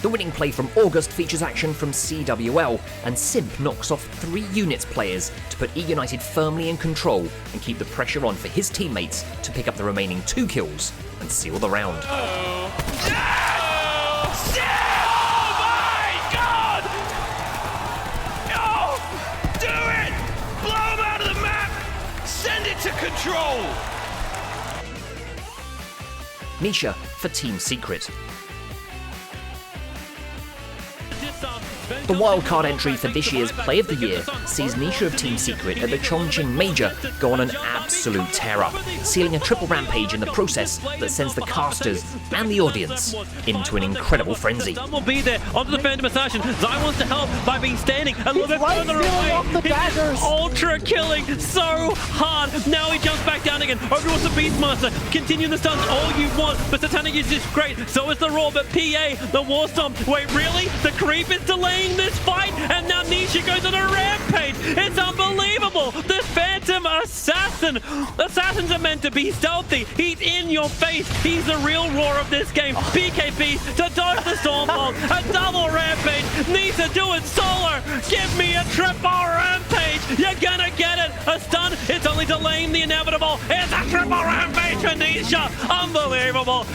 The winning play from August features action from CWL, and Simp knocks off 3 units players to put E-United firmly in control and keep the pressure on for his teammates to pick up the remaining 2 kills and seal the round. To control! Nisha for Team Secret. The wildcard entry for this year's Play of the Year sees Nisha of Team Secret at the Chongqing Major go on an absolute tear-up, sealing a triple rampage in the process that sends the casters and the audience into an incredible frenzy. Will be there onto the Phantom Assassin. Zai wants to help by being standing a little bit further away. He's ultra killing so hard. Now he jumps back down again. Over towards the Beastmaster. Continue the stunts all you want, but Satanic is just great. So is the Roar, but PA, the War Stomp. Wait, really? The creep is delaying this fight, and now Nisha goes on a rampage. It's unbelievable. This Phantom Assassin. Assassins are meant to be stealthy. He's in your face. He's the real Roar of this game. BKB to dodge the Stormbolt. A double rampage. Nisha do it solo. Give me a triple rampage. You're gonna get it. A stun. It's only delaying the inevitable. It's a triple rampage for Nisha. Unbelievable.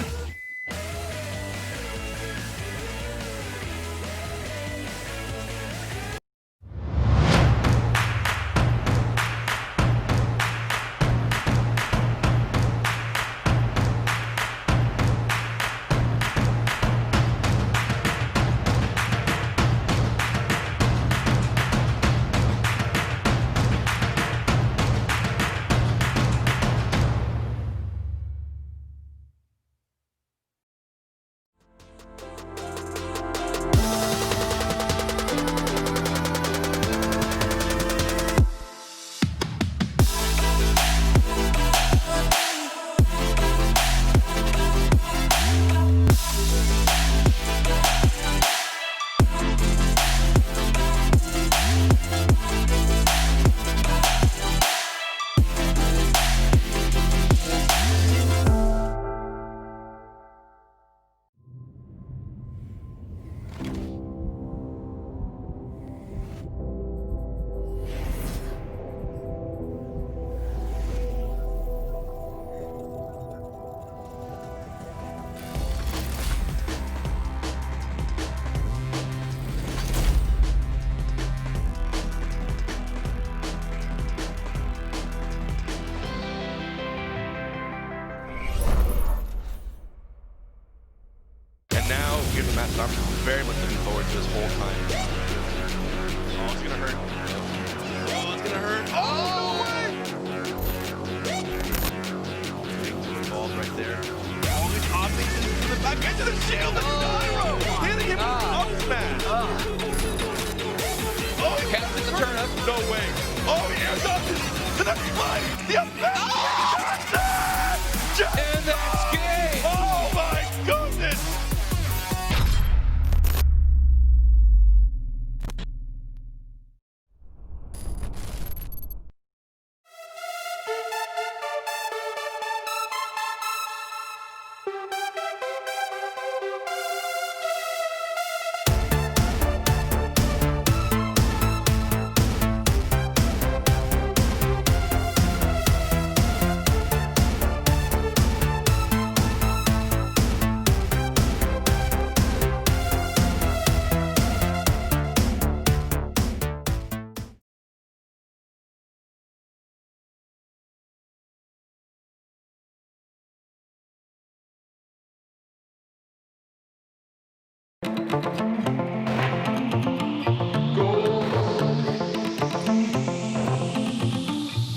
I'm very much looking forward to this whole time. Oh, it's gonna hurt. Oh, it's gonna hurt. Oh, big two involved right there. All these optics into the back, into the shield, and Gyro hitting him with up smash. Oh, he captured the turn up. No way. Oh, he airs up to the fly. The up smash. And that's game. Oh my goodness.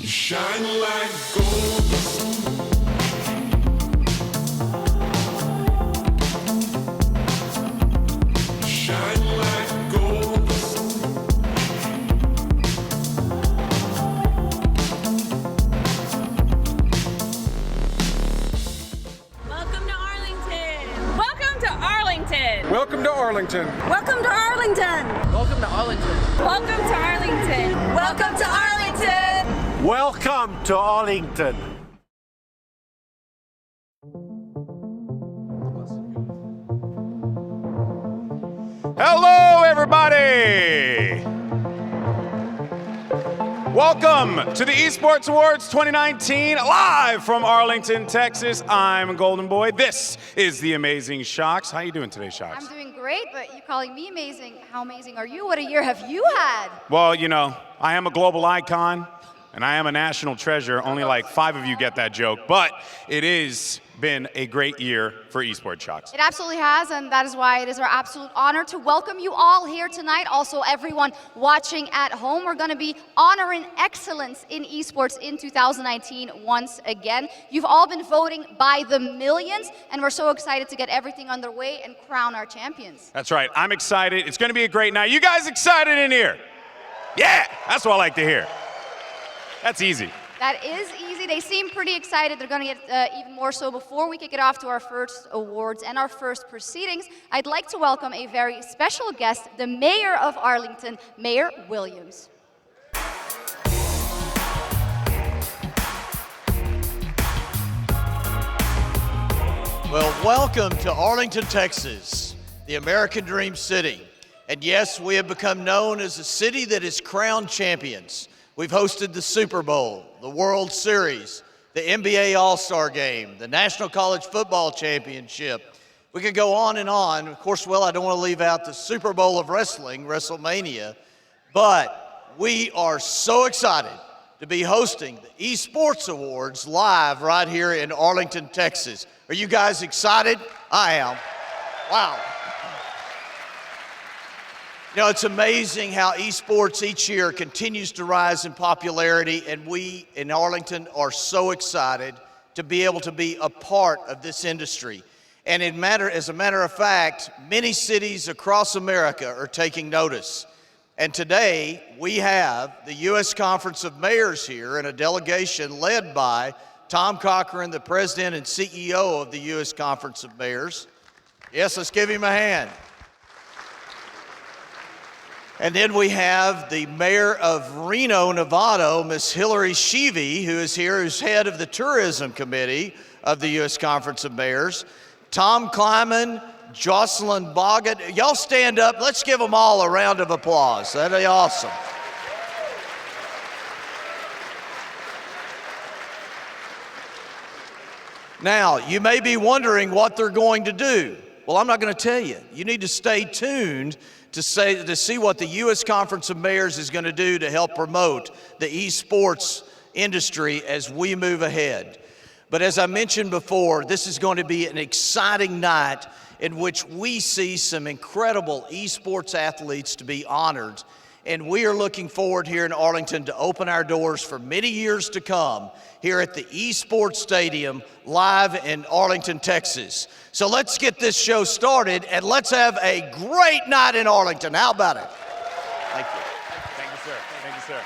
Shine like gold. Shine like gold. Welcome to Arlington. Welcome to Arlington. Welcome to Arlington. Welcome to Arlington. Welcome to Arlington. Welcome to Arlington. Welcome to Arlington. Welcome to Arlington. Hello, everybody! Welcome to the Esports Awards 2019, live from Arlington, Texas. I'm Golden Boy. This is the Amazing Shocks. How you doing today, Shocks? I'm doing great, but you calling me amazing. How amazing are you? What a year have you had? Well, you know, I am a global icon, and I am a national treasure. Only like 5 of you get that joke, but it has been a great year for Esports Shocks. It absolutely has, and that is why it is our absolute honor to welcome you all here tonight. Also, everyone watching at home, we're going to be honoring excellence in esports in 2019 once again. You've all been voting by the millions, and we're so excited to get everything underway and crown our champions. That's right. I'm excited. It's going to be a great night. You guys excited in here? Yeah, that's what I like to hear. That's easy. That is easy. They seem pretty excited. They're going to get even more so. Before we kick it off to our first awards and our first proceedings, I'd like to welcome a very special guest, the Mayor of Arlington, Mayor Williams. Well, welcome to Arlington, Texas, the American Dream City. And yes, we have become known as a city that is crowned champions. We've hosted the Super Bowl, the World Series, the NBA All-Star Game, the National College Football Championship. We could go on and on. Of course, well, I don't want to leave out the Super Bowl of wrestling, WrestleMania, but we are so excited to be hosting the Esports Awards live right here in Arlington, Texas. Are you guys excited? I am. Wow. You know, it's amazing how esports each year continues to rise in popularity, and we in Arlington are so excited to be able to be a part of this industry. And as a matter of fact, many cities across America are taking notice. And today, we have the U.S. Conference of Mayors here and a delegation led by Tom Cochran, the President and CEO of the U.S. Conference of Mayors. Yes, let's give him a hand. And then we have the Mayor of Reno, Nevada, Ms. Hillary Sheevey, who is here, who's head of the Tourism Committee of the U.S. Conference of Mayors. Tom Kleiman, Jocelyn Boggett. Y'all stand up. Let's give them all a round of applause. That'd be awesome. Now, you may be wondering what they're going to do. Well, I'm not going to tell you. You need to stay tuned to see what the U.S. Conference of Mayors is going to do to help promote the esports industry as we move ahead. But as I mentioned before, this is going to be an exciting night in which we see some incredible esports athletes to be honored. And we are looking forward here in Arlington to open our doors for many years to come here at the Esports Stadium live in Arlington, Texas. So let's get this show started and let's have a great night in Arlington. How about it? Thank you. Thank you, sir. Thank you, sir.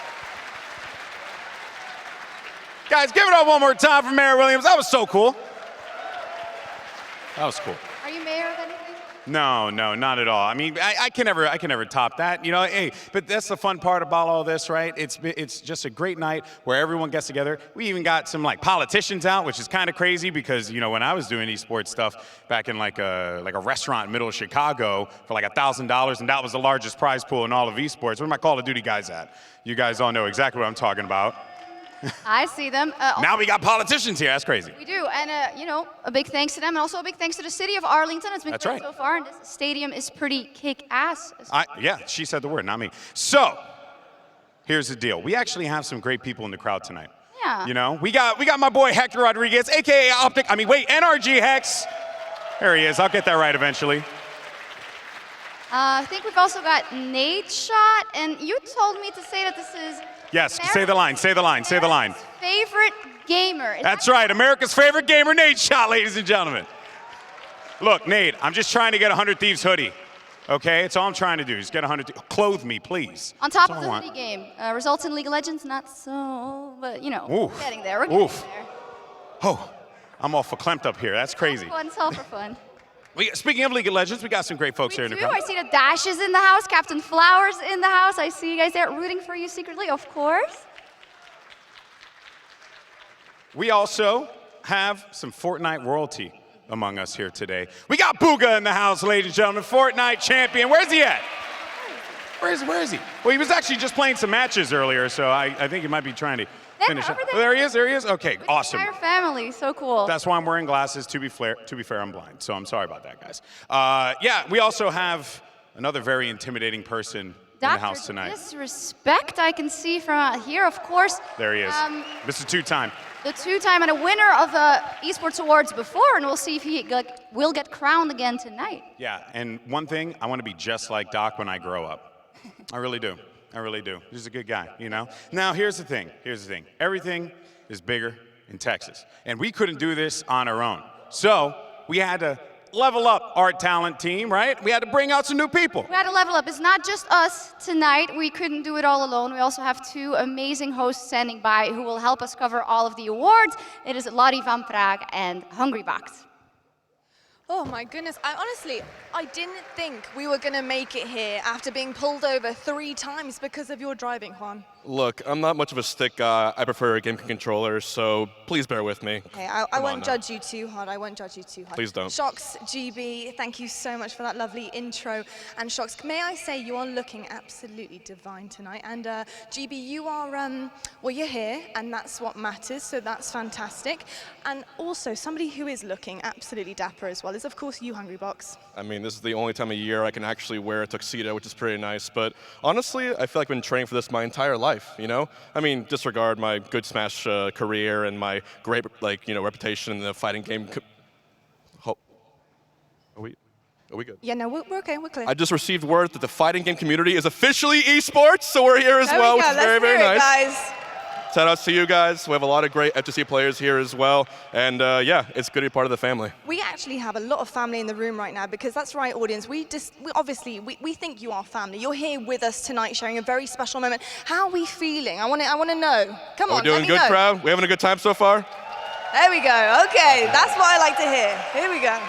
Guys, give it up one more time for Mayor Williams. That was so cool. That was cool. Are you mayor of anything? No, not at all. I mean, I can never top that. You know, hey, but that's the fun part about all this, right? It's just a great night where everyone gets together. We even got some like politicians out, which is kind of crazy because, you know, when I was doing esports stuff back in like a restaurant in the middle of Chicago for like $1,000, and that was the largest prize pool in all of esports. Where are my Call of Duty guys at? You guys all know exactly what I'm talking about. I see them. Now we got politicians here. That's crazy. We do, and you know, a big thanks to them, and also a big thanks to the city of Arlington. It's been That's great right. so far, and this stadium is pretty kick-ass. Yeah, she said the word, not me. So, here's the deal. We actually have some great people in the crowd tonight. Yeah. You know, we got my boy Hector Rodriguez, aka NRG Hex. There he is. I'll get that right eventually. I think we've also got Nate Shot, and you told me to say that this is Yes, say the line, say the line, say the line. favorite gamer. That's right, America's favorite gamer, Nate Shot, ladies and gentlemen. Look, Nate, I'm just trying to get a 100 Thieves hoodie. Okay, that's all I'm trying to do, is get 100 Clothe me, please. On top That's of all the I want. hoodie game, results in League of Legends, not so, but you know, Oof. we're getting there. We're getting Oof. there. Oh, I'm all verklempt up here. That's crazy. Fun, it's all for fun. Speaking of League of Legends, we got some great folks here in the Do crowd. I see the Dash is in the house, Captain Flowers in the house. I see you guys there rooting for you secretly, of course. We also have some Fortnite royalty among us here today. We got Booga in the house, ladies and gentlemen, Fortnite champion. Where's he at? Where is he? Well, he was actually just playing some matches earlier, so I think he might be trying to finish up. Oh, there he is. Okay, awesome. Entire family, so cool. That's why I'm wearing glasses. To be fair, I'm blind, so I'm sorry about that, guys. Yeah, we also have another very intimidating person in the house tonight. Disrespect, I can see from here, of course. There he is. Mr. Two-Time. The two-time and a winner of the Esports Awards before, and we'll see if he will get crowned again tonight. Yeah, and one thing, I want to be just like Doc when I grow up. I really do. I really do. He's a good guy, you know? Now, here's the thing. Everything is bigger in Texas, and we couldn't do this on our own. So we had to level up our talent team, right? We had to bring out some new people. We had to level up. It's not just us tonight. We couldn't do it all alone. We also have two amazing hosts standing by who will help us cover all of the awards. It is Lottie van Praag and Hungrybox. Oh my goodness, I didn't think we were going to make it here after being pulled over 3 times because of your driving, Juan. Look, I'm not much of a stick guy. I prefer a game controller, so please bear with me. Okay, I won't judge you too hard. Please don't. Shox, GB, thank you so much for that lovely intro. And Shox, may I say you are looking absolutely divine tonight. And GB, you are, well, you're here, and that's what matters, so that's fantastic. And also, somebody who is looking absolutely dapper as well is, of course, you, Hungrybox. I mean, this is the only time of year I can actually wear a tuxedo, which is pretty nice. But honestly, I feel like I've been training for this my entire life. You know, I mean, disregard my good Smash career and my great, reputation in the fighting game. Are we good? Yeah, no, we're okay. We're clear. I just received word that the fighting game community is officially esports, so we're here as well, which is very, very nice. Guys. Shout outs to you guys. We have a lot of great FTC players here as well. And yeah, it's good to be part of the family. We actually have a lot of family in the room right now because that's right, audience. We obviously think you are family. You're here with us tonight sharing a very special moment. How are we feeling? I want to know. Come on, we're doing good, crowd? We having a good time so far? There we go. Okay, that's what I like to hear. Here we go.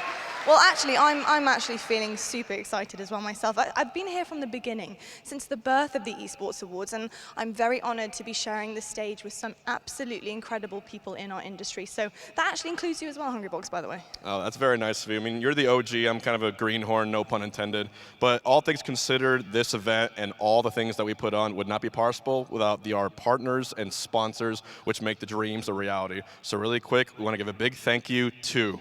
Well, actually, I'm actually feeling super excited as well myself. I've been here from the beginning, since the birth of the Esports Awards, and I'm very honored to be sharing the stage with some absolutely incredible people in our industry. So that actually includes you as well, Hungrybox, by the way. Oh, that's very nice of you. I mean, you're the OG. I'm kind of a greenhorn, no pun intended. But all things considered, this event and all the things that we put on would not be possible without our partners and sponsors, which make the dreams a reality. So really quick, we want to give a big thank you to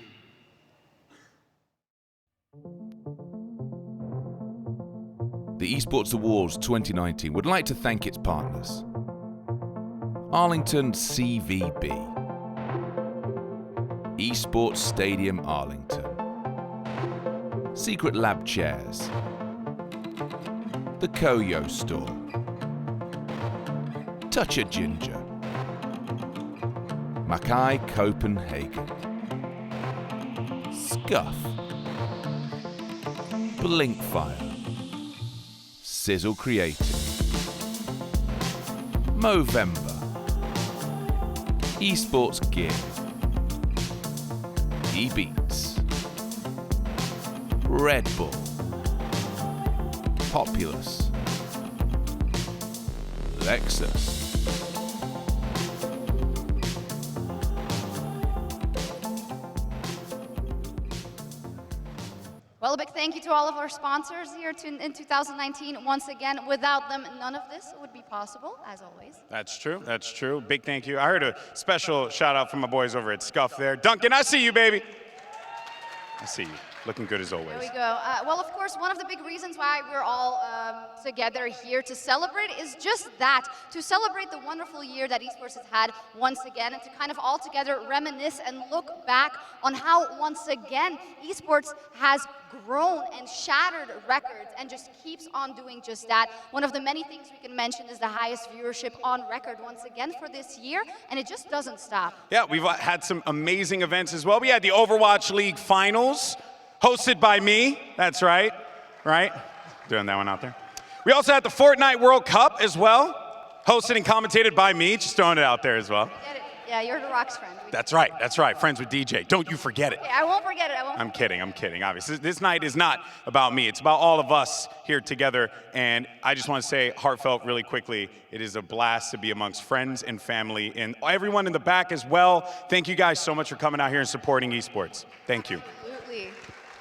the Esports Awards 2019 would like to thank its partners. Arlington CVB, Esports Stadium Arlington, Secret Lab Chairs, The Koyo Store, Touch a Ginger, Mackay Copenhagen, Scuff, Blinkfire, Sizzle Creative, Movember, Esports Gear, eBeats, Red Bull, Populous, Lexus, Well, a big thank you to all of our sponsors here in 2019. Once again, without them, none of this would be possible, as always. That's true. That's true. Big thank you. I heard a special shout out from my boys over at Scuff there. Duncan, I see you, baby. I see you. Looking good as always. There we go. Well, of course, one of the big reasons why we're all together here to celebrate is just that, to celebrate the wonderful year that esports has had once again, and to kind of all together reminisce and look back on how, once again, esports has grown and shattered records and just keeps on doing just that. One of the many things we can mention is the highest viewership on record once again for this year, and it just doesn't stop. Yeah, we've had some amazing events as well. We had the Overwatch League Finals, hosted by me. That's right, Doing that one out there. We also had the Fortnite World Cup as well, hosted and commentated by me, just throwing it out there as well. Yeah, you're The Rock's friend. That's right, that's right. Friends with DJ. Don't you forget it. Okay, I won't forget it. I'm kidding, obviously. This night is not about me. It's about all of us here together. And I just want to say, heartfelt, really quickly, it is a blast to be amongst friends and family and everyone in the back as well. Thank you guys so much for coming out here and supporting esports. Thank you. Absolutely.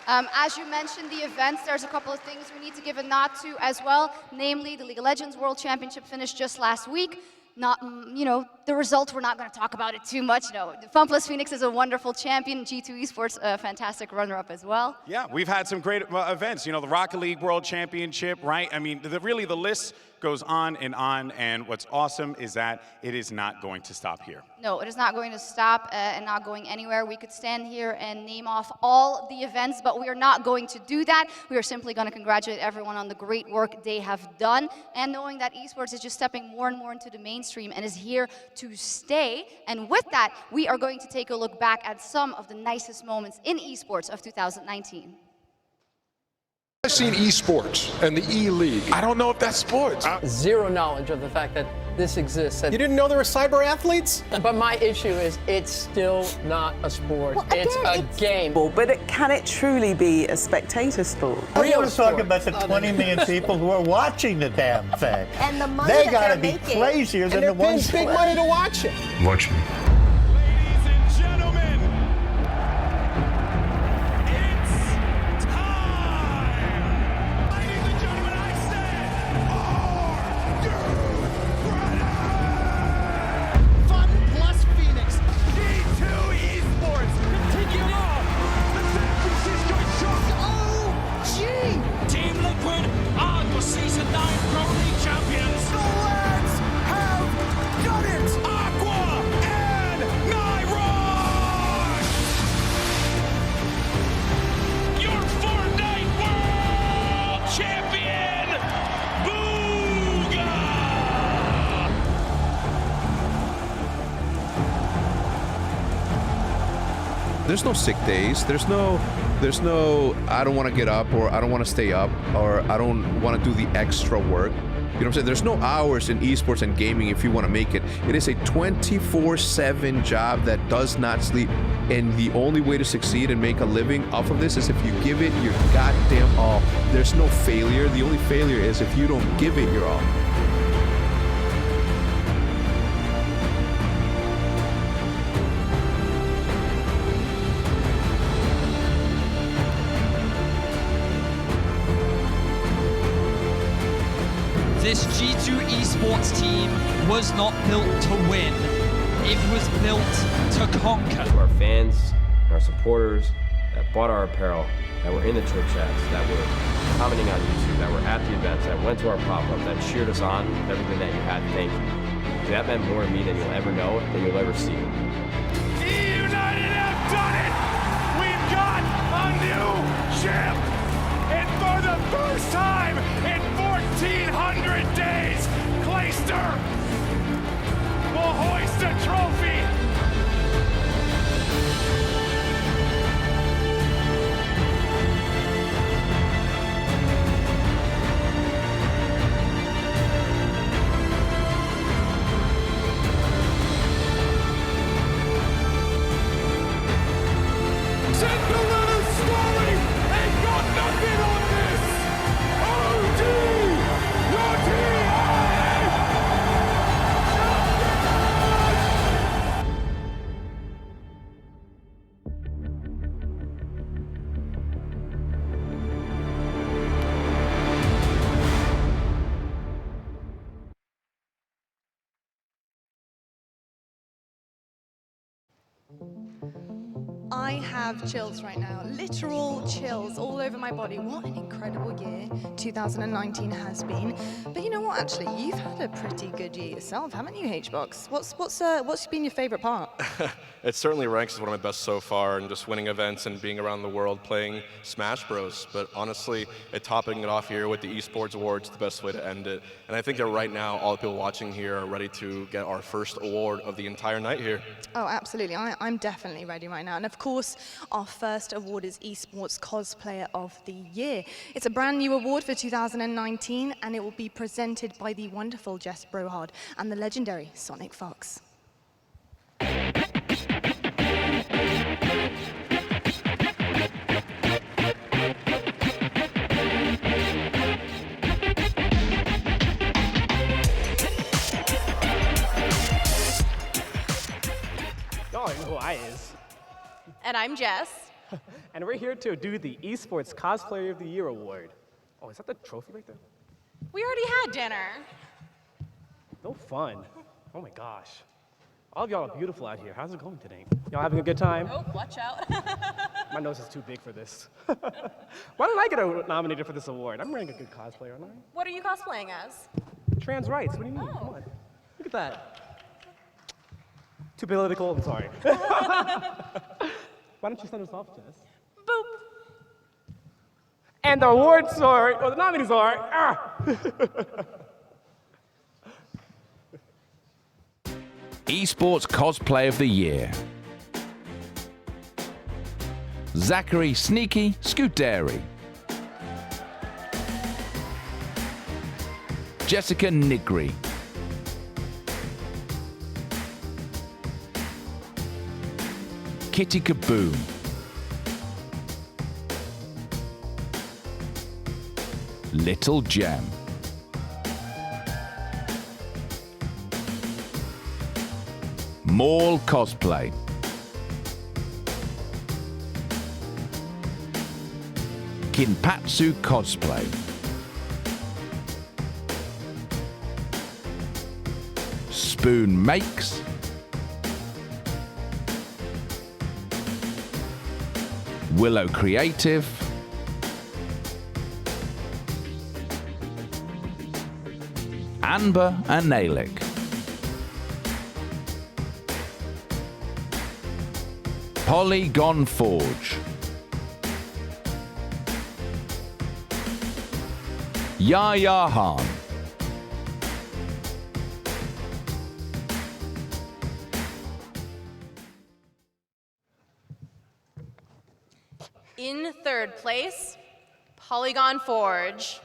As you mentioned, the events, there's a couple of things we need to give a nod to as well, namely the League of Legends World Championship finished just last week. Not, the results, we're not going to talk about it too much. No, FunPlus Phoenix is a wonderful champion. G2 Esports, a fantastic runner-up as well. Yeah, we've had some great events. The Rocket League World Championship, right? I mean, really the list goes on, and what's awesome is that it is not going to stop here. No, it is not going to stop and not going anywhere. We could stand here and name off all the events, but we are not going to do that. We are simply going to congratulate everyone on the great work they have done, and knowing that esports is just stepping more and more into the mainstream and is here to stay. And with that, we are going to take a look back at some of the nicest moments in esports of 2019. I've seen esports and the E-League. I don't know if that's sports. Zero knowledge of the fact that this exists. You didn't know there were cyber athletes? But my issue is it's still not a sport. Well, again, it's a game. But can it truly be a spectator sport? I want to talk about the 20 million people who are watching the damn thing. And the money they got to be crazier than the ones paying big money to watch it. Watch me. There's no sick days. There's no I don't want to get up, or I don't want to stay up, or I don't want to do the extra work. You know what I'm saying? There's no hours in esports and gaming if you want to make it. It is a 24/7 job that does not sleep. And the only way to succeed and make a living off of this is if you give it your goddamn all. There's no failure. The only failure is if you don't give it your all. This G2 Esports team was not built to win. It was built to conquer. To our fans, our supporters that bought our apparel, that were in the Twitch chats, that were commenting on YouTube, that were at the events, that went to our pop-up, that cheered us on, everything that you had, thank you. That meant more to me than you'll ever know, than you'll ever see. United have done it! We've got a new champ! And for the first time in 1,400 days, Clayster will hoist a trophy. Cinderella's story ain't got nothing on this. OG, your team. I have chills right now, literal chills all over my body. What an incredible year 2019 has been. But you know what, actually, you've had a pretty good year yourself, haven't you, HBox? What's been your favorite part? It certainly ranks as one of my best so far, and just winning events and being around the world playing Smash Bros. But honestly, topping it off here with the Esports Awards is the best way to end it. And I think that right now, all the people watching here are ready to get our first award of the entire night here. Oh, absolutely. I'm definitely ready right now. And of course, our first award is Esports Cosplayer of the Year. It's a brand new award for 2019, and it will be presented by the wonderful Jess Brohard and the legendary Sonic Fox. And I'm Jess. And we're here to do the Esports Cosplayer of the Year award. Oh, is that the trophy right there? We already had dinner. No fun. Oh my gosh. All of y'all are beautiful out here. How's it going today? Y'all having a good time? Oh, watch out. My nose is too big for this. Why didn't I get nominated for this award? I'm wearing a good cosplay, aren't I? What are you cosplaying as? Trans rights, what do you mean? Come on. Look at that. Too political, I'm sorry. Why don't you send us off, Jess? Boop. And the awards are, or the nominees are, Esports Cosplay of the Year. Zachary Sneaky Scuderi. Jessica Nigri. Kitty Kaboom. Little Gem. Mall Cosplay. Kinpatsu Cosplay. Spoon Makes. Willow Creative. Amber and Nalick. Polygon Forge. Yaya Han. In third place, Polygon Forge.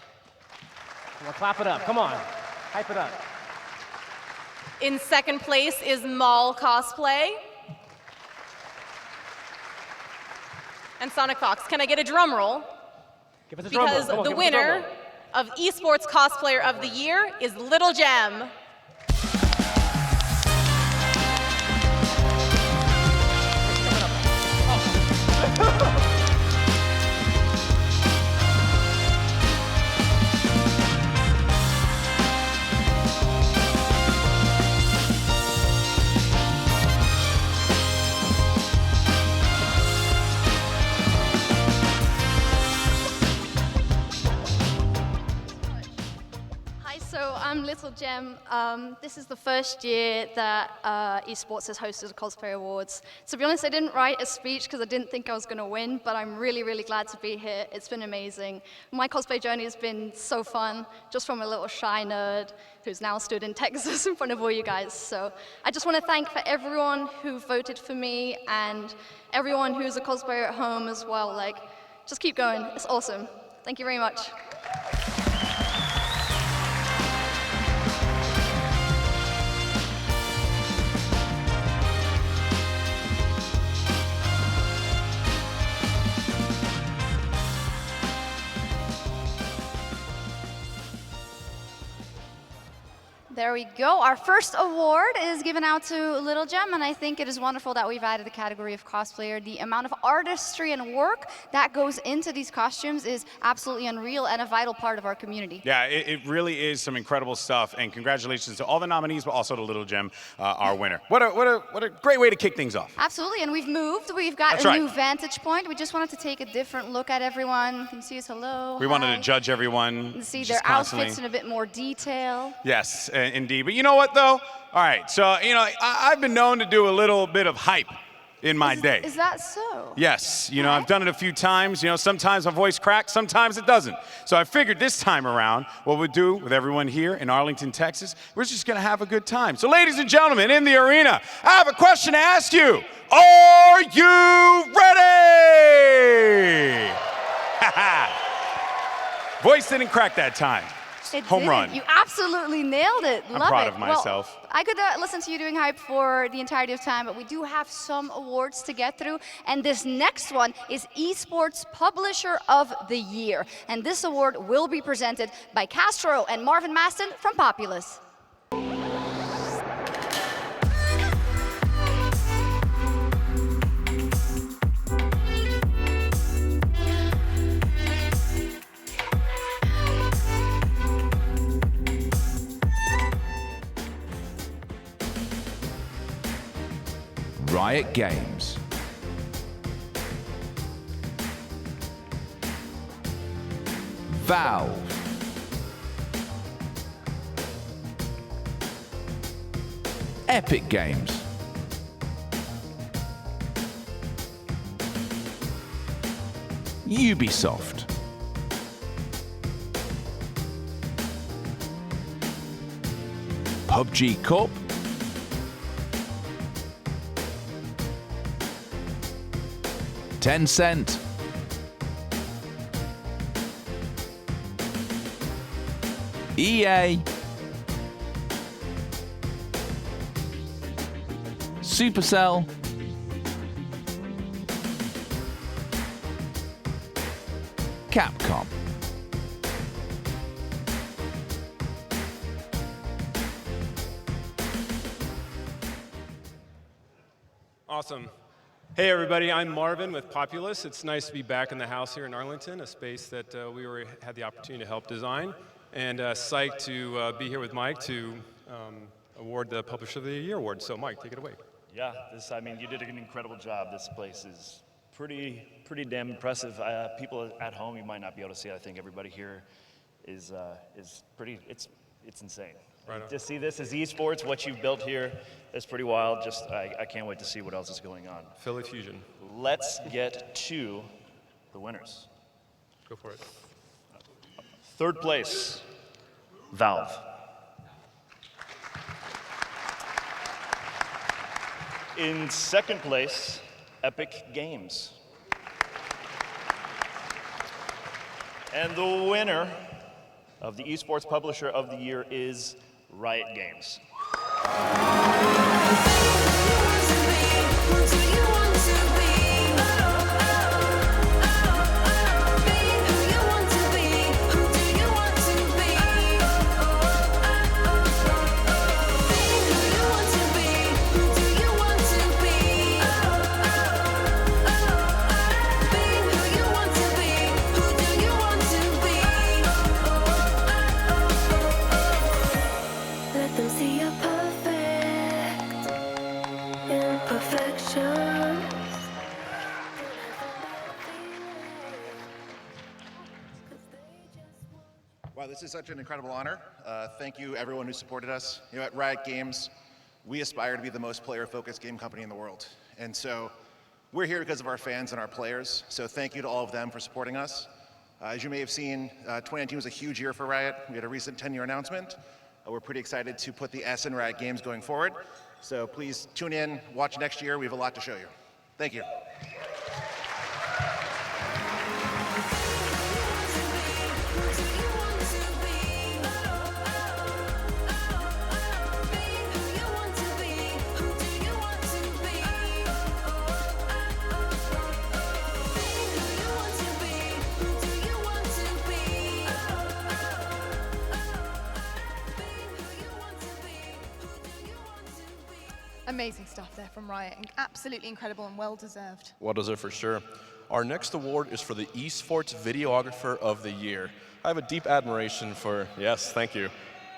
Well, clap it up, come on. Hype it up. In second place is Mall Cosplay. And Sonic Fox. Can I get a drum roll? Give us a drum roll. Because Come on, the give us a drum winner roll. of Esports Cosplayer of the Year is Little Gem. So I'm Little Gem. This is the first year that Esports has hosted the Cosplay Awards. To be honest, I didn't write a speech because I didn't think I was going to win, but I'm really, really glad to be here. It's been amazing. My cosplay journey has been so fun, just from a little shy nerd who's now stood in Texas in front of all you guys. So I just want to thank for everyone who voted for me and everyone who's a cosplayer at home as well. Like, just keep going. It's awesome. Thank you very much. There we go. Our first award is given out to Little Gem, and I think it is wonderful that we've added the category of cosplayer. The amount of artistry and work that goes into these costumes is absolutely unreal and a vital part of our community. Yeah, it really is some incredible stuff, and congratulations to all the nominees, but also to Little Gem, our winner. What a great way to kick things off. Absolutely, and we've moved. We've got That's a right. new vantage point. We just wanted to take a different look at everyone. You can see us, hello, We wanted to judge everyone. and see just their constantly. outfits in a bit more detail. Yes, indeed. But you know what, though? All right, so, you know, I've been known to do a little bit of hype in my day. Is that so? Yes, you know, I've done it a few times. You know, sometimes my voice cracks, sometimes it doesn't. So I figured this time around, what we'd do with everyone here in Arlington, Texas, we're just gonna have a good time. So ladies and gentlemen, in the arena, I have a question to ask you. Are you ready? Voice didn't crack that time. It Home didn't. run. You absolutely nailed it. I'm Love proud it. of myself. Well, I could listen to you doing hype for the entirety of time, but we do have some awards to get through. And this next one is Esports Publisher of the Year. And this award will be presented by Castro and Marvin Maston from Populous. Riot Games. Valve. Epic Games. Ubisoft. PUBG Corp. Tencent. EA. Supercell. Capcom. Awesome. Hey everybody, I'm Marvin with Populous. It's nice to be back in the house here in Arlington, a space that had the opportunity to help design, and psyched to be here with Mike to award the Publisher of the Year award. So Mike, take it away. Yeah, you did an incredible job. This place is pretty damn impressive. People at home, you might not be able to see it. I think everybody here is pretty, it's insane. Right on. To see this as esports, what you've built here, is pretty wild. I can't wait to see what else is going on. Philly Fusion. Let's get to the winners. Go for it. Third place, Valve. In second place, Epic Games. And the winner of the Esports Publisher of the Year is Riot Games. Wow, this is such an incredible honor. Thank you everyone who supported us. At Riot Games, we aspire to be the most player-focused game company in the world. And so we're here because of our fans and our players. So thank you to all of them for supporting us. As you may have seen, 2019 was a huge year for Riot. We had a recent 10-year announcement. We're pretty excited to put the S in Riot Games going forward. So please tune in, watch next year. We have a lot to show you. Thank you. Amazing stuff there from Riot. Absolutely incredible and well-deserved. Well deserved for sure. Our next award is for the Esports Videographer of the Year. I have a deep admiration for, yes, thank you.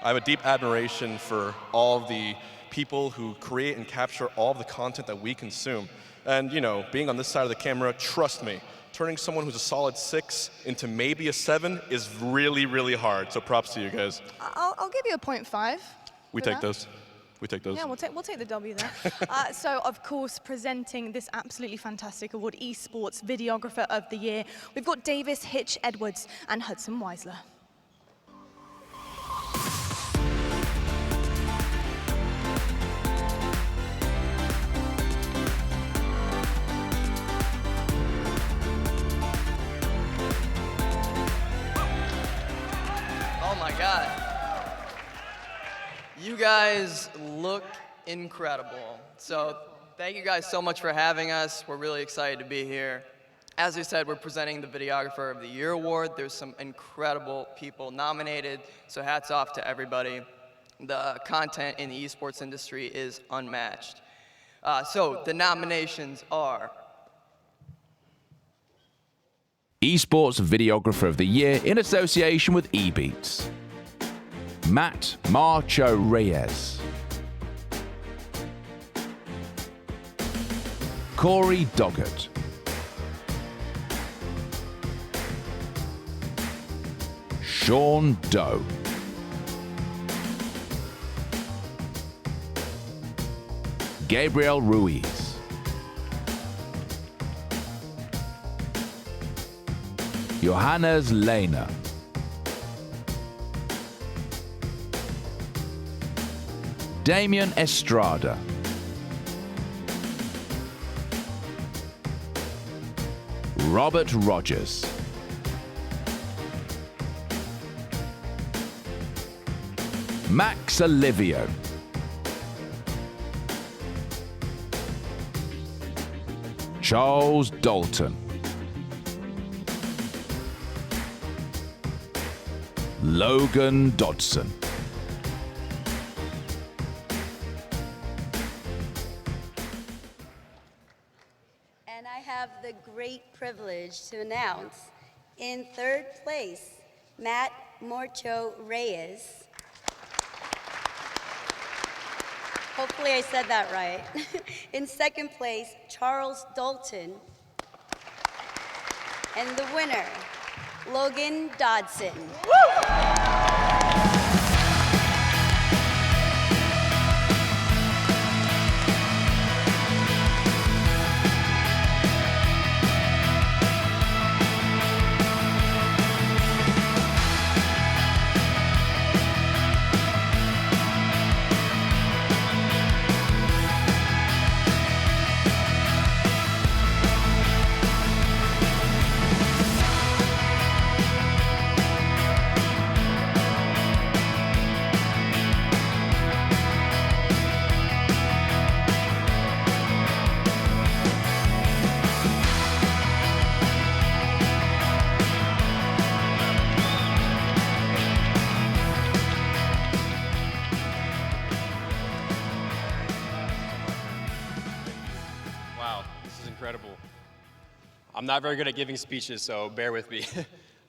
I have a deep admiration for all of the people who create and capture all of the content that we consume. And being on this side of the camera, trust me, turning someone who's a solid 6 into maybe a 7 is really, really hard. So props to you guys. I'll give you a 0.5. We take those. We take those. Yeah, we'll take the W there. So, of course, presenting this absolutely fantastic award, Esports Videographer of the Year, we've got Davis Hitch Edwards and Hudson Weisler. Oh my God. You guys look incredible. So thank you guys so much for having us. We're really excited to be here. As we said, we're presenting the Videographer of the Year award. There's some incredible people nominated, so hats off to everybody. The content in the esports industry is unmatched. So the nominations are Esports Videographer of the Year in association with eBeats. Matt Marcho Reyes. Corey Doggett. Sean Doe. Gabriel Ruiz. Johannes Lehner. Damian Estrada. Robert Rogers. Max Olivio. Charles Dalton. Logan Dodson. And I have the great privilege to announce in third place, Matt Morcho Reyes. Hopefully I said that right. In second place, Charles Dalton. And the winner, Logan Dodson. Wow, this is incredible. I'm not very good at giving speeches, so bear with me.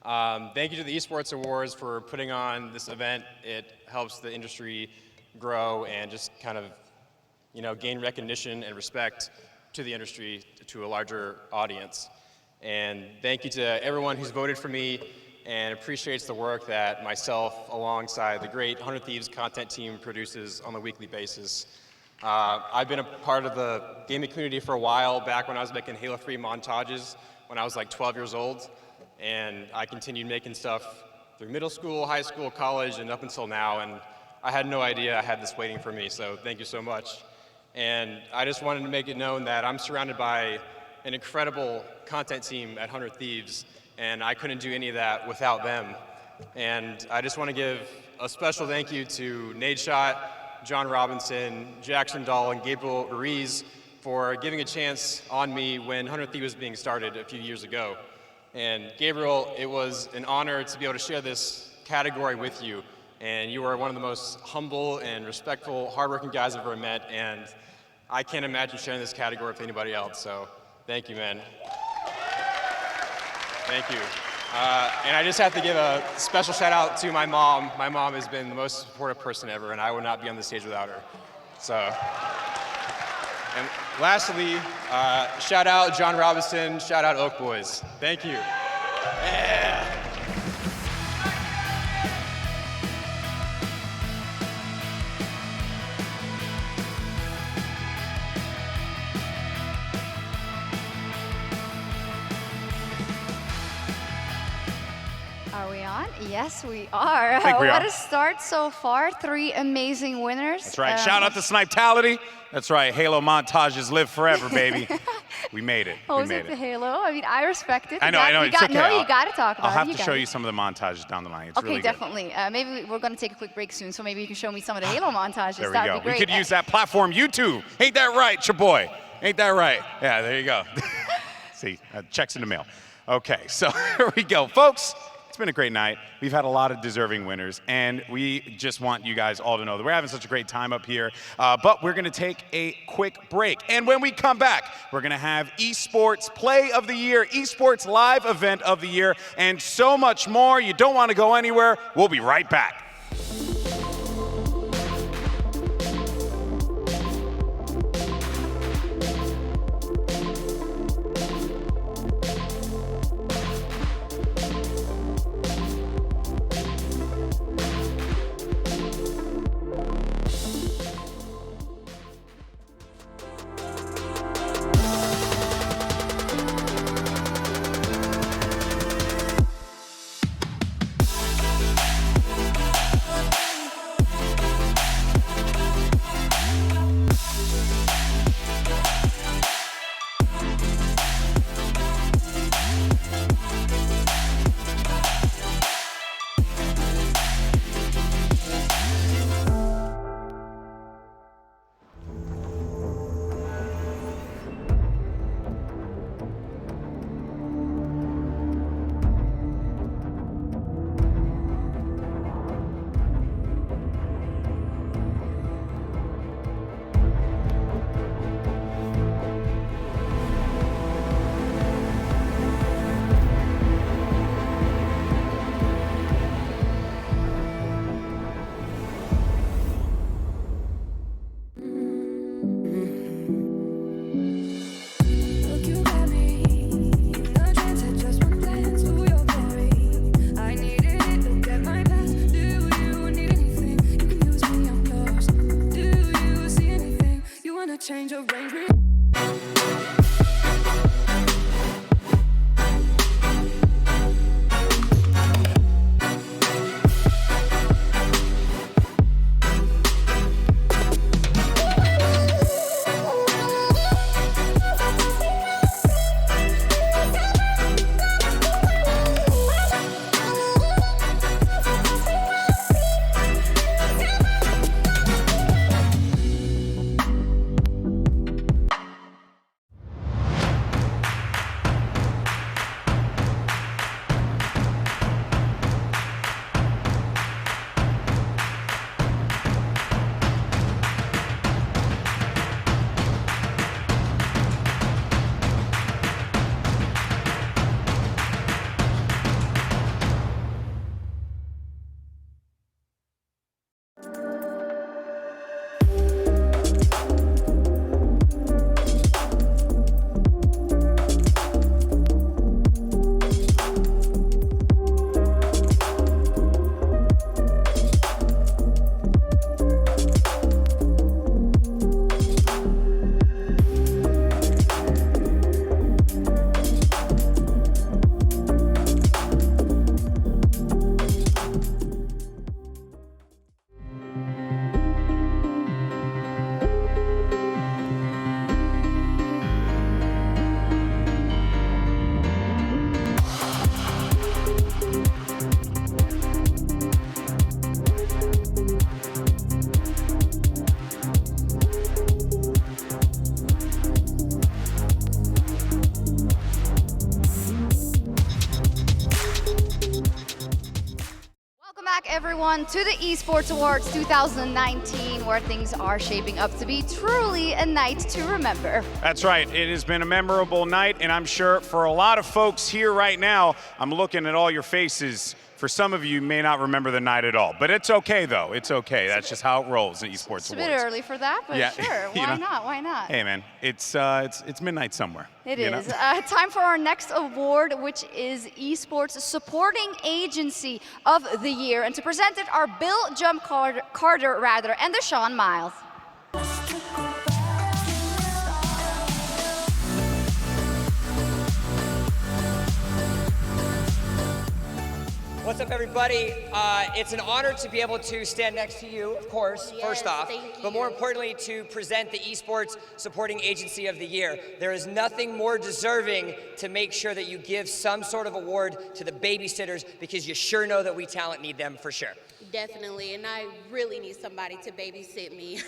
Thank you to the Esports Awards for putting on this event. It helps the industry grow and just kind of, gain recognition and respect to the industry, to a larger audience. And thank you to everyone who's voted for me and appreciates the work that myself, alongside the great 100 Thieves content team, produces on a weekly basis. I've been a part of the gaming community for a while, back when I was making Halo 3 montages when I was like 12 years old. And I continued making stuff through middle school, high school, college, and up until now. And I had no idea I had this waiting for me, so thank you so much. And I just wanted to make it known that I'm surrounded by an incredible content team at 100 Thieves, and I couldn't do any of that without them. And I just want to give a special thank you to Nadeshot, John Robinson, Jackson Dahl, and Gabriel Ruiz for giving a chance on me when 100 Thieves was being started a few years ago. And Gabriel, it was an honor to be able to share this category with you. And you are one of the most humble and respectful, hardworking guys I've ever met. And I can't imagine sharing this category with anybody else. So thank you, man. Thank you. And I just have to give a special shout out to my mom. My mom has been the most supportive person ever, and I would not be on the stage without her. So, and lastly, shout out John Robinson, shout out Oak Boys. Thank you. Yeah. Are we on? Yes, we are. I think we What are. a start so far. 3 amazing winners. That's right. Shout out to Snipetality. That's right. Halo montages live forever, baby. We made it. Oh, We is made it the it. Halo? I mean, I respect it. I know. You It's okay. No, you got to talk about I'll have it. to You show got you it. some of the montages down the line. It's Okay, really good. definitely. Maybe we're going to take a quick break soon, so maybe you can show me some of the Halo montages. There we That go. would be great. We could use that platform, YouTube. Ain't that right, your boy? Ain't that right? Yeah, there you go. See, checks in the mail. Okay, so here we go. Folks, it's been a great night. We've had a lot of deserving winners, and we just want you guys all to know that we're having such a great time up here. But we're going to take a quick break. And when we come back, we're going to have Esports Play of the Year, Esports Live Event of the Year, and so much more. You don't want to go anywhere. We'll be right back. back, everyone, to the Esports Awards 2019, where things are shaping up to be truly a night to remember. That's right. It has been a memorable night, and I'm sure for a lot of folks here right now, I'm looking at all your faces. For some of you, may not remember the night at all, but it's okay though. It's okay. That's just how it rolls in Esports Awards. It's a bit early for that, but Yeah. sure. You Why know? not? Why not? Hey man, it's midnight somewhere. It you know? is. Time for our next award, which is Esports Supporting Agency of the Year. And to present it are Bill Jump Carter and the Sean Miles. What's up, everybody? It's an honor to be able to stand next to you, of course, first off, but more importantly, to present the Esports Supporting Agency of the Year. There is nothing more deserving to make sure that you give some sort of award to the babysitters, because you sure know that we talent need them for sure. Definitely, and I really need somebody to babysit me.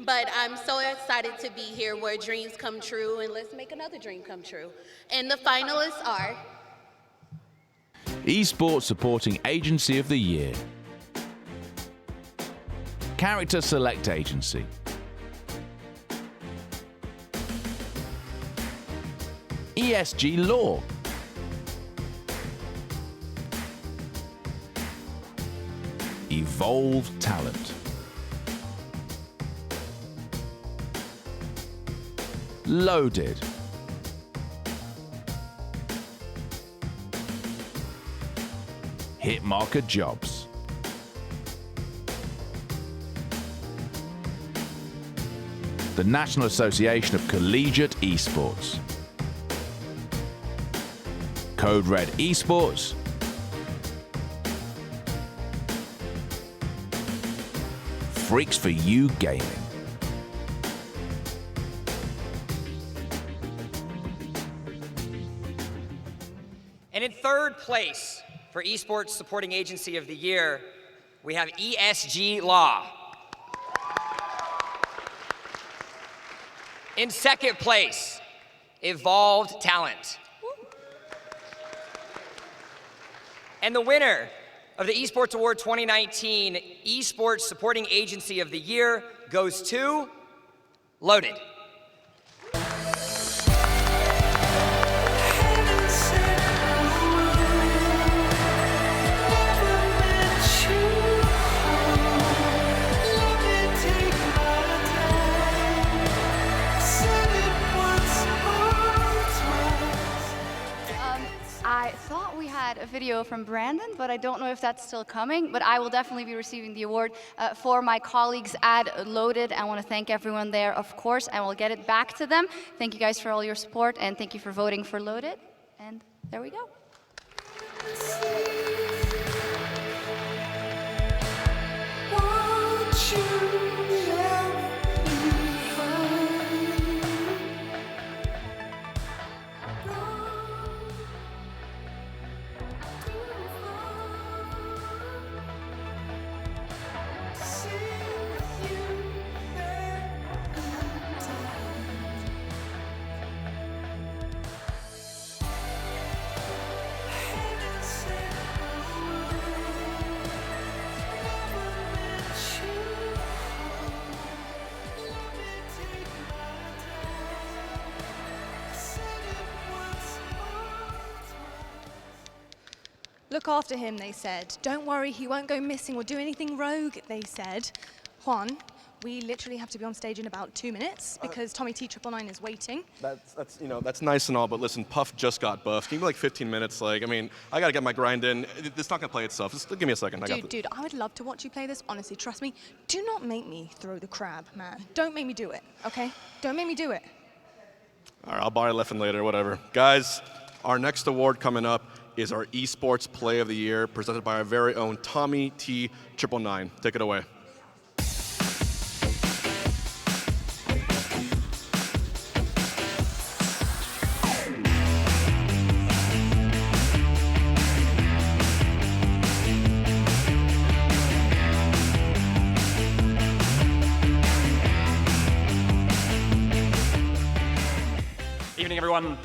But I'm so excited to be here where dreams come true, and let's make another dream come true. And the finalists are... Esports Supporting Agency of the Year. Character Select Agency. ESG Law. Evolved Talent. Loaded. Hitmarker Jobs. The National Association of Collegiate Esports. Code Red Esports. Freaks for You Gaming. And in third place for Esports Supporting Agency of the Year, we have ESG Law. In second place, Evolved Talent. And the winner of the Esports Award 2019 Esports Supporting Agency of the Year goes to Loaded. I thought we had a video from Brandon, but I don't know if that's still coming. But I will definitely be receiving the award for my colleagues at Loaded. I want to thank everyone there, of course, and we'll get it back to them. Thank you guys for all your support, and thank you for voting for Loaded. And there we go. Look after him, they said. Don't worry, he won't go missing or do anything rogue, they said. Juan, we literally have to be on stage in about 2 minutes because Tommy T999 is waiting. That's nice and all, but listen, Puff just got buffed. Can you give me like 15 minutes? Like, I mean, I gotta get my grind in. It's not gonna play itself. Just give me a second. Dude, I would love to watch you play this. Honestly, trust me. Do not make me throw the crab, man. Don't make me do it, okay? Don't make me do it. All right, I'll buy a lesson later, whatever. Guys, our next award coming up is our Esports Play of the Year, presented by our very own Tommy T999. Take it away. Evening, everyone.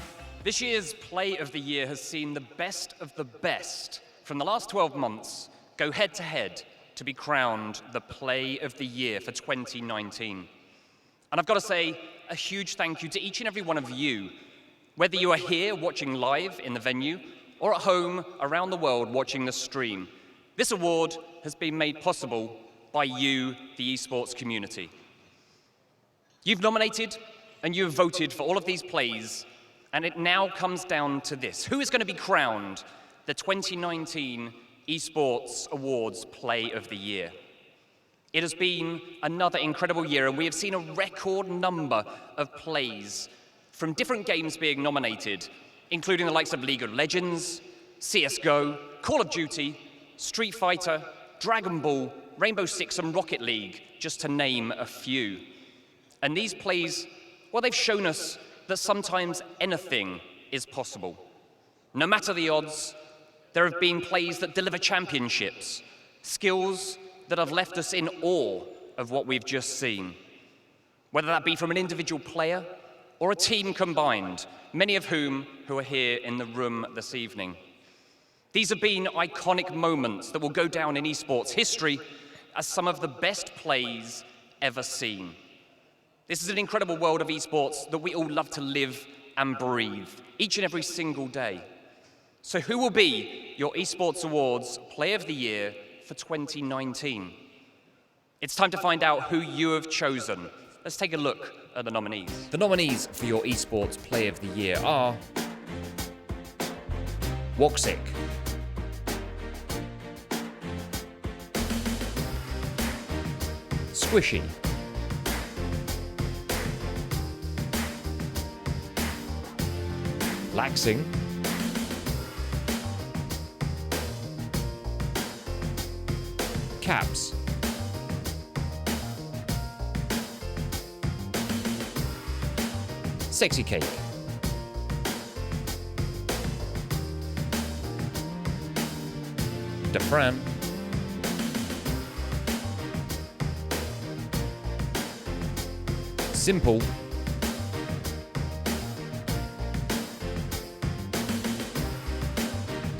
This year's Play of the Year has seen the best of the best from the last 12 months go head-to-head to be crowned the Play of the Year for 2019. And I've got to say a huge thank you to each and every one of you, whether you are here watching live in the venue or at home around the world watching the stream. This award has been made possible by you, the esports community. You've nominated and you've voted for all of these plays, and it now comes down to this. Who is going to be crowned the 2019 Esports Awards Play of the Year? It has been another incredible year, and we have seen a record number of plays from different games being nominated, including the likes of League of Legends, CSGO, Call of Duty, Street Fighter, Dragon Ball, Rainbow Six, and Rocket League, just to name a few. And these plays, well, they've shown us that sometimes anything is possible. No matter the odds, there have been plays that deliver championships, skills that have left us in awe of what we've just seen. Whether that be from an individual player or a team combined, many of whom who are here in the room this evening. These have been iconic moments that will go down in esports history as some of the best plays ever seen. This is an incredible world of esports that we all love to live and breathe each and every single day. So who will be your Esports Awards Play of the Year for 2019? It's time to find out who you have chosen. Let's take a look at the nominees. The nominees for your Esports Play of the Year are Woxic, Squishy, Laxing, Caps, Sexy Cake, Defran, Simple,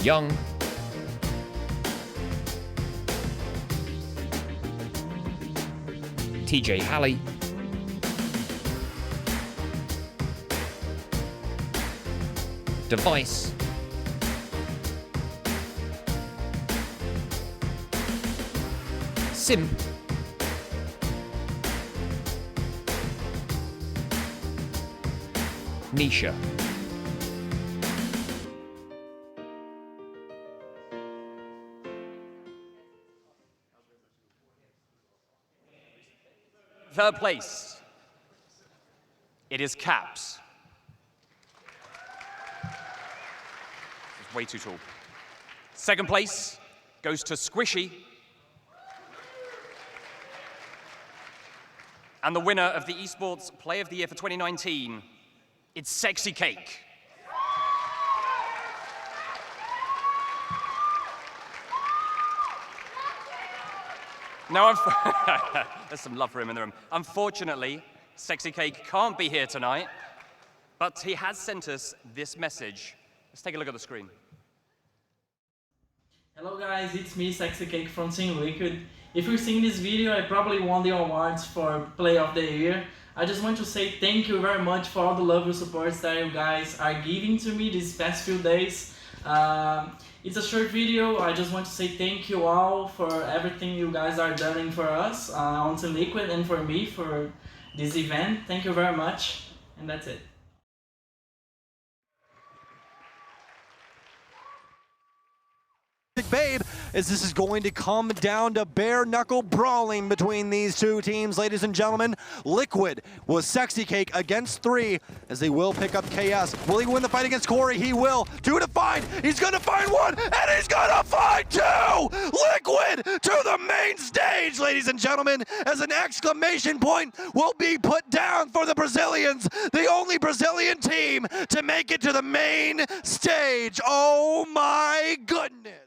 Young, TJ Halley, Device, Simp, Nisha. Third place, it is Caps. It's way too tall. Second place goes to Squishy. And the winner of the Esports Play of the Year for 2019, it's Sexy Cake. Now, there's some love for him in the room. Unfortunately, Sexy Cake can't be here tonight, but he has sent us this message. Let's take a look at the screen. Hello guys, it's me, Sexy Cake from Team Liquid. If you're seeing this video, I probably won the awards for Play of the Year. I just want to say thank you very much for all the love and support that you guys are giving to me these past few days. It's a short video. I just want to say thank you all for everything you guys are doing for us on Team Liquid and for me for this event. Thank you very much, and that's it. Babe, as this is going to come down to bare knuckle brawling between these two teams, ladies and gentlemen. Liquid was Sexy Cake against 3 as they will pick up KS. Will he win the fight against Corey? He will. 2 to find. He's going to find 1 and he's going to find 2. Liquid to the main stage, ladies and gentlemen, as an exclamation point will be put down for the Brazilians, the only Brazilian team to make it to the main stage. Oh my goodness.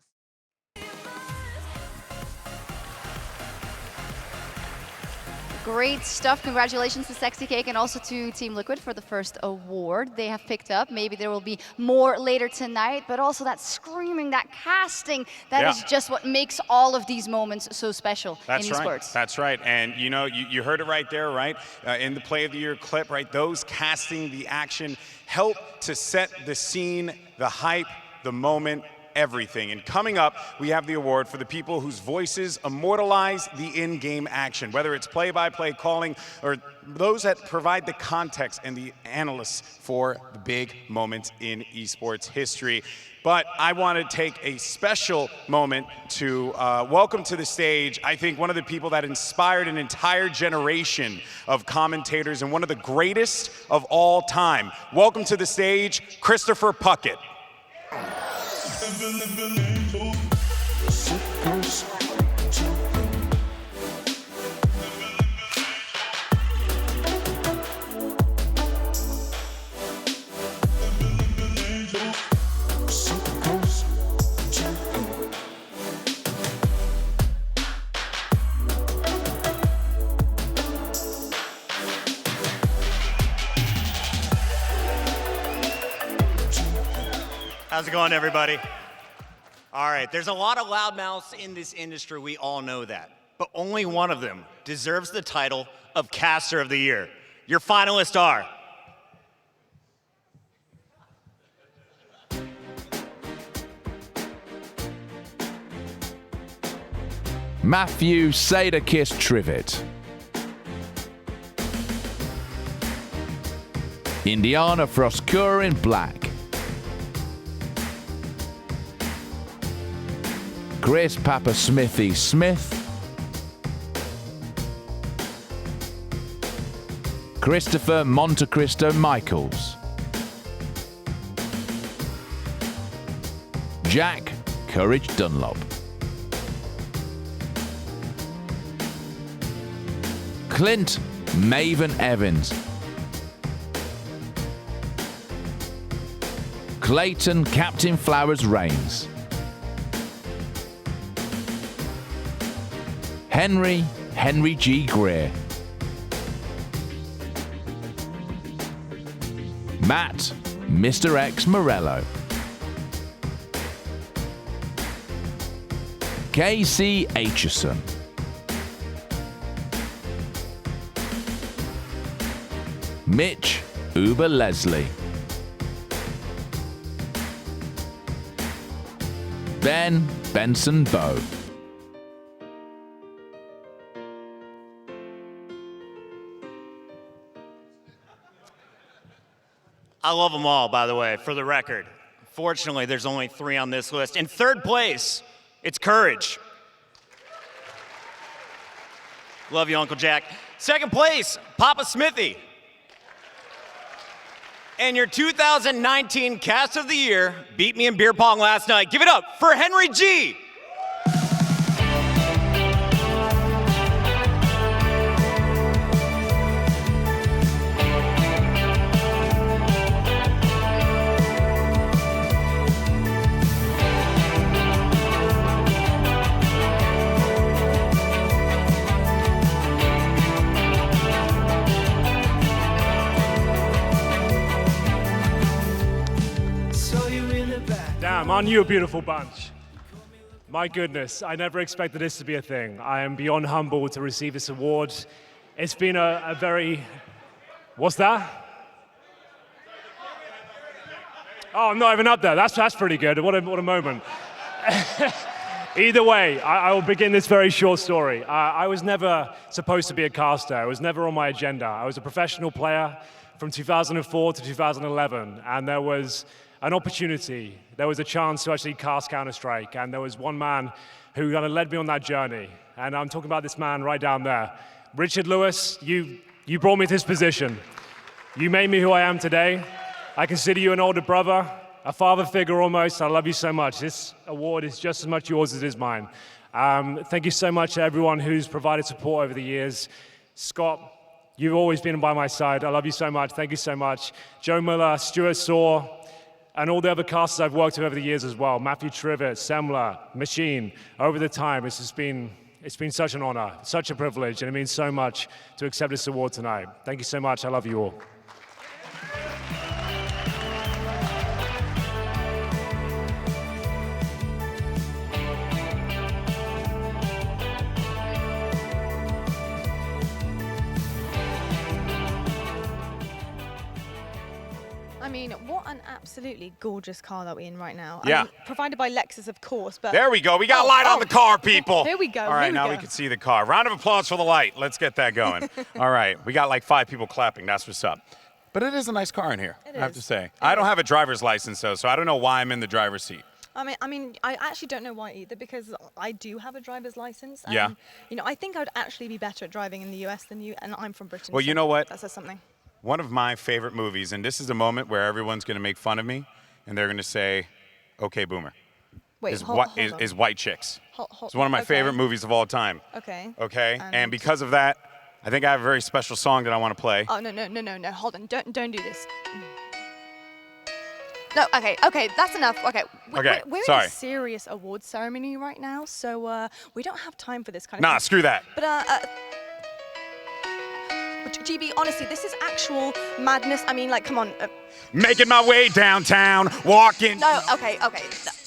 Great stuff. Congratulations to Sexy Cake and also to Team Liquid for the first award they have picked up. Maybe there will be more later tonight, but also that screaming, that casting, that is just what makes all of these moments so special in esports. That's right. And you know, you heard it right there, right? In the Play of the Year clip, right? Those casting, the action, help to set the scene, the hype, the moment, everything. And coming up, we have the award for the people whose voices immortalize the in-game action, whether it's play-by-play calling or those that provide the context and the analysts for the big moments in esports history. But I want to take a special moment to welcome to the stage, I think, one of the people that inspired an entire generation of commentators and one of the greatest of all time. Welcome to the stage, Christopher Puckett. How's it going, everybody? All right, there's a lot of loudmouths in this industry, we all know that. But only one of them deserves the title of Caster of the Year. Your finalists are Matthew Sadakis Trivet, Indiana Frostcur in black, Chris Papa Smithy Smith, Christopher Montecristo Michaels, Jack Courage Dunlop, Clint Maven Evans, Clayton Captain Flowers Reigns, Henry G. Greer, Matt Mr. X Morello, Casey Aitchison, Mitch Uber Leslie, Ben Benson Bowe, I love them all, by the way, for the record. Fortunately, there's only 3 on this list. In third place, it's Courage. Love you, Uncle Jack. Second place, Papa Smithy. And your 2019 Cast of the Year beat me in beer pong last night. Give it up for Henry G. Damn, aren't you a beautiful bunch? My goodness, I never expected this to be a thing. I am beyond humbled to receive this award. It's been a very... What's that? Oh, I'm not even up there. That's pretty good. What a moment. Either way, I will begin this very short story. I was never supposed to be a caster. It was never on my agenda. I was a professional player from 2004 to 2011, and there was an opportunity. There was a chance to actually cast Counter-Strike, and there was one man who kind of led me on that journey. And I'm talking about this man right down there. Richard Lewis, you brought me to this position. You made me who I am today. I consider you an older brother, a father figure almost. I love you so much. This award is just as much yours as it is mine. Thank you so much to everyone who's provided support over the years. Scott, you've always been by my side. I love you so much. Thank you so much. Joe Miller, Stuart Saw, and all the other casters I've worked with over the years as well. Matthew Trivet, Semler, Machine. Over the time, it's just been It's been such an honor, such a privilege, and it means so much to accept this award tonight. Thank you so much. I love you all. I mean, what an absolutely gorgeous car that we're in right now. Yeah. I mean, provided by Lexus, of course. But There we go. We got light on the car, people. Here we go. All right, now we can see the car. Round of applause for the light. Let's get that going. All right, we got like 5 people clapping. That's what's up. But it is a nice car in here, I have to say. I don't have a driver's license, though, so I don't know why I'm in the driver's seat. I mean, I actually don't know why either, because I do have a driver's license. And, Yeah. You know, I think I would actually be better at driving in the US than you, and I'm from Britain. Well, so you know what? That says something. One of my favorite movies, and this is a moment where everyone's going to make fun of me, and they're going to say, okay, boomer, Wait, is hold on. White Chicks. Hold- It's one of my okay. favorite movies of all time. Okay. Okay? And because of that, I think I have a very special song that I want to play. Oh, no, hold on. Don't do this. No, okay, that's enough. Okay. Okay, We're in sorry. a serious awards ceremony right now, so we don't have time for this kind of Nah, thing. screw that. But, GB, honestly, this is actual madness. I mean, like, come on. Making my way downtown, walking. No, okay.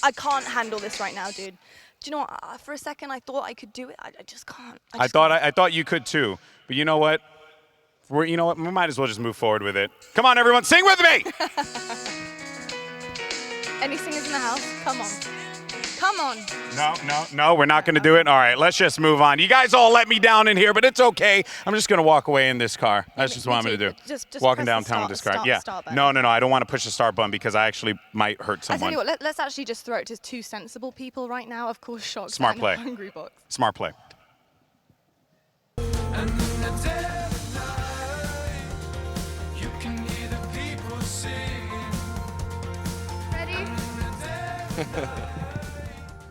I can't handle this right now, dude. Do you know what? For a second, I thought I could do it. I just can't. I thought you could too, but you know what? We might as well just move forward with it. Come on, everyone, sing with me! Any singers in the house? Come on. Come on. No, we're not going to do it. All right, let's just move on. You guys all let me down in here, but it's okay. I'm just going to walk away in this car. That's just what I'm going to do. Just Walking press the downtown with this car. start Yeah. button. No, I don't want to push the start button because I actually might hurt I someone. tell you what, let's actually just throw it to 2 sensible people right now. Of course, Shocked Smart and play. Hungry Box. Smart play.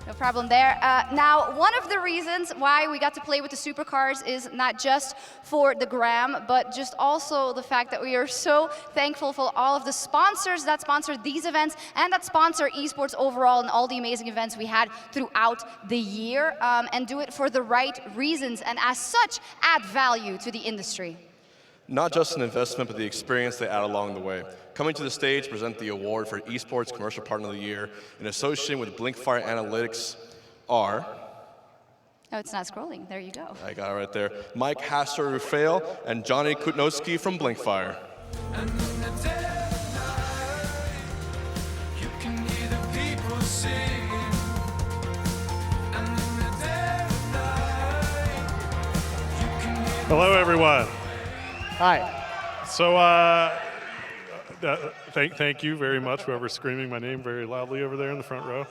No problem there. Now, one of the reasons why we got to play with the supercars is not just for the gram, but just also the fact that we are so thankful for all of the sponsors that sponsor these events and that sponsor esports overall and all the amazing events we had throughout the year, and do it for the right reasons, and as such, add value to the industry. Not just an investment, but the experience they add along the way. Coming to the stage to present the award for Esports Commercial Partner of the Year in association with Blinkfire Analytics are... Oh, it's not scrolling. There you go. I got it right there. Mike Hasser-Rufael and Johnny Kutnowski from Blinkfire. Hello, everyone. Hi. So, thank you very much, whoever's screaming my name very loudly over there in the front row.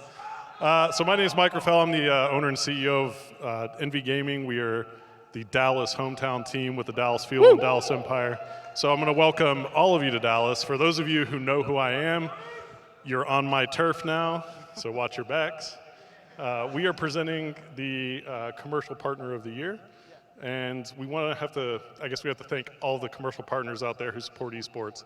So my name is Mike Rufael. I'm the owner and CEO of Envy Gaming. We are the Dallas hometown team with the Dallas Field and Dallas Empire. So I'm going to welcome all of you to Dallas. For those of you who know who I am, you're on my turf now, so watch your backs. We are presenting the Commercial Partner of the Year. And we have to thank all the commercial partners out there who support esports.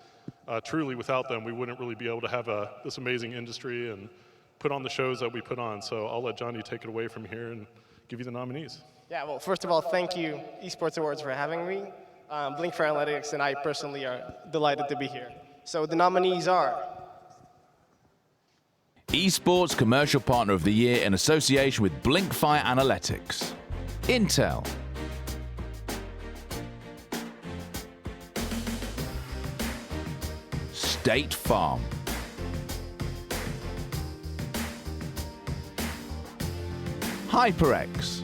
Truly, without them, we wouldn't really be able to have this amazing industry and put on the shows that we put on. So I'll let Johnny take it away from here and give you the nominees. Yeah, well, first of all, thank you, Esports Awards, for having me. Blinkfire Analytics and I personally are delighted to be here. So the nominees are... Esports Commercial Partner of the Year in association with Blinkfire Analytics. Intel. State Farm. HyperX.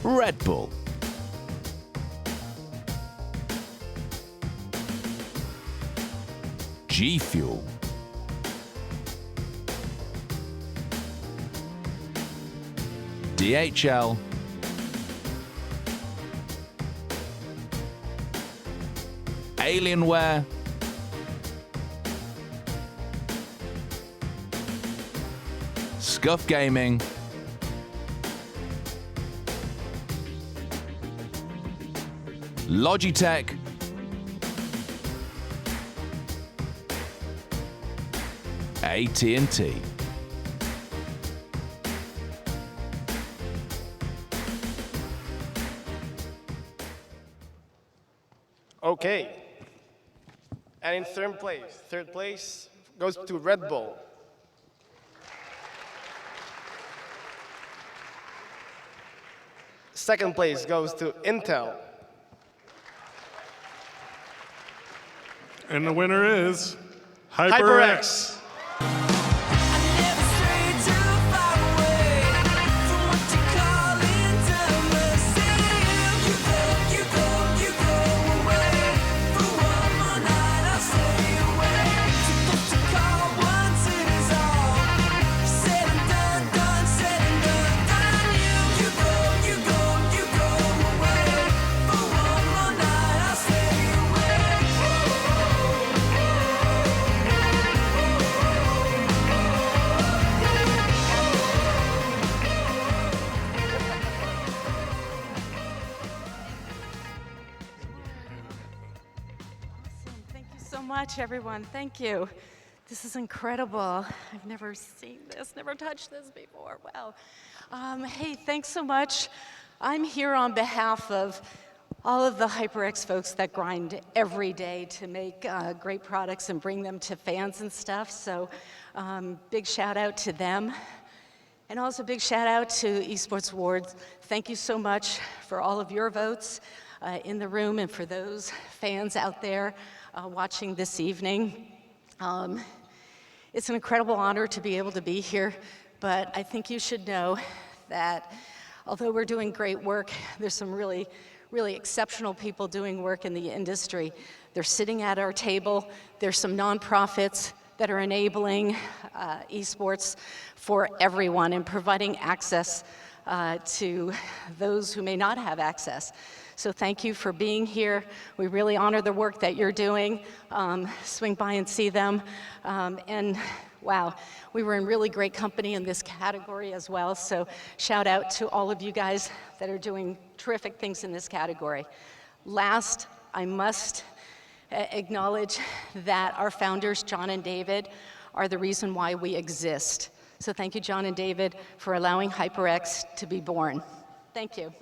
Red Bull. G Fuel. DHL. Alienware. Scuff Gaming. Logitech. AT&T. Okay. And in third place goes to Red Bull. Second place goes to Intel. And the winner is HyperX. Thank you so much, everyone. Thank you. This is incredible. I've never seen this, never touched this before. Wow. Hey, thanks so much. I'm here on behalf of all of the HyperX folks that grind every day to make great products and bring them to fans and stuff. So big shout out to them. And also big shout out to Esports Awards. Thank you so much for all of your votes in the room and for those fans out there watching this evening. It's an incredible honor to be able to be here, but I think you should know that although we're doing great work, there's some really exceptional people doing work in the industry. They're sitting at our table. There's some nonprofits that are enabling esports for everyone and providing access to those who may not have access. So thank you for being here. We really honor the work that you're doing. Swing by and see them. And wow, we were in really great company in this category as well. So shout out to all of you guys that are doing terrific things in this category. Last, I must acknowledge that our founders, John and David, are the reason why we exist. So thank you, John and David, for allowing HyperX to be born. Thank you.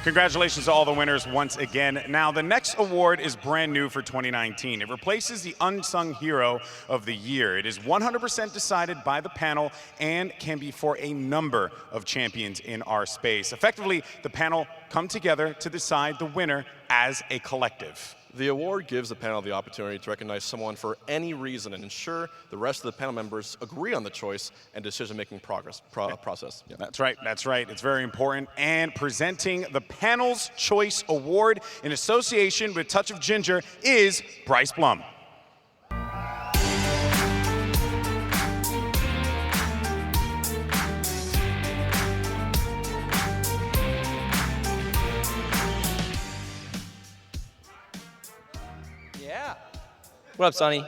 Congratulations to all the winners once again. Now, the next award is brand new for 2019. It replaces the Unsung Hero of the Year. It is 100% decided by the panel and can be for a number of champions in our space. Effectively, the panel come together to decide the winner as a collective. The award gives the panel the opportunity to recognize someone for any reason and ensure the rest of the panel members agree on the choice and decision-making process. Yeah. That's right, that's right. It's very important. And presenting the Panel's Choice Award in association with Touch of Ginger is Bryce Blum. What up, Sonny?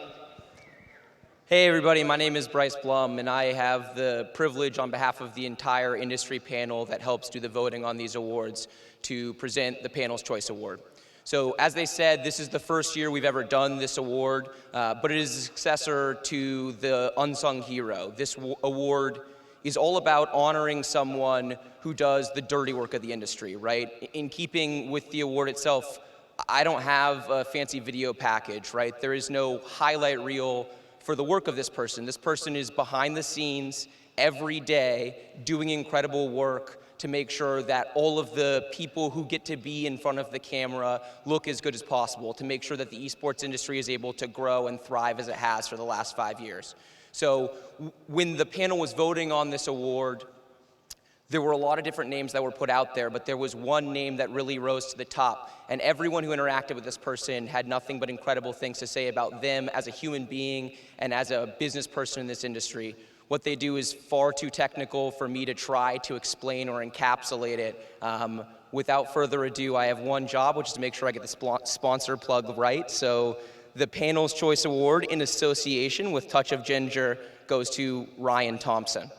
Hey, everybody. My name is Bryce Blum, and I have the privilege on behalf of the entire industry panel that helps do the voting on these awards to present the Panel's Choice Award. So, as they said, this is the first year we've ever done this award, but it is a successor to the Unsung Hero. This award is all about honoring someone who does the dirty work of the industry, right? In keeping with the award itself, I don't have a fancy video package, right? There is no highlight reel for the work of this person. This person is behind the scenes every day doing incredible work to make sure that all of the people who get to be in front of the camera look as good as possible, to make sure that the esports industry is able to grow and thrive as it has for the last 5 years. So when the panel was voting on this award, there were a lot of different names that were put out there, but there was one name that really rose to the top. And everyone who interacted with this person had nothing but incredible things to say about them as a human being and as a business person in this industry. What they do is far too technical for me to try to explain or encapsulate it. Without further ado, I have one job, which is to make sure I get the sponsor plug right. So the Panel's Choice Award in association with Touch of Ginger goes to Ryan Thompson.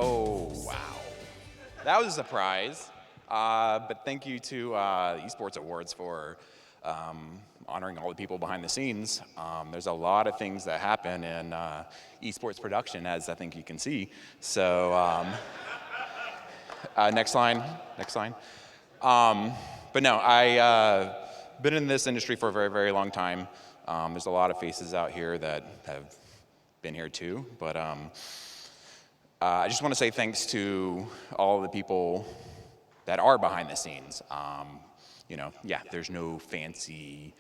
Oh, wow. That was a surprise. But thank you to the Esports Awards for honoring all the people behind the scenes. There's a lot of things that happen in esports production, as I think you can see. So next line. But no, I've been in this industry for a very, very long time. There's a lot of faces out here that have been here too. But I just want to say thanks to all the people that are behind the scenes. You know, yeah, there's no fancy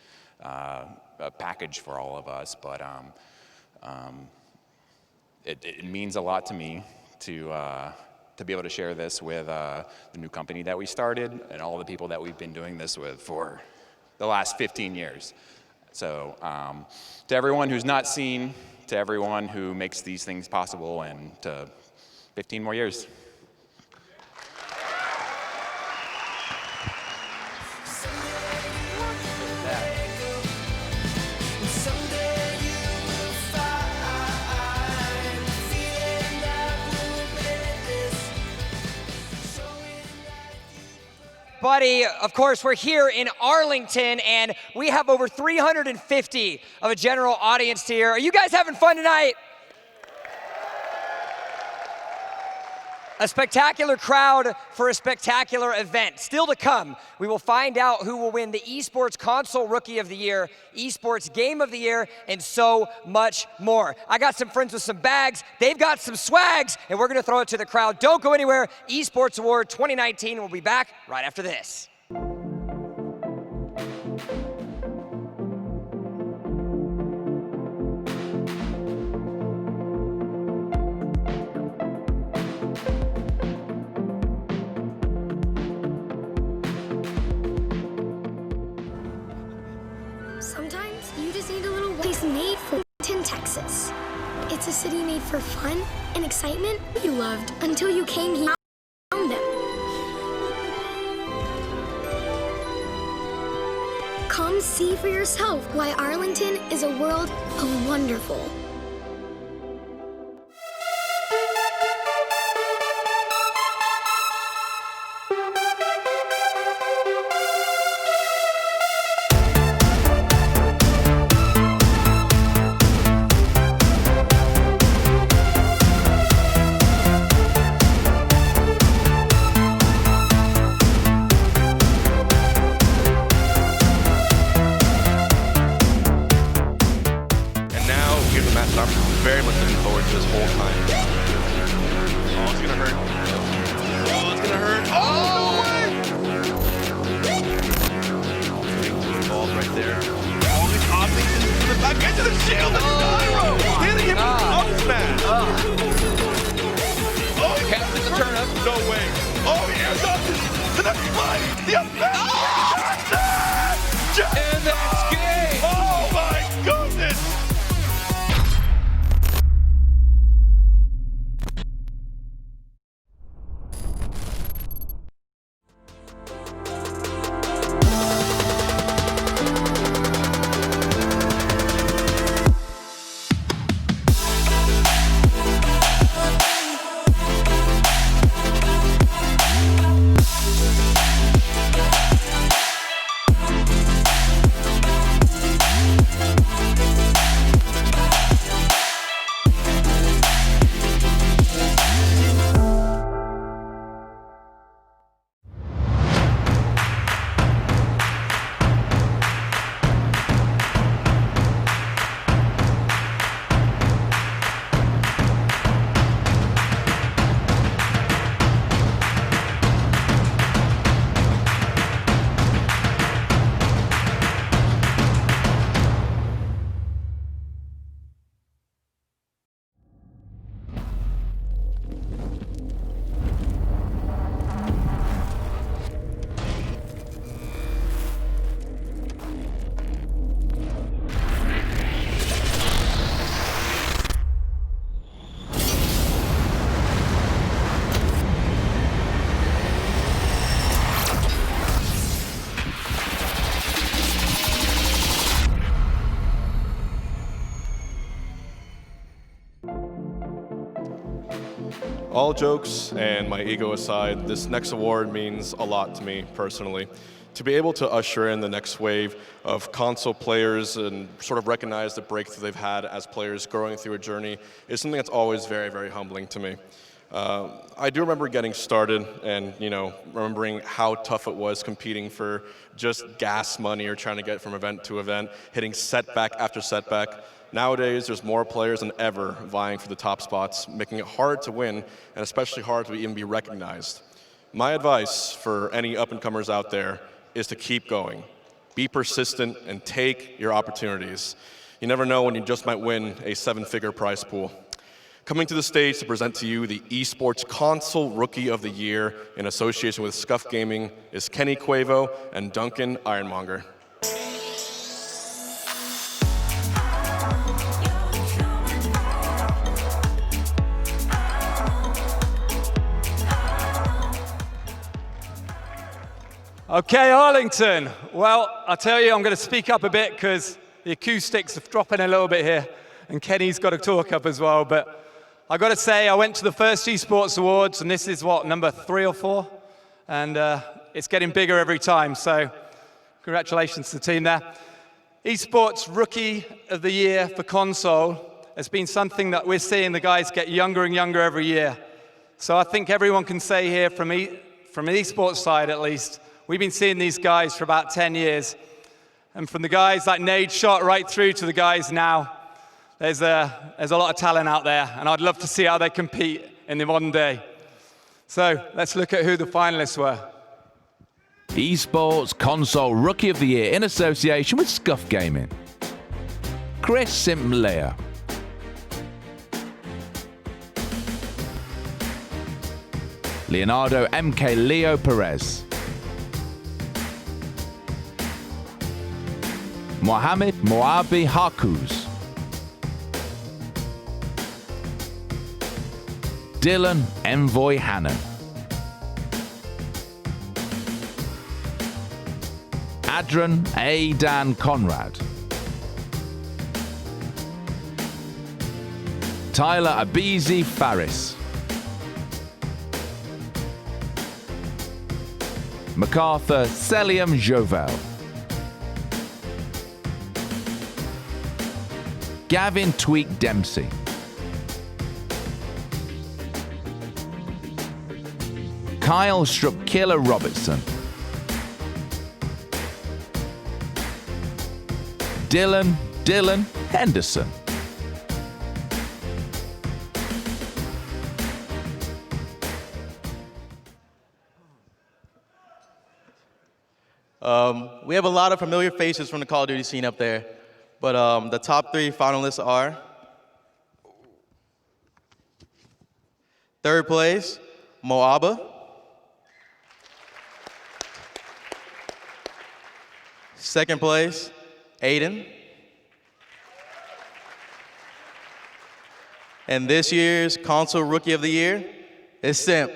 package for all of us, but it means a lot to me to be able to share this with the new company that we started and all the people that we've been doing this with for the last 15 years. So to everyone who's not seen, to everyone who makes these things possible, and to 15 more years. Buddy, of course, we're here in Arlington, and we have over 350 of a general audience here. Are you guys having fun tonight? A spectacular crowd for a spectacular event. Still to come, we will find out who will win the Esports Console Rookie of the Year, Esports Game of the Year, and so much more. I got some friends with some bags, they've got some swags, and we're gonna throw it to the crowd. Don't go anywhere. Esports Award 2019 will be back right after this. Sometimes you just need a little place made for Arlington, Texas. It's a city made for fun and excitement you loved until you came here and found them. Come see for yourself why Arlington is a world of wonderful. I'm very much looking forward to this whole time. Oh, it's gonna hurt. Oh, it's gonna hurt. Oh, wait! Balls right there. Oh, he's opting to the back edge of the shield. Oh, hitting him with the smash. Oh, he captured the turnip. No way. Oh, he airs up to the fight. The effect. Oh, and that's game. Oh my goodness. all jokes and my ego aside, this next award means a lot to me personally. To be able to usher in the next wave of console players and sort of recognize the breakthrough they've had as players growing through a journey is something that's always very, very humbling to me. I do remember getting started and, remembering how tough it was competing for just gas money or trying to get from event to event, hitting setback after setback. Nowadays, there's more players than ever vying for the top spots, making it hard to win and especially hard to even be recognized. My advice for any up-and-comers out there is to keep going. Be persistent and take your opportunities. You never know when you just might win a 7-figure prize pool. Coming to the stage to present to you the Esports Console Rookie of the Year in association with Scuff Gaming is Kenny Cuevo and Duncan Ironmonger. Okay, Arlington. Well, I'll tell you, I'm going to speak up a bit because the acoustics are dropping a little bit here, and Kenny's got to talk up as well. But I got to say, I went to the first Esports Awards, and this is what, number 3 or 4? And it's getting bigger every time, so congratulations to the team there. Esports Rookie of the Year for console has been something that we're seeing the guys get younger and younger every year. So I think everyone can say here, from the esports side at least, we've been seeing these guys for about 10 years. And from the guys like Nade Shot right through to the guys now, there's a lot of talent out there, and I'd love to see how they compete in the modern day. So let's look at who the finalists were. Esports Console Rookie of the Year in association with Scuff Gaming. Chris Simlea. Leonardo MK Leo Perez. Mohamed Moabi Harkuz. Dylan Envoy Hannon. Adrian A. Dan Conrad. Tyler Abizi Faris. MacArthur Celium Jovel. Gavin Tweak Dempsey. Kyle Strupp-Killer Robertson. Dylan Henderson. We have a lot of familiar faces from the Call of Duty scene up there, but the top 3 finalists are: third place, Moaba; second place, Aiden; and this year's Console Rookie of the Year is Simp.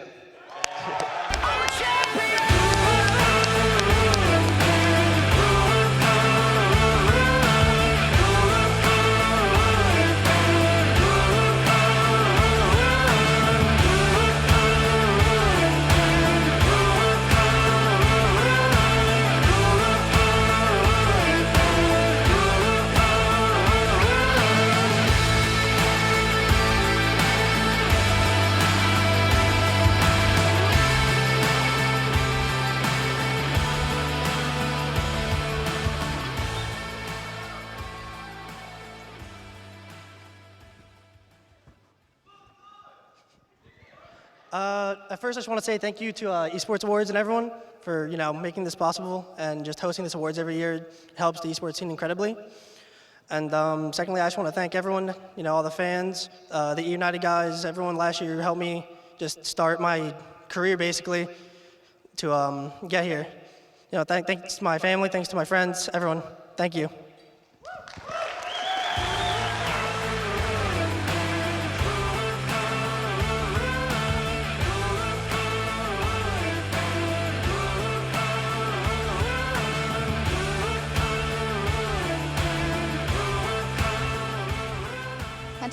At first, I just want to say thank you to Esports Awards and everyone for making this possible, and just hosting this awards every year helps the esports scene incredibly. And secondly, I just want to thank everyone, all the fans, the United guys, everyone last year who helped me just start my career basically to get here. Thanks to my family, thanks to my friends, everyone. Thank you.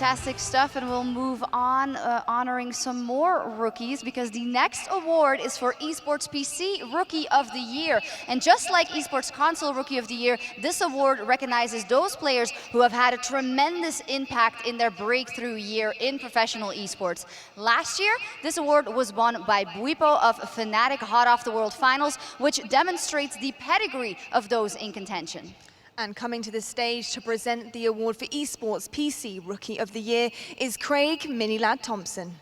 Fantastic stuff, and we'll move on honoring some more rookies, because the next award is for Esports PC Rookie of the Year. And just like Esports Console Rookie of the Year, this award recognizes those players who have had a tremendous impact in their breakthrough year in professional esports. Last year, this award was won by Buipo of Fnatic Hot Off the World Finals, which demonstrates the pedigree of those in contention. And coming to the stage to present the award for Esports PC Rookie of the Year is Craig Minilad Thompson.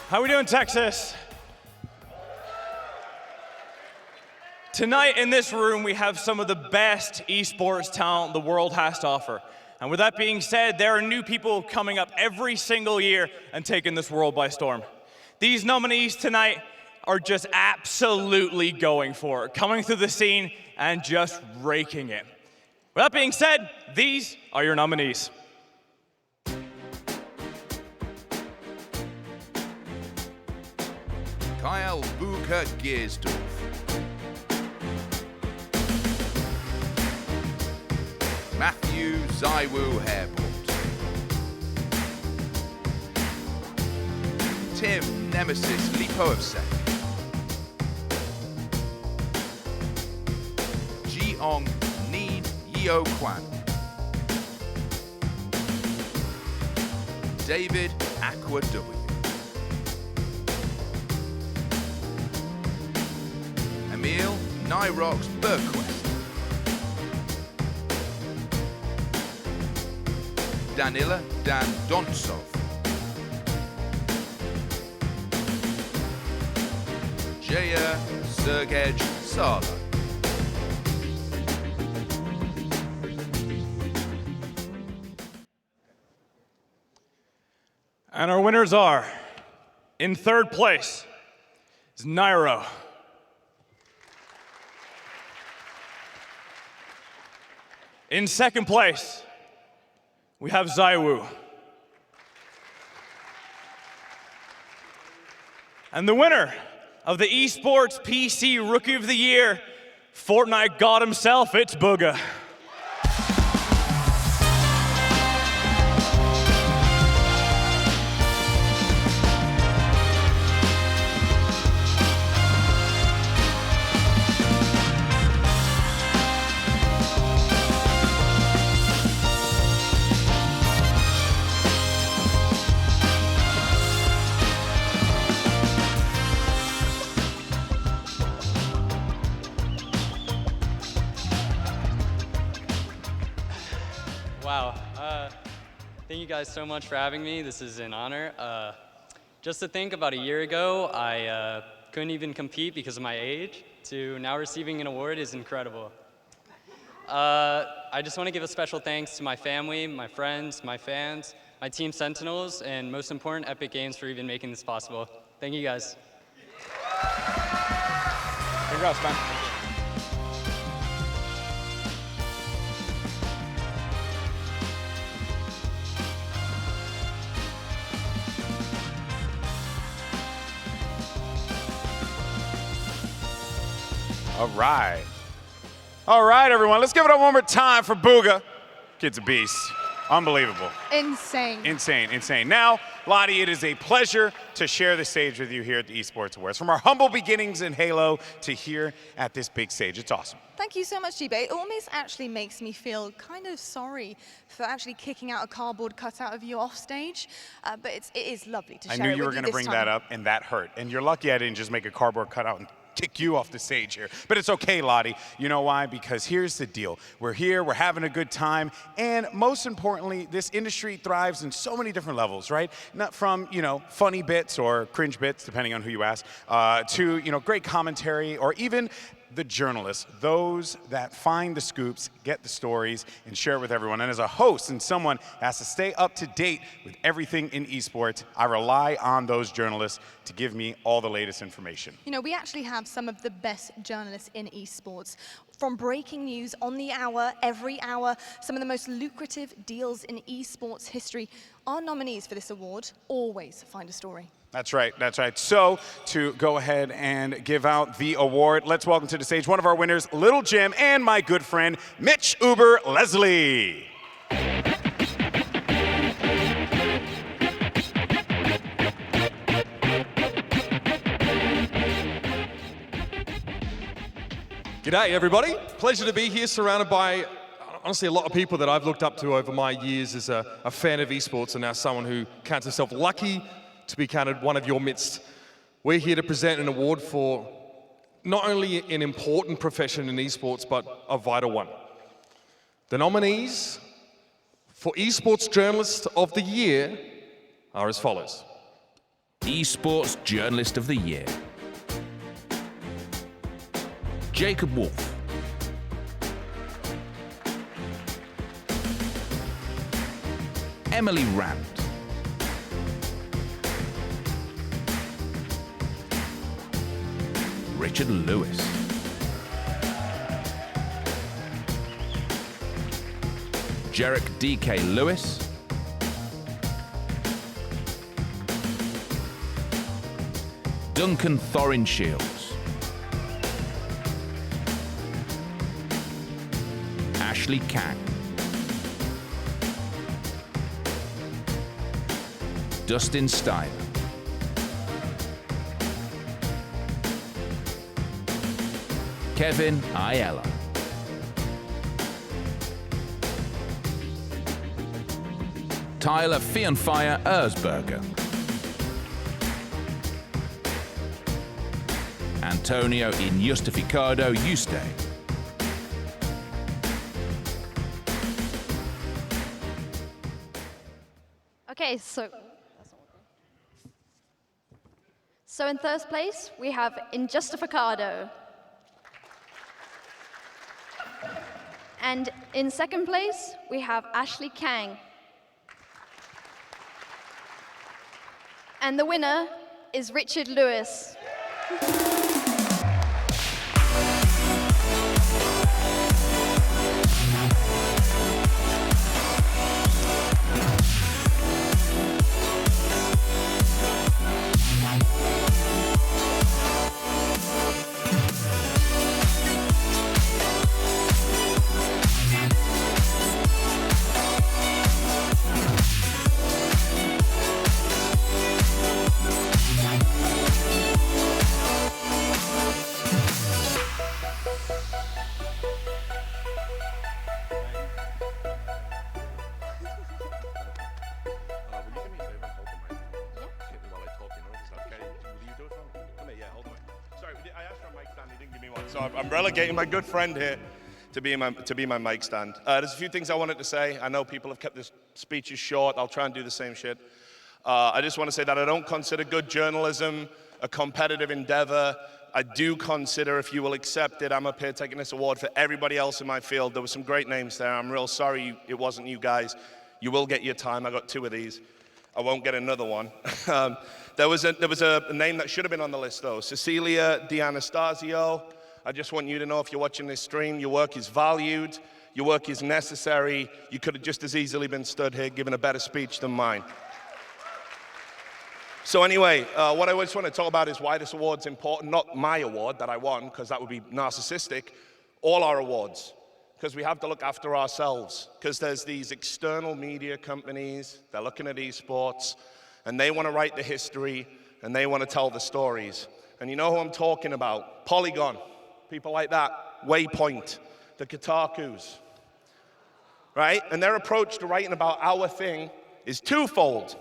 How we doing, Texas? Tonight in this room, we have some of the best esports talent the world has to offer. And with that being said, there are new people coming up every single year and taking this world by storm. These nominees tonight are just absolutely going for it, coming through the scene and just raking it. With that being said, these are your nominees. Kyle Buka Geersdorf. Matthew Zaiwu Hairport. Tim Nemesis Lipovsek. Jiong Ni Yeo Kwan. David Aqua W. Emil Nyrox Bergquist. Danila Dan Dontsov. Jaya Sergej Sala. And our winners are, in third place is Nairo. In second place, we have Zaiwu. And the winner of the Esports PC Rookie of the Year, Fortnite God himself, it's Booga. Wow. Thank you guys so much for having me. This is an honor. Just to think, about a year ago, I couldn't even compete because of my age, to now receiving an award is incredible. I just want to give a special thanks to my family, my friends, my fans, my team Sentinels, and most important, Epic Games for even making this possible. Thank you guys. Congrats, man. All right. All right, everyone. Let's give it up one more time for Booga. Kid's a beast. Unbelievable. Insane. Insane, insane. Now, Lottie, it is a pleasure to share the stage with you here at the Esports Awards. From our humble beginnings in Halo to here at this big stage. It's awesome. Thank you so much, Jibe. It almost actually makes me feel kind of sorry for actually kicking out a cardboard cutout of you off stage, but it is lovely to share it with you. I knew you were going to bring that up, and that hurt. And you're lucky I didn't just make a cardboard cutout and kick you off the stage here. But it's okay, Lottie. You know why? Because here's the deal. We're here, we're having a good time, and most importantly, this industry thrives in so many different levels, right? Not from, funny bits or cringe bits, depending on who you ask, to, great commentary, or even the journalists, those that find the scoops, get the stories, and share it with everyone. And as a host and someone who has to stay up to date with everything in esports, I rely on those journalists to give me all the latest information. You know, we actually have some of the best journalists in esports. From breaking news on the hour, every hour, some of the most lucrative deals in esports history. Our nominees for this award always find a story. That's right, that's right. So, to go ahead and give out the award, let's welcome to the stage one of our winners, Little Jim, and my good friend, Mitch Uber Leslie. G'day, everybody. Pleasure to be here, surrounded by, honestly, a lot of people that I've looked up to over my years as a fan of esports, and now someone who counts himself lucky to be counted one of your midst. We're here to present an award for not only an important profession in esports, but a vital one. The nominees for Esports Journalist of the Year are as follows. Esports Journalist of the Year: Jacob Wolf, Emily Rand, Richard Lewis, Jarek DK Lewis, Duncan Thorin Shields, Ashley Kang, Dustin Steiner, Kevin Ayala, Tyler Fionfire Erzberger, Antonio Injustificado Yuste, Okay, so in third place, we have Injustificado. And in second place, we have Ashley Kang. And the winner is Richard Lewis. So I'm relegating my good friend here to be my mic stand. There's a few things I wanted to say. I know people have kept their speeches short. I'll try and do the same shit. I just want to say that I don't consider good journalism a competitive endeavor. I do consider, if you will accept it, I'm up here taking this award for everybody else in my field. There were some great names there. I'm real sorry it wasn't you guys. You will get your time. I got 2 of these. I won't get another one. There was a name that should have been on the list, though. Cecilia D'Anastasio. I just want you to know, if you're watching this stream, your work is valued, your work is necessary. You could have just as easily been stood here giving a better speech than mine. So anyway, what I just want to talk about is why this award's important. Not my award that I won, because that would be narcissistic. All our awards, because we have to look after ourselves. Because there's these external media companies, they're looking at esports, and they want to write the history, and they want to tell the stories. And you know who I'm talking about? Polygon. People like that, Waypoint, the Kotakus, right? And their approach to writing about our thing is twofold.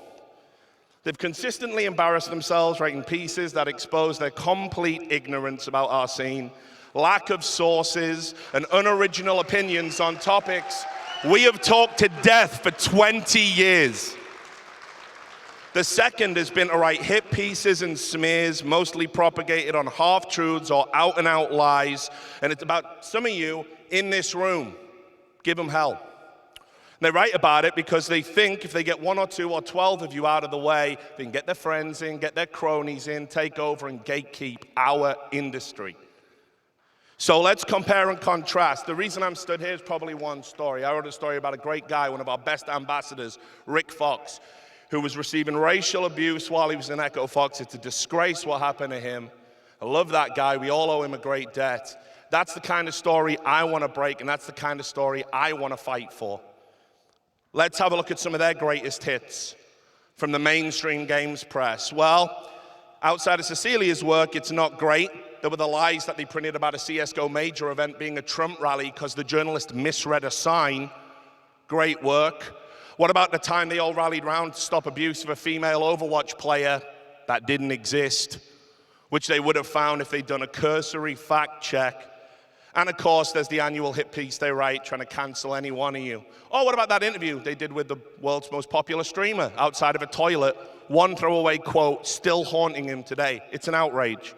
They've consistently embarrassed themselves writing pieces that expose their complete ignorance about our scene, lack of sources, and unoriginal opinions on topics we have talked to death for 20 years. The second has been to write hit pieces and smears, mostly propagated on half-truths or out-and-out lies, and it's about some of you in this room. Give them hell. They write about it because they think if they get 1 or 2 or 12 of you out of the way, they can get their friends in, get their cronies in, take over and gatekeep our industry. So let's compare and contrast. The reason I'm stood here is probably one story. I wrote a story about a great guy, one of our best ambassadors, Rick Fox, who was receiving racial abuse while he was in Echo Fox. It's a disgrace what happened to him. I love that guy. We all owe him a great debt. That's the kind of story I want to break, and that's the kind of story I want to fight for. Let's have a look at some of their greatest hits from the mainstream games press. Well, outside of Cecilia's work, it's not great. There were the lies that they printed about a CSGO major event being a Trump rally because the journalist misread a sign. Great work. What about the time they all rallied around to stop abuse of a female Overwatch player? That didn't exist, which they would have found if they'd done a cursory fact check. And of course, there's the annual hit piece they write trying to cancel any one of you. Oh, what about that interview they did with the world's most popular streamer outside of a toilet? One throwaway quote still haunting him today. It's an outrage.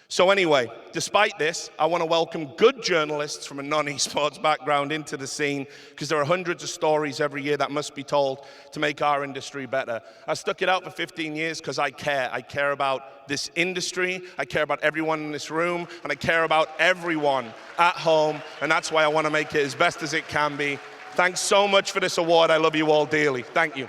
So anyway, despite this, I want to welcome good journalists from a non-esports background into the scene, because there are hundreds of stories every year that must be told to make our industry better. I stuck it out for 15 years because I care. I care about this industry, I care about everyone in this room, and I care about everyone at home, and that's why I want to make it as best as it can be. Thanks so much for this award. I love you all dearly. Thank you.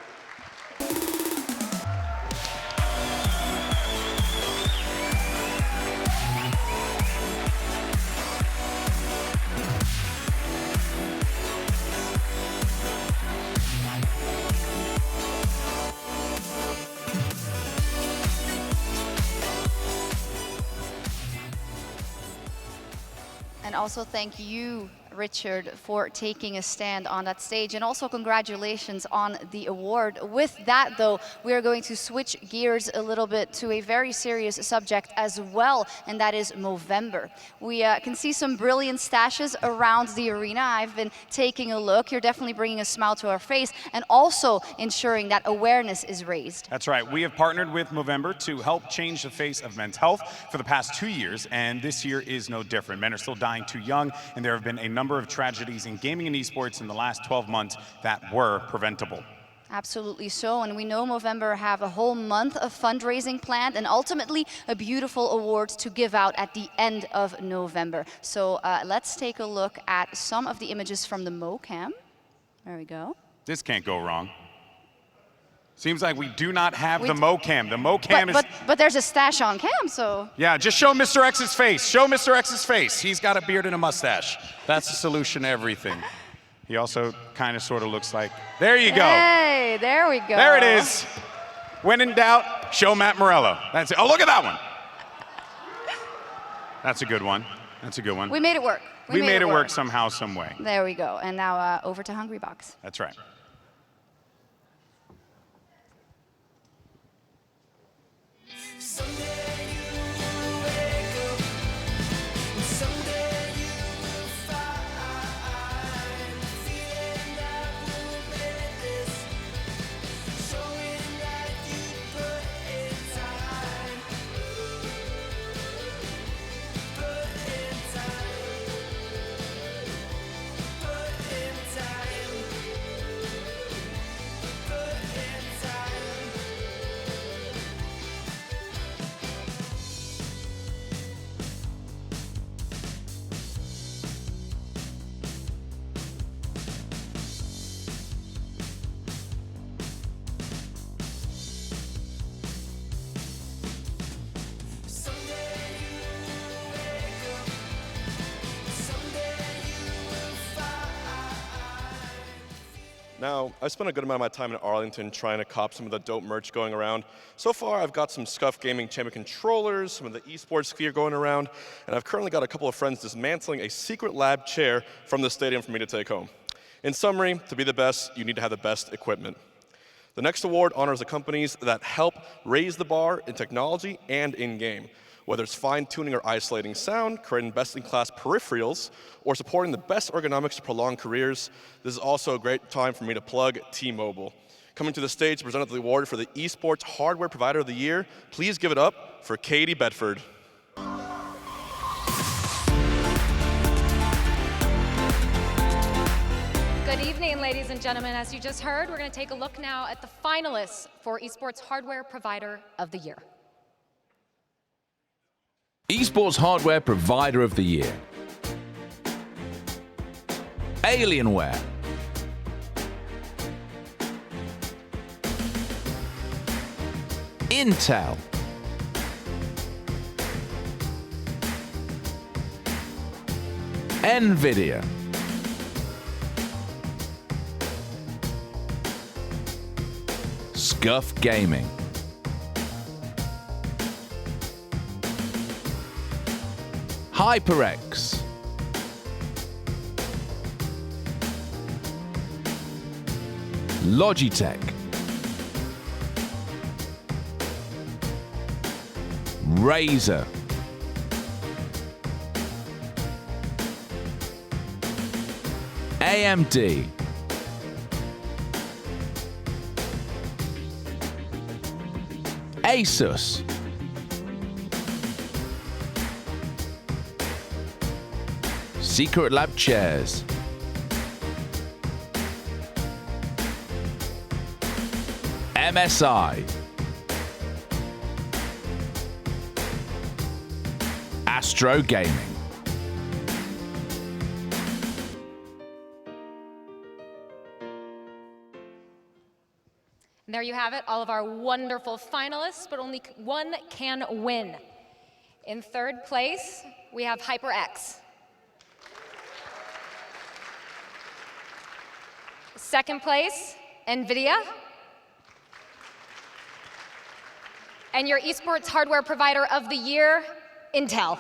And also thank you, Richard, for taking a stand on that stage, and also congratulations on the award. With that, though, we are going to switch gears a little bit to a very serious subject as well, and that is Movember. We can see some brilliant stashes around the arena. I've been taking a look. You're definitely bringing a smile to our face and also ensuring that awareness is raised. That's right. We have partnered with Movember to help change the face of men's health for the past 2 years, and this year is no different. Men are still dying too young, and there have been a number of tragedies in gaming and esports in the last 12 months that were preventable. Absolutely so, and we know Movember have a whole month of fundraising planned and ultimately a beautiful award to give out at the end of November. So let's take a look at some of the images from the MoCam. There we go. This can't go wrong. Seems like we do not have the MoCam. The MoCam is... But there's a stash on cam, so... Yeah, just show Mr. X's face. Show Mr. X's face. He's got a beard and a mustache. That's the solution to everything. He also kind of sort of looks like... There you go. Hey, there we go. There it is. When in doubt, show Matt Morello. That's it. Oh, look at that one. That's a good one. That's a good one. We made it work. We made it work somehow, some way. There we go. And now over to Hungry Box. That's right. Now, I've spent a good amount of my time in Arlington trying to cop some of the dope merch going around. So far, I've got some Scuff Gaming Champion controllers, some of the esports gear going around, and I've currently got a couple of friends dismantling a secret lab chair from the stadium for me to take home. In summary, to be the best, you need to have the best equipment. The next award honors the companies that help raise the bar in technology and in-game. Whether it's fine-tuning or isolating sound, creating best-in-class peripherals, or supporting the best ergonomics to prolong careers, this is also a great time for me to plug T-Mobile. Coming to the stage to present the award for the Esports Hardware Provider of the Year, please give it up for Katie Bedford. Good evening, ladies and gentlemen. As you just heard, we're going to take a look now at the finalists for Esports Hardware Provider of the Year. Esports Hardware Provider of the Year. Alienware. Intel. NVIDIA. Scuff Gaming. HyperX. Logitech. Razer. AMD. Asus. Secret Lab chairs. MSI. Astro Gaming. And there you have it, all of our wonderful finalists, but only one can win. In third place, we have HyperX. Second place, NVIDIA. And your Esports Hardware Provider of the Year, Intel.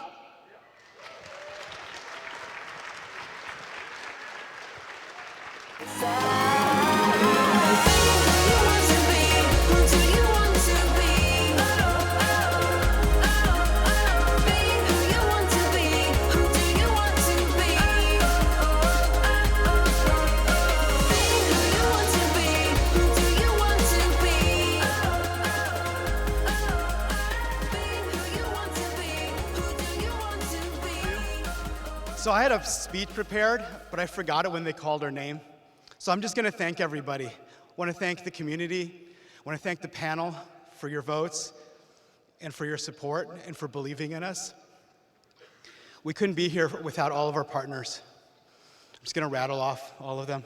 So I had a speech prepared, but I forgot it when they called her name. So I'm just going to thank everybody. I want to thank the community. I want to thank the panel for your votes and for your support and for believing in us. We couldn't be here without all of our partners. I'm just going to rattle off all of them.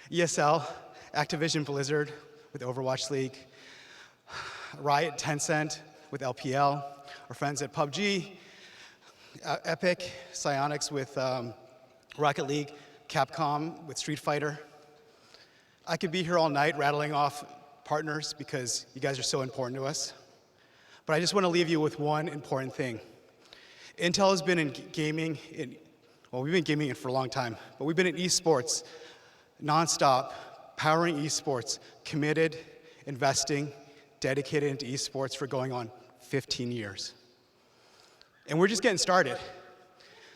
ESL, Activision Blizzard with Overwatch League, Riot Tencent with LPL, our friends at PUBG, Epic, Psyonix with Rocket League, Capcom with Street Fighter. I could be here all night rattling off partners because you guys are so important to us. But I just want to leave you with one important thing. Intel has been in gaming, well, we've been gaming it for a long time, but we've been in esports nonstop, powering esports, committed, investing, dedicated into esports for going on 15 years. And we're just getting started.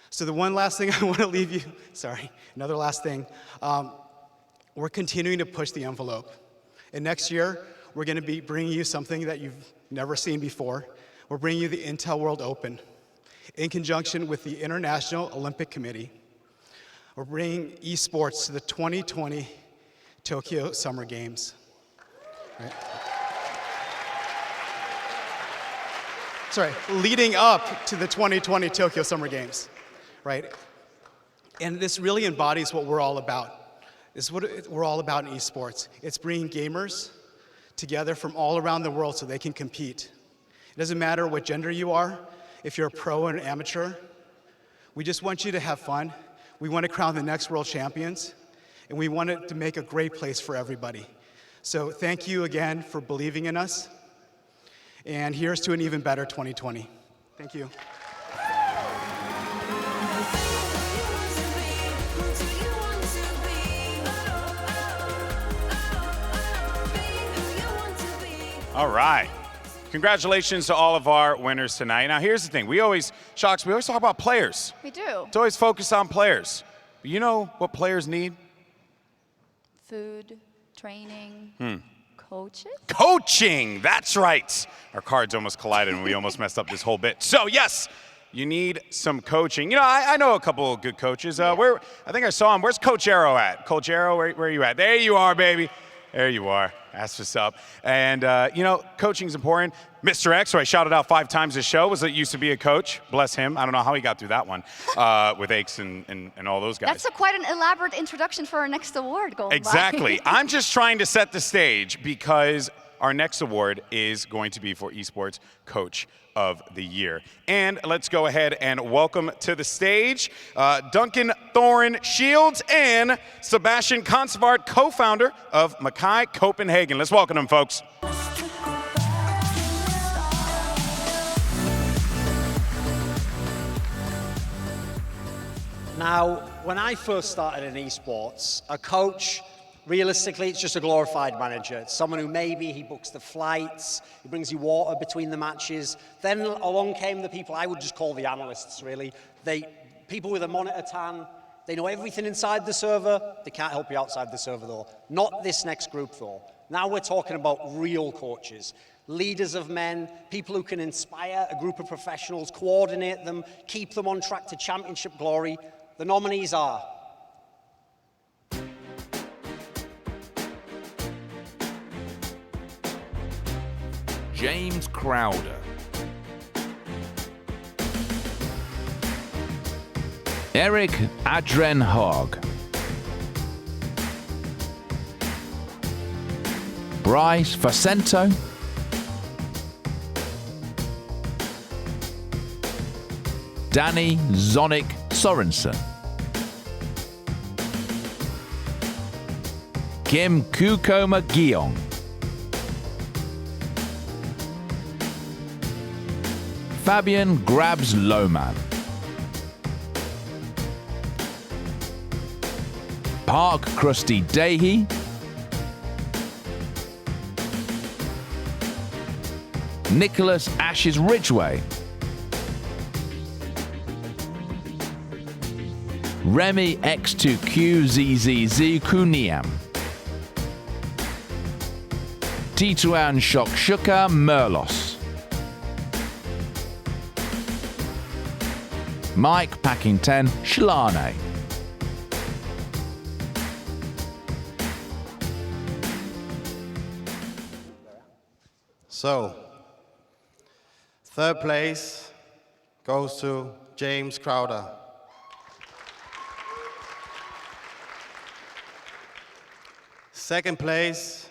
So the one last thing I want to leave you, another last thing. We're continuing to push the envelope. And next year, we're going to be bringing you something that you've never seen before. We're bringing you the Intel World Open in conjunction with the International Olympic Committee. We're bringing esports to the 2020 Tokyo Summer Games. Right? Leading up to the 2020 Tokyo Summer Games, right? And this really embodies what we're all about. This is what we're all about in esports. It's bringing gamers together from all around the world so they can compete. It doesn't matter what gender you are, if you're a pro or an amateur. We just want you to have fun. We want to crown the next world champions, and we want it to make a great place for everybody. So thank you again for believing in us. And here's to an even better 2020. Thank you. All right. Congratulations to all of our winners tonight. Now, here's the thing. We always talk about players. We do. It's always focused on players. But you know what players need? Food, training. Coaches? Coaching, that's right. Our cards almost collided and we almost messed up this whole bit. So yes, you need some coaching. You know, I know a couple of good coaches. I think I saw him. Where's Coach Arrow at? Coach Arrow, where are you at? There you are, baby. There you are. That's what's up. And, you know, coaching's important. Mr. X, who I shouted out 5 times this show, used to be a coach. Bless him. I don't know how he got through that one with Aches and all those guys. That's quite an elaborate introduction for our next award going Exactly. by. I'm just trying to set the stage because our next award is going to be for Esports Coach of the Year. And let's go ahead and welcome to the stage Duncan Thorin Shields and Sebastian Consvart, co-founder of Mackay Copenhagen. Let's welcome them, folks. Now, when I first started in esports, a coach, realistically, it's just a glorified manager. It's someone who maybe he books the flights, he brings you water between the matches. Then along came the people I would just call the analysts, really. People with a monitor tan, they know everything inside the server, they can't help you outside the server though. Not this next group though. Now we're talking about real coaches. Leaders of men, people who can inspire a group of professionals, coordinate them, keep them on track to championship glory. The nominees are James Crowder, Eric Adrenhaug, Bryce Facento, Danny Zonic Sorensen, Kim Kukoma Giong, Fabian Grabs Lohman, Park Krusty Dahy, Nicholas Ashes Ridgway, Remy X2QZZZ Kuniam, Tituan Shokshuka Merlos, Mike Packington Shlane, So, third place goes to James Crowder. Second place,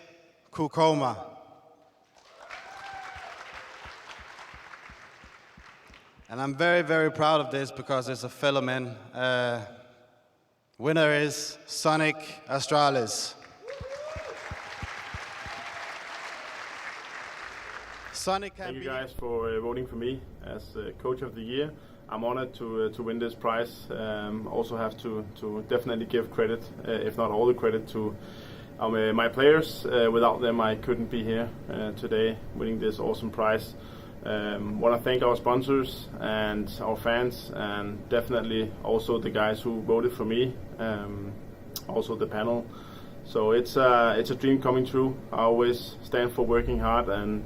Kukoma. And I'm very, very proud of this because it's a filament. Winner is Sonic Astralis. Sonic Thank you guys for voting for me as Coach of the Year. I'm honored to win this prize. Also have to definitely give credit, if not all the credit, to my players. Without them, I couldn't be here today winning this awesome prize. Want to thank our sponsors and our fans, and definitely also the guys who voted for me, also the panel. So it's a dream coming true. I always stand for working hard and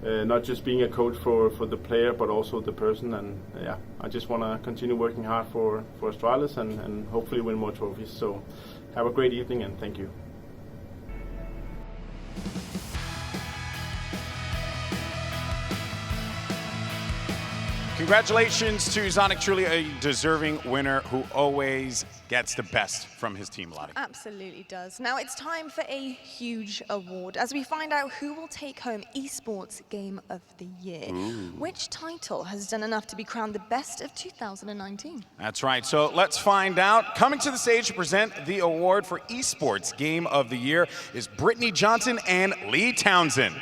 not just being a coach for the player, but also the person. And yeah, I just want to continue working hard for Astralis and hopefully win more trophies. So have a great evening and thank you. Congratulations to Zonic, truly a deserving winner who always gets the best from his team, Lottie. Absolutely does. Now it's time for a huge award as we find out who will take home Esports Game of the Year. Ooh. Which title has done enough to be crowned the best of 2019? That's right. So let's find out. Coming to the stage to present the award for Esports Game of the Year is Brittany Johnson and Lee Townsend.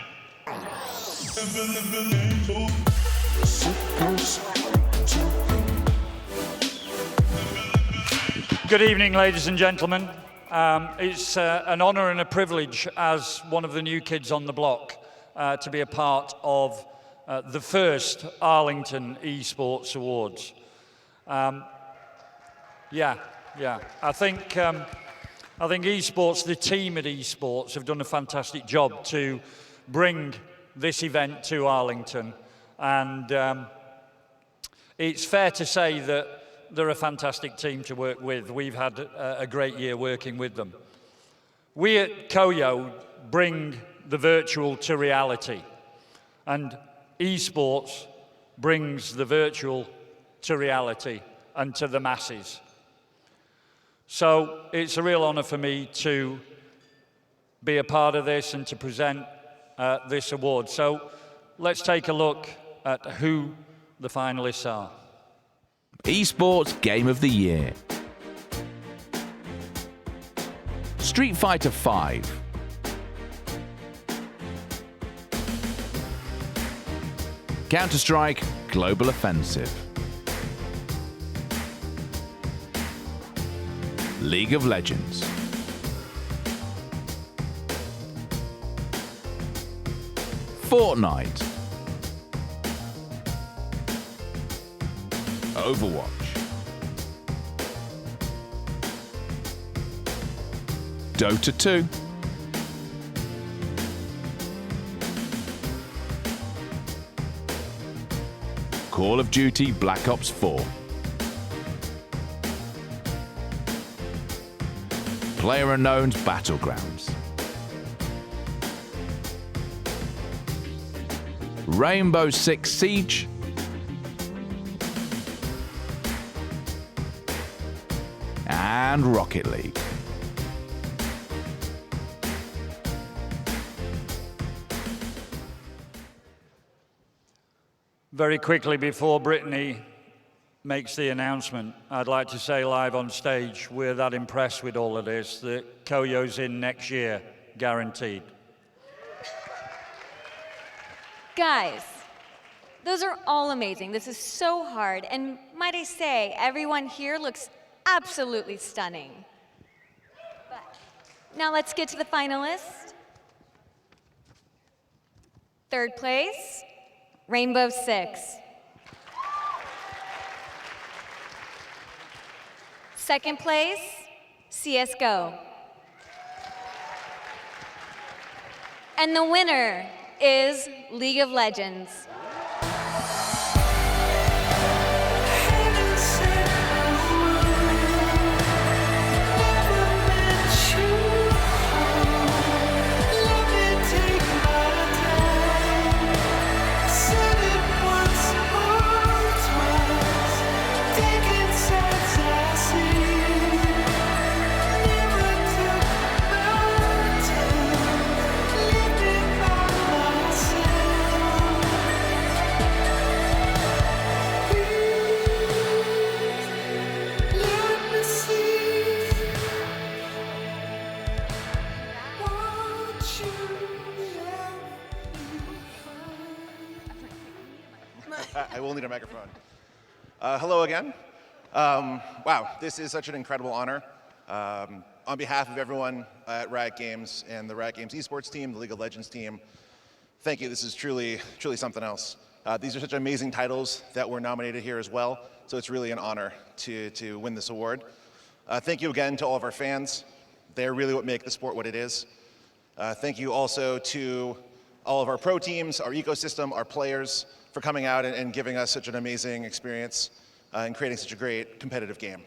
Good evening, ladies and gentlemen. It's an honor and a privilege as one of the new kids on the block to be a part of the first Arlington Esports Awards. I think I think esports, the team at esports, have done a fantastic job to bring this event to Arlington. And it's fair to say that they're a fantastic team to work with. We've had a great year working with them. We at Koyo bring the virtual to reality, and esports brings the virtual to reality and to the masses. So it's a real honor for me to be a part of this and to present this award. So let's take a look at who the finalists are. Esports Game of the Year. Street Fighter V. Counter-Strike Global Offensive. League of Legends. Fortnite. Overwatch. Dota 2. Call of Duty Black Ops 4. PlayerUnknown's Battlegrounds. Rainbow Six Siege. And Rocket League. Very quickly, before Brittany makes the announcement, I'd like to say live on stage, we're that impressed with all of this that Koyo's in next year, guaranteed. Guys, those are all amazing. This is so hard. And might I say, everyone here looks absolutely stunning. But now let's get to the finalists. Third place, Rainbow Six. Second place, CSGO. And the winner is League of Legends. I will need a microphone. Hello again. Wow, this is such an incredible honor. On behalf of everyone at Riot Games and the Riot Games esports team, the League of Legends team, thank you. This is truly something else. These are such amazing titles that were nominated here as well, so it's really an honor to win this award. Thank you again to all of our fans. They're really what make the sport what it is. Thank you also to all of our pro teams, our ecosystem, our players, for coming out and giving us such an amazing experience and creating such a great competitive game.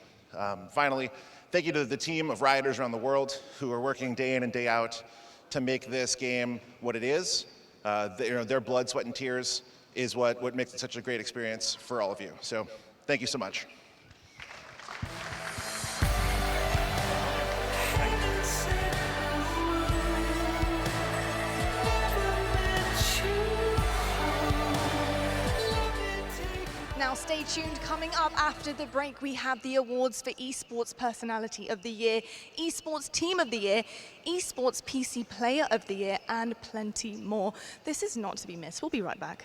Finally, thank you to the team of rioters around the world who are working day in and day out to make this game what it is. Their blood, sweat, and tears is what makes it such a great experience for all of you. So thank you so much. Now stay tuned, coming up after the break we have the awards for Esports Personality of the Year, Esports Team of the Year, Esports PC Player of the Year, and plenty more. This is not to be missed. We'll be right back.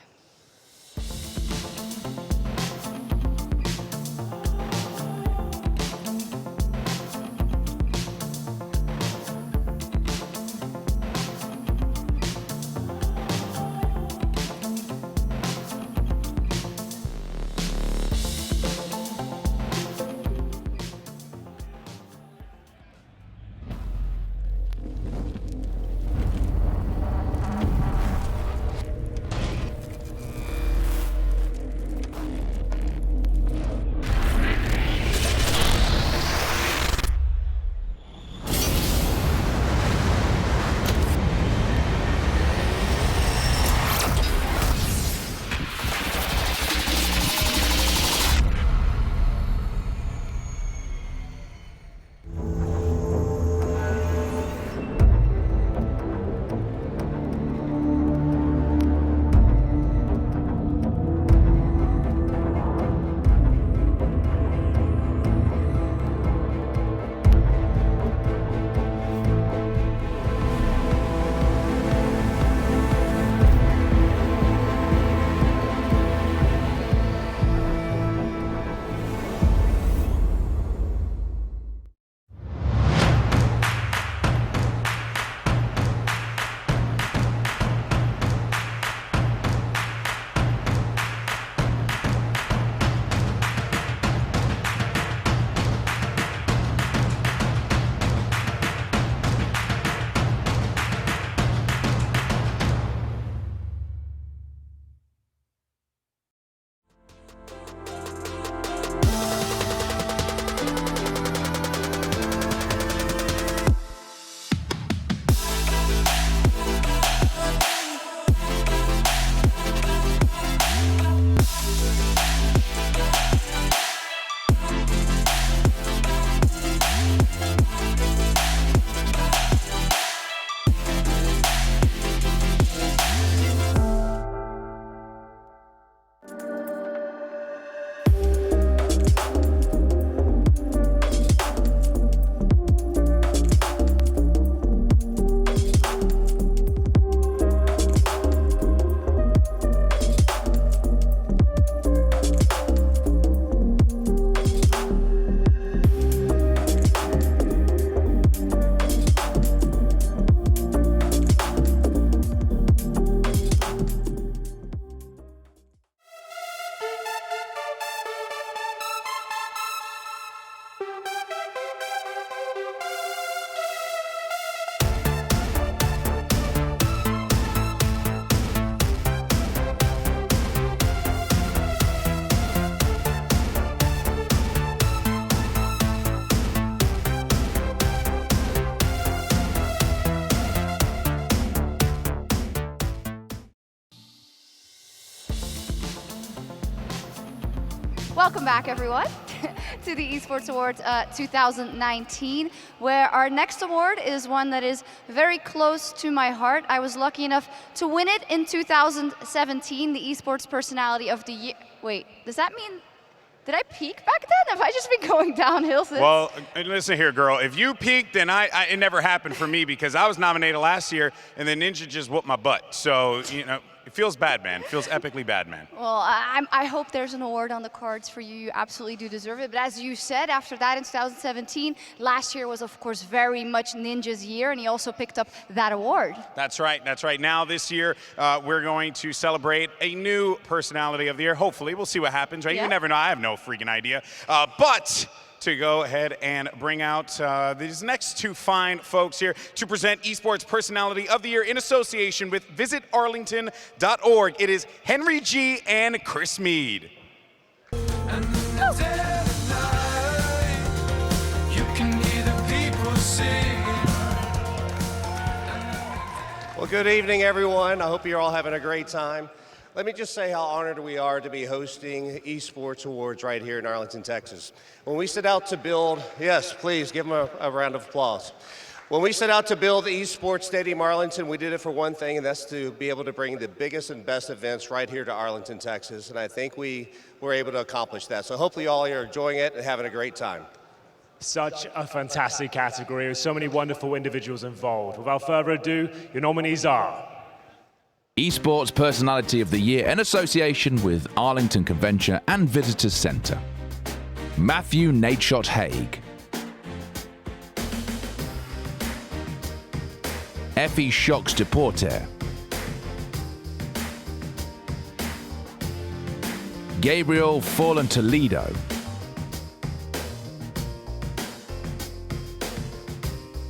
Welcome back, everyone, to the Esports Awards 2019, where our next award is one that is very close to my heart. I was lucky enough to win it in 2017, the Esports Personality of the Year. Wait, does that mean, did I peak back then? Have I just been going downhill since? Well, listen here, girl. If you peaked, then it never happened for me because I was nominated last year, and then Ninja just whooped my butt. So, you know, it feels bad, man. It feels epically bad, man. Well, I hope there's an award on the cards for you. You absolutely do deserve it. But as you said, after that in 2017, last year was, of course, very much Ninja's year, and he also picked up that award. That's right. That's right. Now, this year, we're going to celebrate a new Personality of the Year. Hopefully, we'll see what happens, right? Yeah. You never know. I have no freaking idea. But to go ahead and bring out these next two fine folks here to present Esports Personality of the Year in association with visitarlington.org. It is Henry G. and Chris Mead. Well, good evening, everyone. I hope you're all having a great time. Let me just say how honored we are to be hosting Esports Awards right here in Arlington, Texas. When we set out to build, yes, please give them a round of applause. When we set out to build the Esports Stadium Arlington, we did it for one thing, and that's to be able to bring the biggest and best events right here to Arlington, Texas. And I think we were able to accomplish that. So hopefully you all are enjoying it and having a great time. Such a fantastic category with so many wonderful individuals involved. Without further ado, your nominees are Esports Personality of the Year in association with Arlington Convention and Visitors Center. Matthew Nadeshot Haig. Effie Shocks Deporter. Gabriel Fallen Toledo.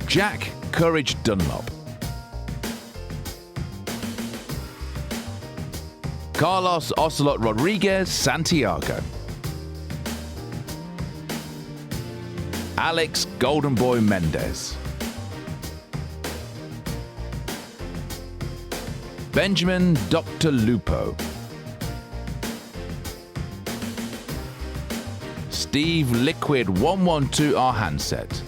Jack Courage Dunlop. Carlos Ocelot Rodriguez Santiago. Alex Golden Boy Mendez. Benjamin Dr. Lupo. Steve Liquid 112 R handset.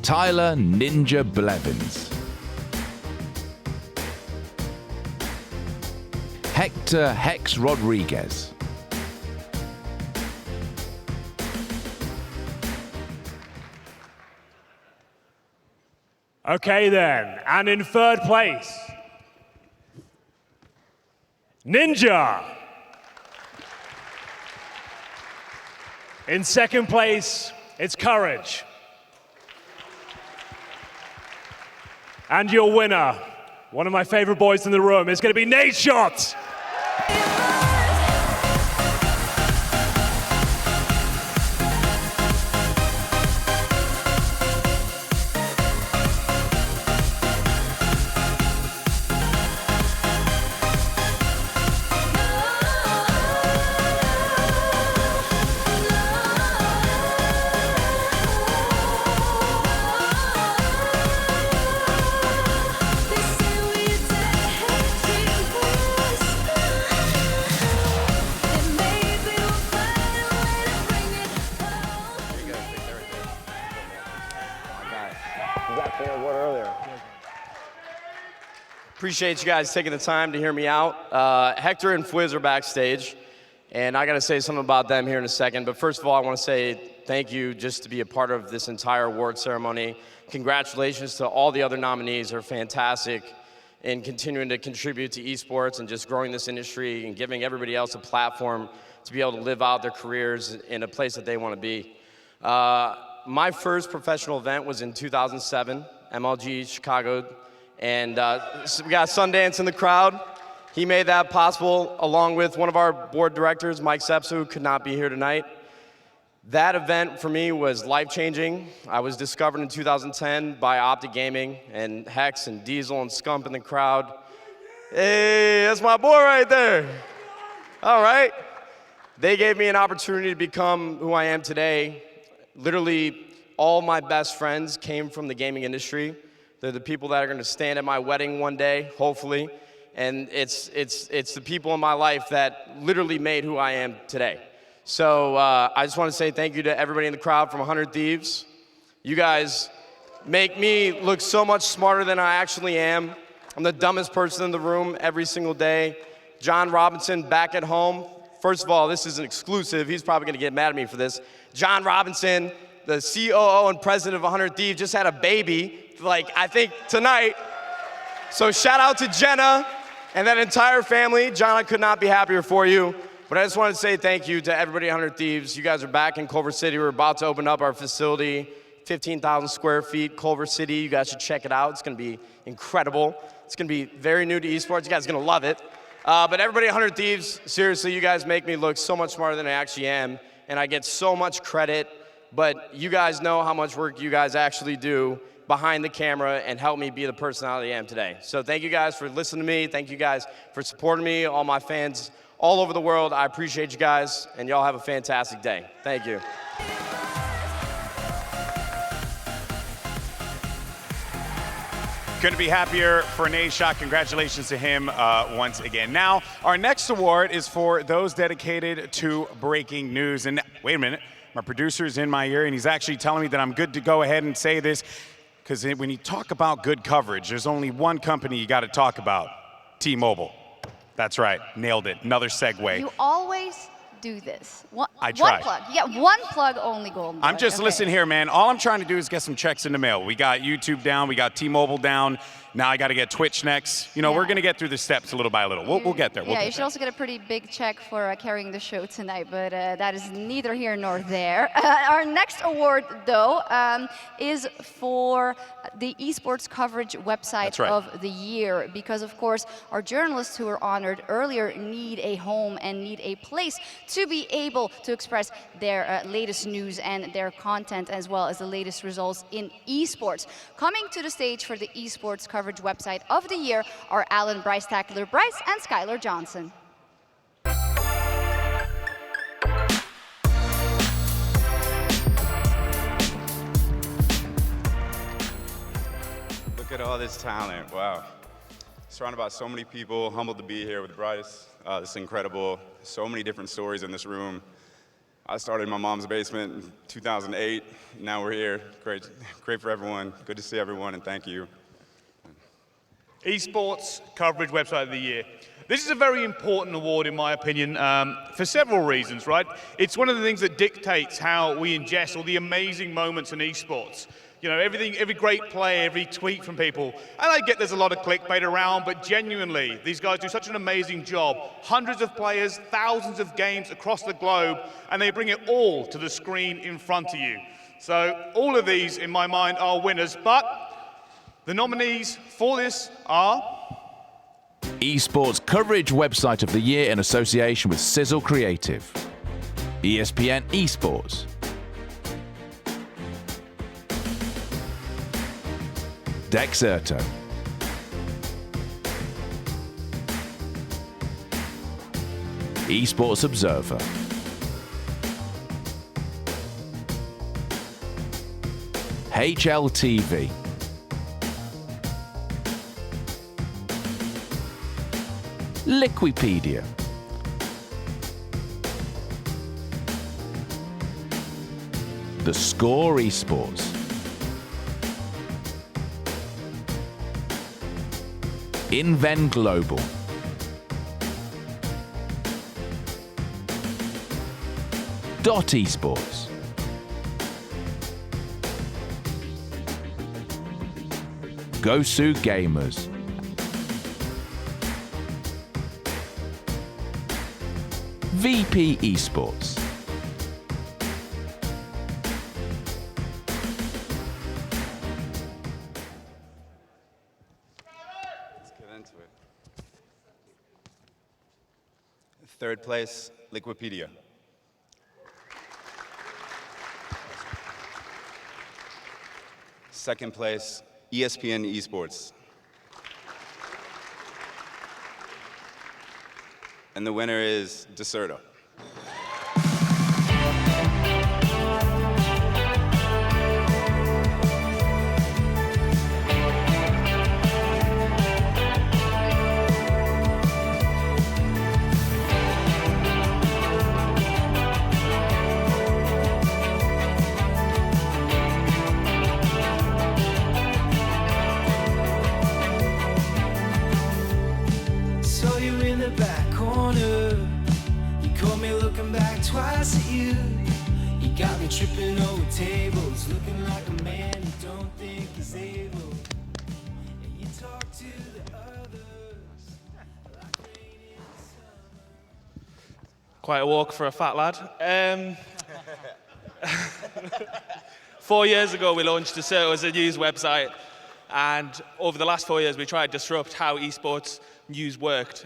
Tyler Ninja Blevins. Hector Hex Rodriguez. Okay then, and in third place, Ninja. In second place, it's Courage. And your winner, one of my favorite boys in the room, is going to be Nadeshot. Appreciate you guys taking the time to hear me out. Hector and Fwiz are backstage, and I got to say something about them here in a second. But first of all, I want to say thank you just to be a part of this entire award ceremony. Congratulations to all the other nominees who are fantastic in continuing to contribute to esports and just growing this industry and giving everybody else a platform to be able to live out their careers in a place that they want to be. My first professional event was in 2007, MLG Chicago. And we got Sundance in the crowd. He made that possible along with one of our board directors, Mike Sepsa, who could not be here tonight. That event for me was life-changing. I was discovered in 2010 by Optic Gaming and Hex and Diesel and Scump in the crowd. Hey, that's my boy right there. All right. They gave me an opportunity to become who I am today. Literally, all my best friends came from the gaming industry. They're the people that are going to stand at my wedding one day, hopefully. And it's the people in my life that literally made who I am today. So I just want to say thank you to everybody in the crowd from 100 Thieves. You guys make me look so much smarter than I actually am. I'm the dumbest person in the room every single day. John Robinson back at home. First of all, this is an exclusive. He's probably going to get mad at me for this. John Robinson, the COO and president of 100 Thieves, just had a baby, like I think tonight. So shout out to Jenna and that entire family. John, I could not be happier for you. But I just wanted to say thank you to everybody at 100 Thieves. You guys are back in Culver City. We're about to open up our facility, 15,000 square feet, Culver City. You guys should check it out. It's going to be incredible. It's going to be very new to esports. You guys are going to love it. But everybody at 100 Thieves, seriously, you guys make me look so much smarter than I actually am. And I get so much credit. But you guys know how much work you guys actually do behind the camera and help me be the personality I am today. So thank you guys for listening to me. Thank you guys for supporting me, all my fans all over the world. I appreciate you guys, and y'all have a fantastic day. Thank you. Couldn't be happier for Nadeshot. Congratulations to him once again. Now, our next award is for those dedicated to breaking news. And wait a minute, my producer's in my ear, and he's actually telling me that I'm good to go ahead and say this, because when you talk about good coverage, there's only one company you got to talk about: T-Mobile. That's right, nailed it. Another segue. You always do this. I try. One plug. You get one plug only, Golden Boy. I'm just listening here, man. All I'm trying to do is get some checks in the mail. We got YouTube down, we got T-Mobile down. Now I got to get Twitch next. You know, we're going to get through the steps little by little. We'll get there. You should also get a pretty big check for carrying the show tonight, but that is neither here nor there. Our next award, though, is for the esports coverage website of the year, because, of course, our journalists who were honored earlier need a home and need a place to be able to express their latest news and their content, as well as the latest results in esports. Coming to the stage for the esports coverage website of the year are Alan Bryce Tackler Bryce and Skylar Johnson. Look at all this talent, wow. Surrounded by so many people, humbled to be here with Bryce. This is incredible. So many different stories in this room. I started in my mom's basement in 2008. Now we're here. Great for everyone. Good to see everyone, and thank you. Esports Coverage Website of the Year. This is a very important award, in my opinion, for several reasons, right? It's one of the things that dictates how we ingest all the amazing moments in esports. You know, every great play, every tweet from people. And I get there's a lot of clickbait around, but genuinely, these guys do such an amazing job. Hundreds of players, thousands of games across the globe, and they bring it all to the screen in front of you. So all of these, in my mind, are winners, but the nominees for this are Esports Coverage Website of the Year in association with Sizzle Creative, ESPN Esports, Dexerto, Esports Observer, HLTV, Liquipedia, The Score Esports, Inven Global, Dot Esports, Gosu Gamers, VP Esports, Let's get into it. Third place, Liquipedia. Second place, ESPN Esports. And the winner is Dexerto. don't think he's able, and you talk to the others like rain in summer. Quite a walk for a fat lad. 4 years ago, we launched Acerto as a news website, and over the last 4 years, we tried to disrupt how esports news worked.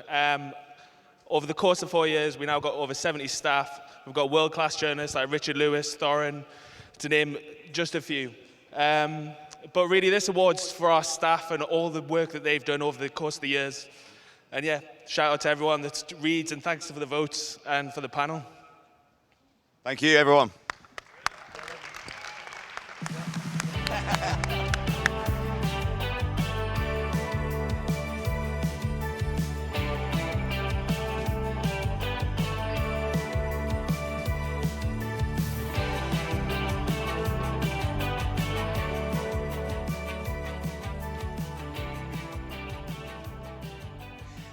Over the course of 4 years, we now got over 70 staff. We've got world-class journalists like Richard Lewis, Thorin, to name just a few. But really, this award's for our staff and all the work that they've done over the course of the years. And yeah, shout out to everyone that reads, and thanks for the votes and for the panel. Thank you, everyone.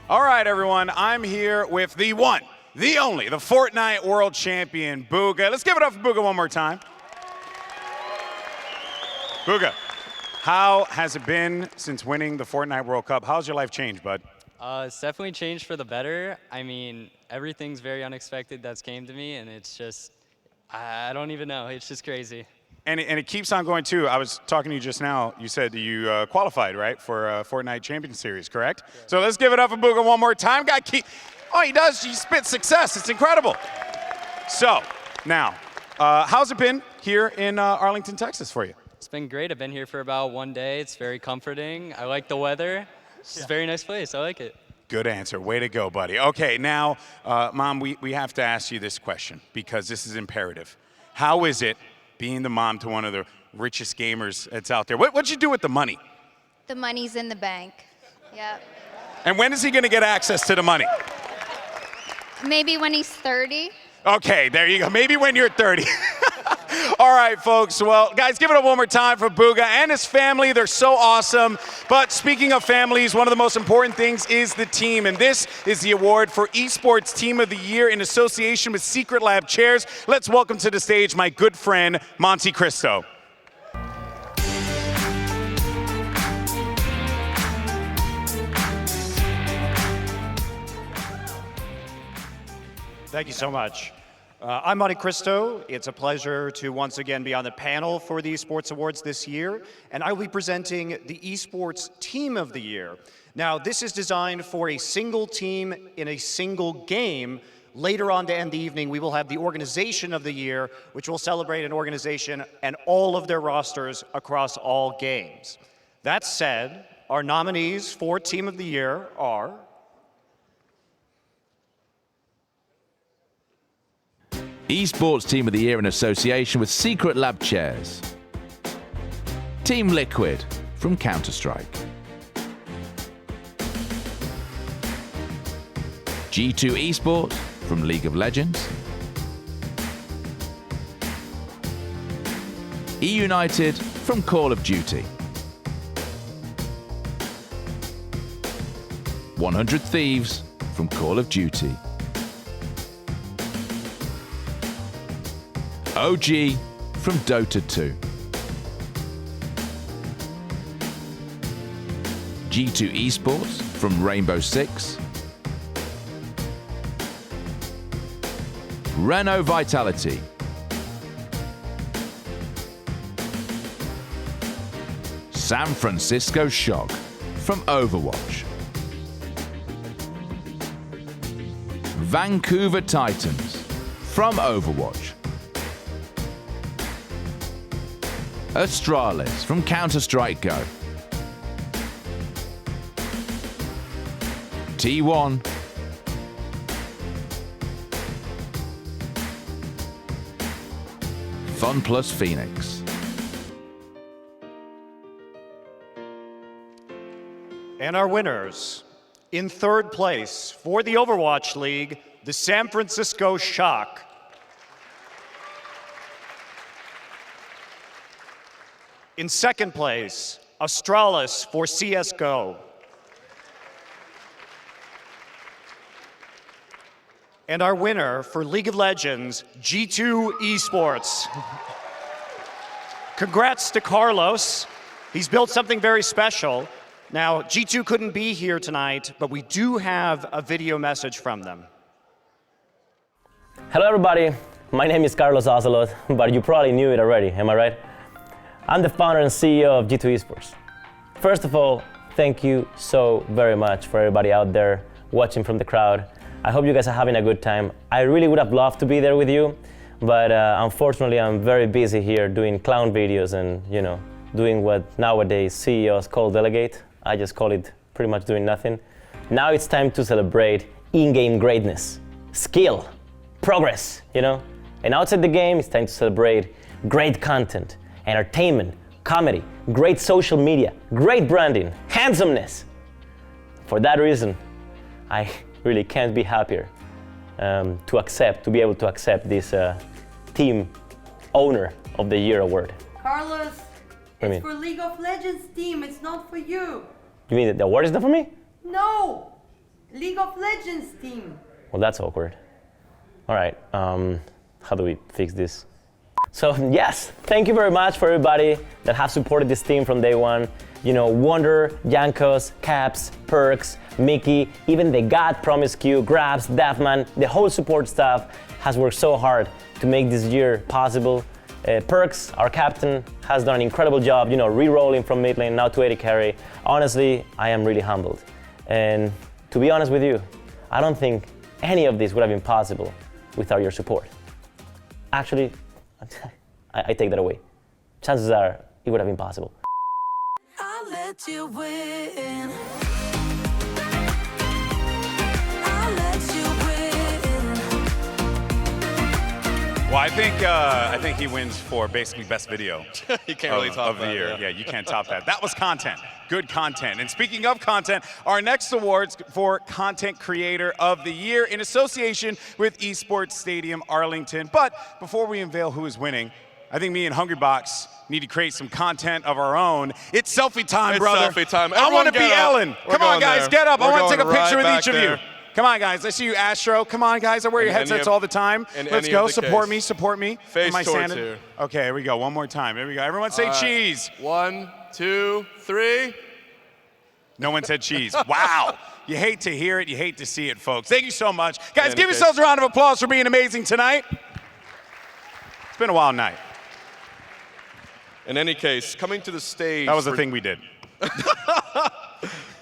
All right, everyone, I'm here with the one, the only, the Fortnite World Champion, Booga. Let's give it up for Booga one more time. Booga, how has it been since winning the Fortnite World Cup? How's your life changed, bud? It's definitely changed for the better. I mean, everything's very unexpected that's came to me, and it's just, I don't even know. It's just crazy. And it keeps on going, too. I was talking to you just now. You said you qualified, right, for Fortnite Champion Series, correct? Yeah. So let's give it up for Booga one more time. Oh, he does. He spits success. It's incredible. So now, how's it been here in Arlington, Texas for you? It's been great. I've been here for about 1 day. It's very comforting. I like the weather. It's a very nice place. I like it. Good answer. Way to go, buddy. Okay, now, Mom, we have to ask you this question because this is imperative. How is it being the mom to one of the richest gamers that's out there? What'd you do with the money? The money's in the bank. Yep. And when is he going to get access to the money? Maybe when he's 30. Okay, there you go. Maybe when you're 30. All right, folks. Well, guys, give it up one more time for Booga and his family. They're so awesome. But speaking of families, one of the most important things is the team. And this is the award for Esports Team of the Year in association with Secret Lab Chairs. Let's welcome to the stage my good friend, Monte Cristo. Thank you so much. I'm Monte Cristo. It's a pleasure to once again be on the panel for the Esports Awards this year, and I will be presenting the Esports Team of the Year. Now, this is designed for a single team in a single game. Later on to end the evening, we will have the Organization of the Year, which will celebrate an organization and all of their rosters across all games. That said, our nominees for Team of the Year are Esports Team of the Year in association with Secret Lab Chairs. Team Liquid from Counter-Strike. G2 Esports from League of Legends. E-United from Call of Duty. 100 Thieves from Call of Duty. OG from Dota 2. G2 Esports from Rainbow Six. Renault Vitality. San Francisco Shock from Overwatch. Vancouver Titans from Overwatch. Astralis from Counter-Strike Go. T1. Fun Plus Phoenix. And our winners, in third place for the Overwatch League, the San Francisco Shock. In second place, Astralis for CSGO. And our winner for League of Legends, G2 Esports. congrats to Carlos. He's built something very special. Now, G2 couldn't be here tonight, but we do have a video message from them. Hello everybody, my name is Carlos Ocelot, but you probably knew it already, am I right? I'm the founder and CEO of G2 Esports. First of all, thank you so very much for everybody out there watching from the crowd. I hope you guys are having a good time. I really would have loved to be there with you, but unfortunately I'm very busy here doing clown videos and, you know, doing what nowadays CEOs call delegate. I just call it pretty much doing nothing. Now it's time to celebrate in-game greatness, skill, progress, you know? And outside the game, it's time to celebrate great content, entertainment, comedy, great social media, great branding, handsomeness. For that reason, I really can't be happier to be able to accept this Team Owner of the Year award. Carlos, What do you it's mean? for League of Legends team, it's not for you. You mean the award is not for me? No! League of Legends team. Well, that's awkward. All right, how do we fix this? So yes, thank you very much for everybody that have supported this team from day one. You know, Wonder, Jankos, Caps, Perks, Mickey, even the God Promiscu, Grabs, Deathman, the whole support staff has worked so hard to make this year possible. Perks, our captain, has done an incredible job, you know, re-rolling from mid lane now to AD carry. Honestly, I am really humbled. And to be honest with you, I don't think any of this would have been possible without your support. Actually, I take that away. Chances are it would have been possible. I'll let you win. Well, I think he wins for basically best video. You can't really top of the that, year. yeah. You can't top that. That was content. Good content. And speaking of content, our next awards for Content Creator of the Year in association with Esports Stadium Arlington. But before we unveil who is winning, I think me and Hungrybox need to create some content of our own. It's selfie time, It's brother. selfie time. I want to Everyone be get up. Ellen. We're Come on, going guys, there. get up. I We're want to take a going picture right with each back of you. there. Come on, guys. I see you, Astro. Come on, guys. I wear your In any headsets of- all the time. in Let's any go. of the Support case. me. Support me. Face Am I towards standing? here. Okay, here we go. One more time. Here we go. Everyone say All right. cheese. 1, 2, 3. No one said cheese. Wow. You hate to hear it. You hate to see it, folks. Thank you so much. Guys, any give case. yourselves a round of applause for being amazing tonight. It's been a wild night. In any case, coming to the stage. That was the thing we did.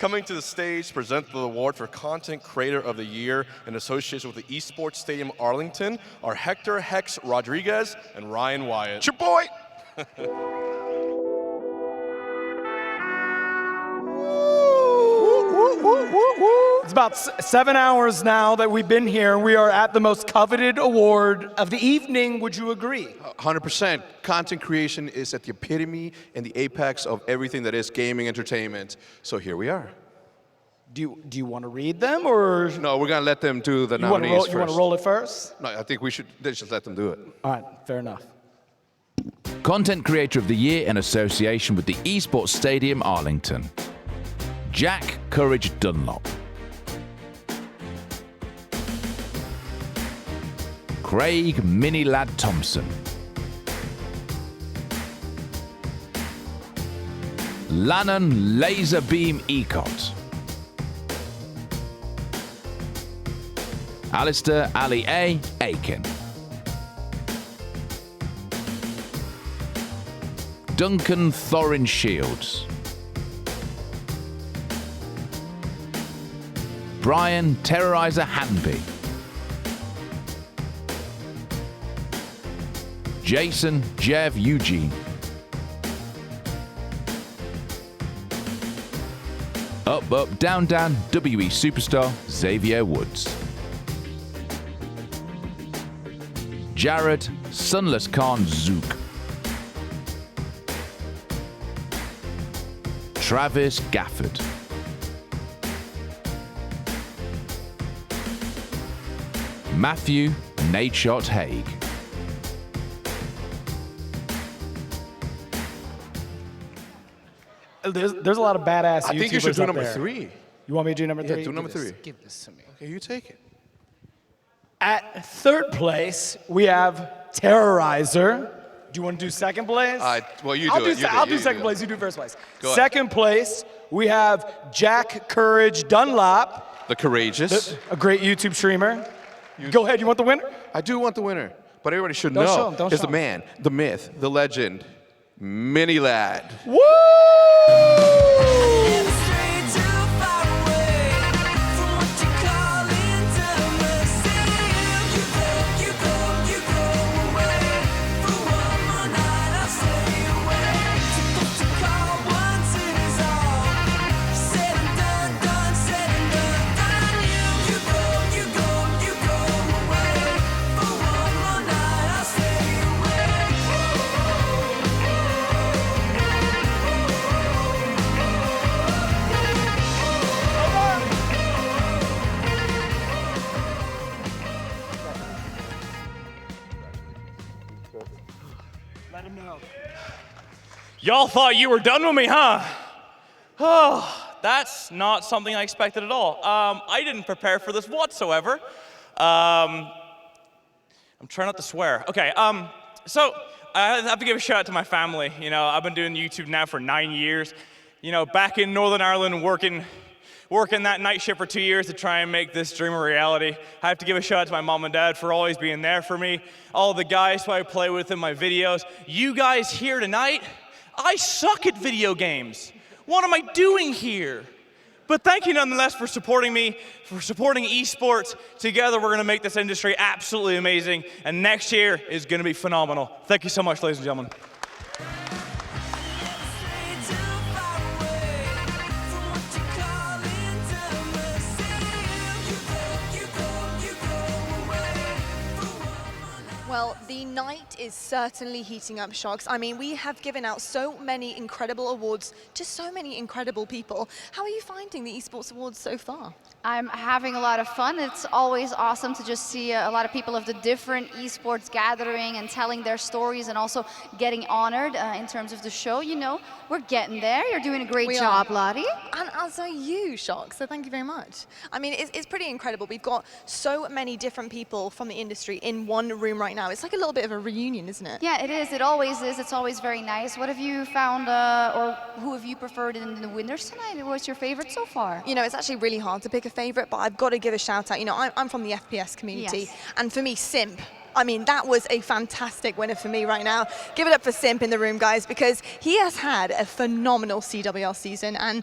Coming to the stage, present the award for Content Creator of the Year in association with the Esports Stadium Arlington are Hector Hex Rodriguez and Ryan Wyatt. It's your boy. It's about 7 hours now that we've been here. We are at the most coveted award of the evening. Would you agree? 100%. Content creation is at the epitome and the apex of everything that is gaming entertainment. So here we are. Do you want to read them, or No, we're gonna let them do the you want to nominees roll, first. you want to roll it first? No, I think we should just let them do it. All right, fair enough. Content Creator of the Year in association with the Esports Stadium Arlington. Jack Courage Dunlop. Craig Mini Lad Thompson. Lannon Laser Beam Ecot. Alistair Ali A. Aiken. Duncan Thorin Shields. Brian Terrorizer Hanby. Jason Jev Eugene. Up, up, down, down, WE superstar Xavier Woods. Jared Sunless Khan Zook. Travis Gafford. Matthew Nadeshot Haig. There's a lot of badass I think you should YouTubers do up number there. 3. You want me to do number 3? Yeah, do number 3. Give this to me. Okay, you take it. At third place, we have Terrorizer, Do you want to do second place? Well, you I'll do it. You I'll do do it. second place. You do first place. Go ahead. Second place, we have Jack Courage Dunlap, The Courageous. a great YouTube streamer. Go ahead. You want the winner? I do want the winner, but everybody should Don't know. show him, don't is show the man, the myth, the legend, Mini Lad. Woo! Let him know. Y'all thought you were done with me, huh? Oh, that's not something I expected at all. I didn't prepare for this whatsoever. I'm trying not to swear. Okay, so I have to give a shout out to my family. You know, I've been doing YouTube now for 9 years. You know, back in Northern Ireland working that night shift for 2 years to try and make this dream a reality. I have to give a shout out to my mom and dad for always being there for me. All the guys who I play with in my videos. You guys here tonight, I suck at video games. What am I doing here? But thank you nonetheless for supporting me, for supporting esports. Together we're gonna make this industry absolutely amazing, and next year is gonna be phenomenal. Thank you so much, ladies and gentlemen. Well, the night is certainly heating up, Shocks. I mean, we have given out so many incredible awards to so many incredible people. How are you finding the Esports Awards so far? I'm having a lot of fun. It's always awesome to just see a lot of people of the different esports gathering and telling their stories and also getting honored in terms of the show. You know, we're getting there. You're doing a great job, Lottie. And as are you, Shock, so thank you very much. I mean, it's pretty incredible. We've got so many different people from the industry in one room right now. It's like a little bit of a reunion, isn't it? Yeah, it is. It always is. It's always very nice. What have you found, or who have you preferred in the winners tonight? What's your favorite so far? You know, it's actually really hard to pick a favorite, but I've got to give a shout out. You know, I'm from the FPS community, Yes. and for me, Simp. I mean, that was a fantastic winner for me right now. Give it up for Simp in the room, guys, because he has had a phenomenal CWL season, and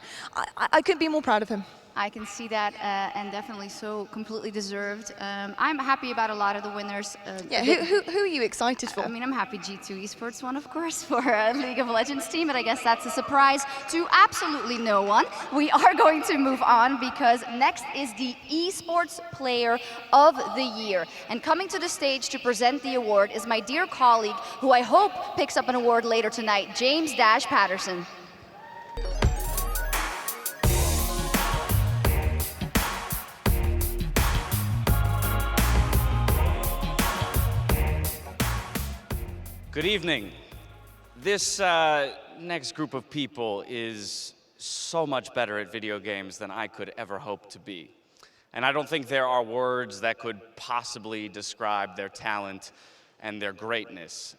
I couldn't be more proud of him. I can see that, and definitely so completely deserved. I'm happy about a lot of the winners. Yeah, who are you excited for? I mean, I'm happy G2 Esports won, of course, for a League of Legends team, but I guess that's a surprise to absolutely no one. We are going to move on because next is the Esports Player of the Year. And coming to the stage to present the award is my dear colleague, who I hope picks up an award later tonight, James Dash Patterson. Good evening. This next group of people is so much better at video games than I could ever hope to be. And I don't think there are words that could possibly describe their talent and their greatness.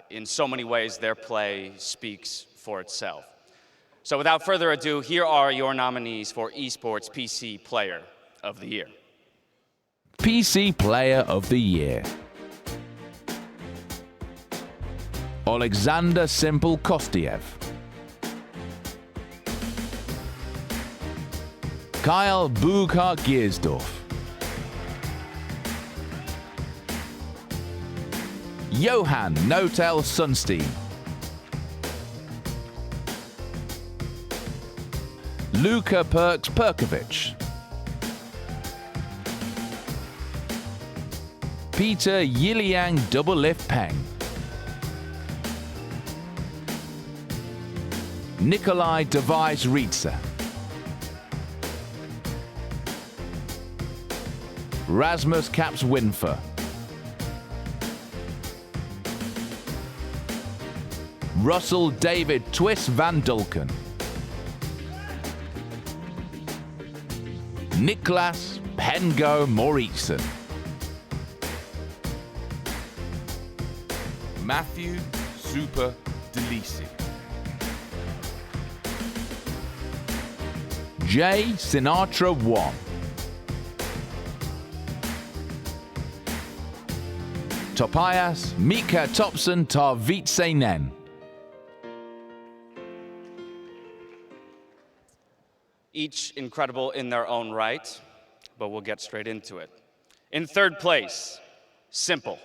In so many ways, their play speaks for itself. So without further ado, here are your nominees for Esports PC Player of the Year. PC Player of the Year. Alexander Simple Kostiev. Kyle Burkhard Giersdorf. Johan Notel Sunstein. Luka Perks Perkovic. Peter Yiliang Double Lift Peng. Nikolai Device Rietze. Rasmus Caps Winfer. Russell David Twist Van Dulken. Niklas Pengo Moritzen. Matthew Super Delisi. J Sinatra 1. Topias Mika Topson Tarvitseinen. Each incredible in their own right, but we'll get straight into it. In third place, Simple.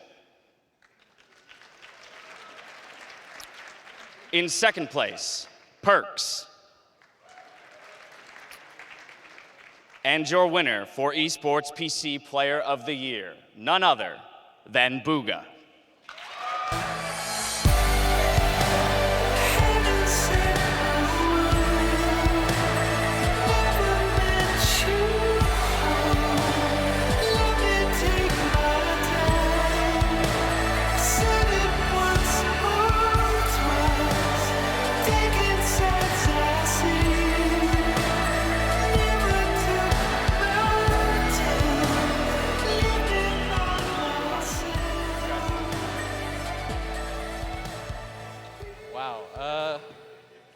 In second place, Perks. And your winner for Esports PC Player of the Year, none other than Booga.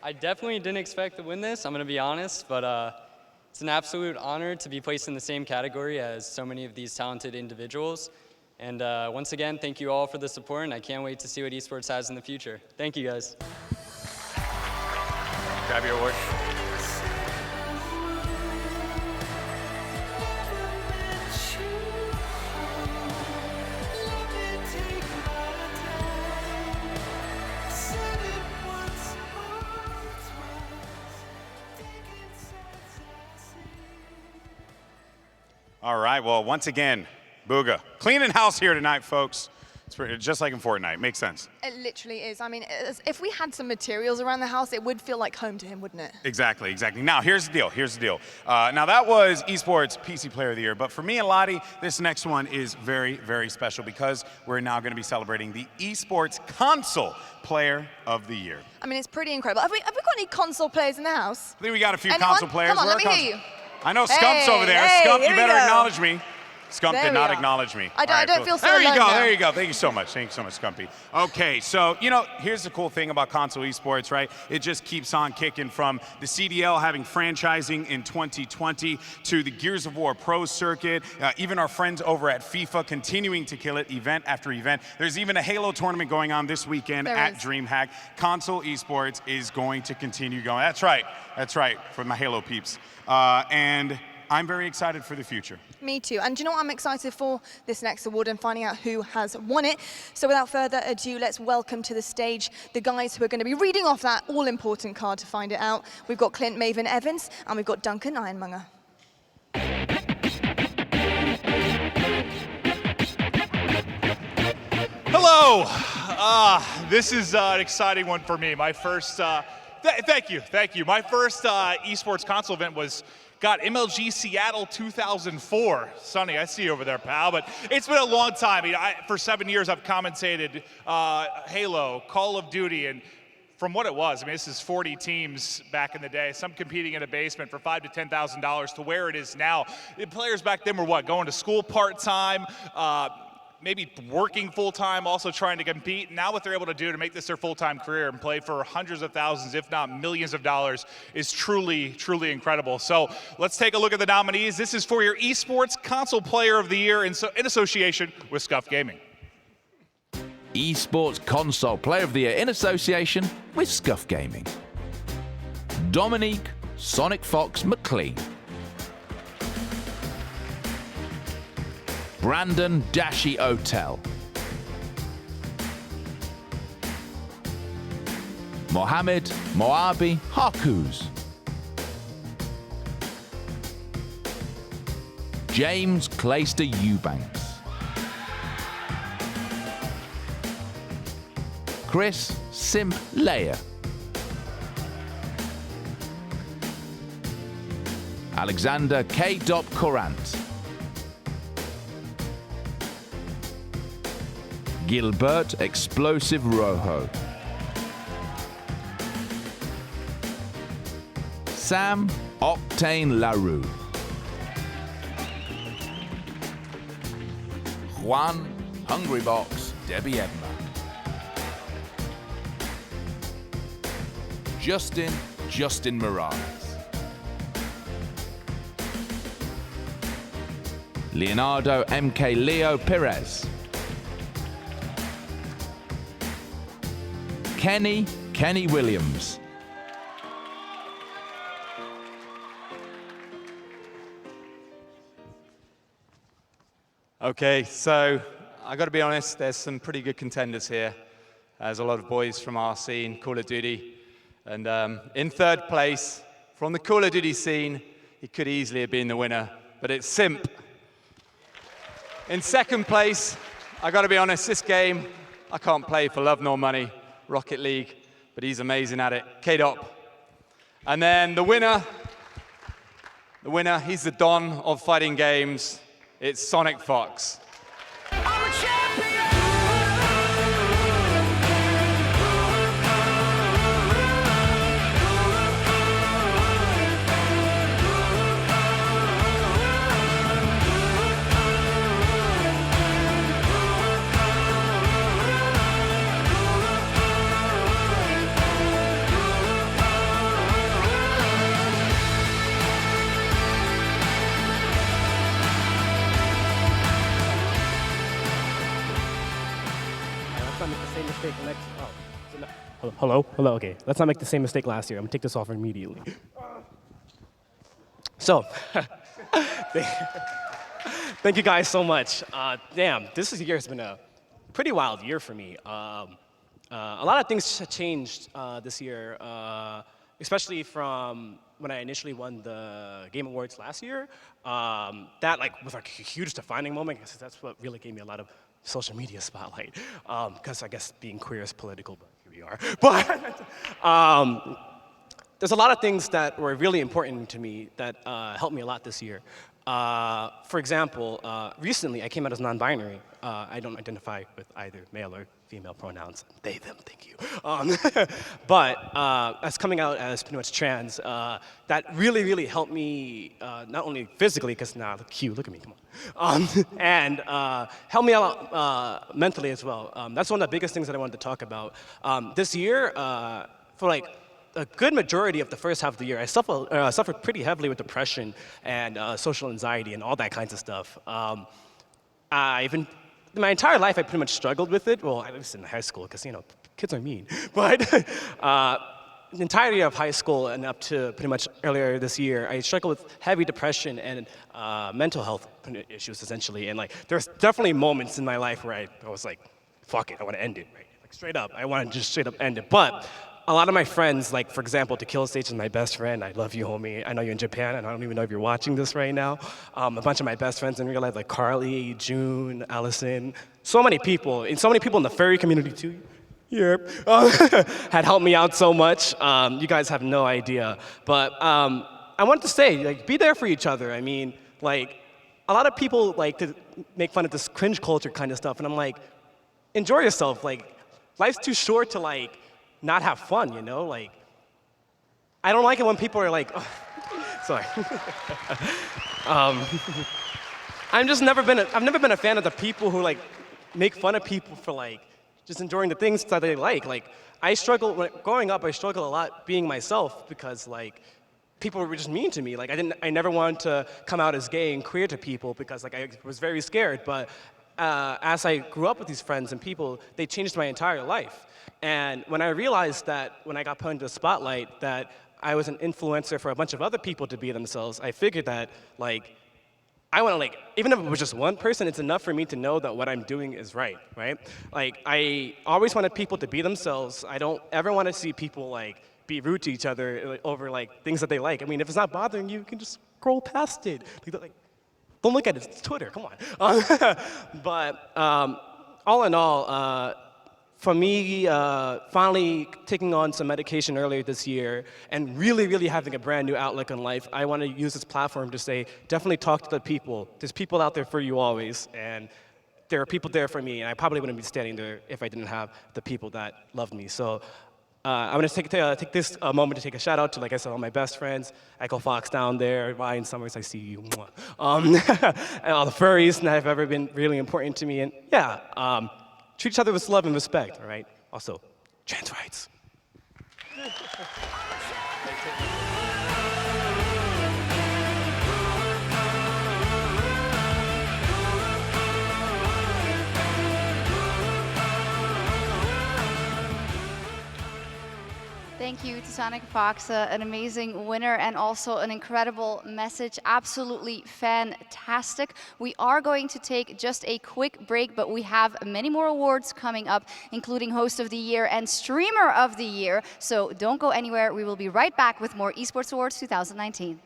I definitely didn't expect to win this, I'm going to be honest, but it's an absolute honor to be placed in the same category as so many of these talented individuals. And once again, thank you all for the support, and I can't wait to see what esports has in the future. Thank you, guys. Grab your award. All right, well, once again, Booga. Cleaning house here tonight, folks. It's just like in Fortnite. Makes sense. It literally is. I mean, if we had some materials around the house, it would feel like home to him, wouldn't it? Exactly, exactly. Now, here's the deal. Now, that was Esports PC Player of the Year, but for me and Lottie, this next one is very, very special because we're now going to be celebrating the Esports Console Player of the Year. I mean, it's pretty incredible. Have we got any console players in the house? I think we got a few Anyone? console players. Come on, let me hear you. I know Scump's over there. Hey, Scump, here you we better go. acknowledge me. Scump There did we not are. acknowledge me. I don't feel so There you alone go, now. there you go. Thank you so much. Thank you so much, Scumpy. Okay, so, here's the cool thing about console esports, right? It just keeps on kicking from the CDL having franchising in 2020 to the Gears of War Pro Circuit, even our friends over at FIFA continuing to kill it event after event. There's even a Halo tournament going on this weekend at DreamHack. Console esports is going to continue going. That's right, for my Halo peeps. And I'm very excited for the future. Me too. And do you know what I'm excited for? This next award and finding out who has won it. So without further ado, let's welcome to the stage the guys who are going to be reading off that all-important card to find it out. We've got Clint Maven Evans and we've got Duncan Ironmonger. Hello. This is an exciting one for me. My first, thank you. My first esports console event was MLG Seattle 2004. Sonny, I see you over there, pal. But it's been a long time. For 7 years, I've commentated Halo, Call of Duty, and from what it was, this is 40 teams back in the day, some competing in a basement for $5,000 to $10,000 to where it is now. The players back then were going to school part-time, maybe working full-time, also trying to compete. Now what they're able to do to make this their full-time career and play for hundreds of thousands, if not millions of dollars, is truly, truly incredible. So let's take a look at the nominees. This is for your Esports Console Player of the Year in association with Scuff Gaming. Esports Console Player of the Year in association with Scuff Gaming. Dominique Sonic Fox McLean. Brandon Dashi Otel. Mohammed Moabi Harkuz. James Clayster Eubanks. Chris Simp Leia. Alexander K. Courant. Gilbert Explosive Rojo. Sam Octane LaRue. Juan Hungry Box Debbie Edmer. Justin Morales. Leonardo MK Leo Perez. Kenny Williams. Okay, so I got to be honest, there's some pretty good contenders here. There's a lot of boys from our scene, Call of Duty. And in third place, from the Call of Duty scene, he could easily have been the winner, but it's Simp. In second place, I got to be honest, this game, I can't play for love nor money, Rocket League, but he's amazing at it, K-Dop. And then the winner, he's the Don of fighting games, it's Sonic Fox. Hello? Okay. Let's not make the same mistake last year. I'm gonna take this off immediately. So, thank you guys so much. Damn, this year has been a pretty wild year for me. A lot of things changed this year, especially from when I initially won the Game Awards last year. That was like a huge defining moment, because that's what really gave me a lot of social media spotlight. Because I guess being queer is political, but here we are. But there's a lot of things that were really important to me that helped me a lot this year. For example, recently I came out as non-binary. I don't identify with either male or female pronouns. They, them, thank you. But as coming out as pretty much trans, that really, really helped me, not only physically, because now look cute, look at me, come on. And helped me out mentally as well. That's one of the biggest things that I wanted to talk about. This year, for like a good majority of the first half of the year, I suffered pretty heavily with depression and social anxiety and all that kinds of stuff. My entire life, I pretty much struggled with it. Well, I was in high school, because, kids are mean. But the entirety of high school and up to pretty much earlier this year, I struggled with heavy depression and mental health issues, essentially. And there's definitely moments in my life where I was like, fuck it, I want to end it, right? Straight up, I want to just straight up end it. But a lot of my friends, for example, Tequila Stage is my best friend. I love you, homie. I know you're in Japan, and I don't even know if you're watching this right now. A bunch of my best friends in real life, like Carly, June, Allison, so many people, and so many people in the furry community too. Yep. Had helped me out so much. You guys have no idea. But I wanted to say, be there for each other. I mean, a lot of people like to make fun of this cringe culture kind of stuff, and I'm like, enjoy yourself. Life's too short to not have fun, I don't like it when people are like, oh, sorry. I've never been a fan of the people who make fun of people for just enjoying the things that they like. Growing up, I struggled a lot being myself, because people were just mean to me. I never wanted to come out as gay and queer to people, because I was very scared. But as I grew up with these friends and people, they changed my entire life. And when I realized that, when I got put into the spotlight, that I was an influencer for a bunch of other people to be themselves, I figured that, I want to, even if it was just one person, it's enough for me to know that what I'm doing is right? I always wanted people to be themselves. I don't ever want to see people, be rude to each other over, things that they like. I mean, if it's not bothering you, you can just scroll past it. Don't look at it, it's Twitter, come on. But all in all, for me, finally taking on some medication earlier this year and really, really having a brand new outlook on life, I want to use this platform to say, definitely talk to the people. There's people out there for you always, and there are people there for me, and I probably wouldn't be standing there if I didn't have the people that loved me. So I'm going to take this moment to take a shout out to, like I said, all my best friends, Echo Fox down there, Ryan Summers, I see you, and all the furries that have ever been really important to me, and yeah, treat each other with love and respect, all right? Also, trans rights. Thank you to Sonic Fox, an amazing winner and also an incredible message. Absolutely fantastic. We are going to take just a quick break, but we have many more awards coming up, including Host of the Year and Streamer of the Year. So don't go anywhere. We will be right back with more Esports Awards 2019.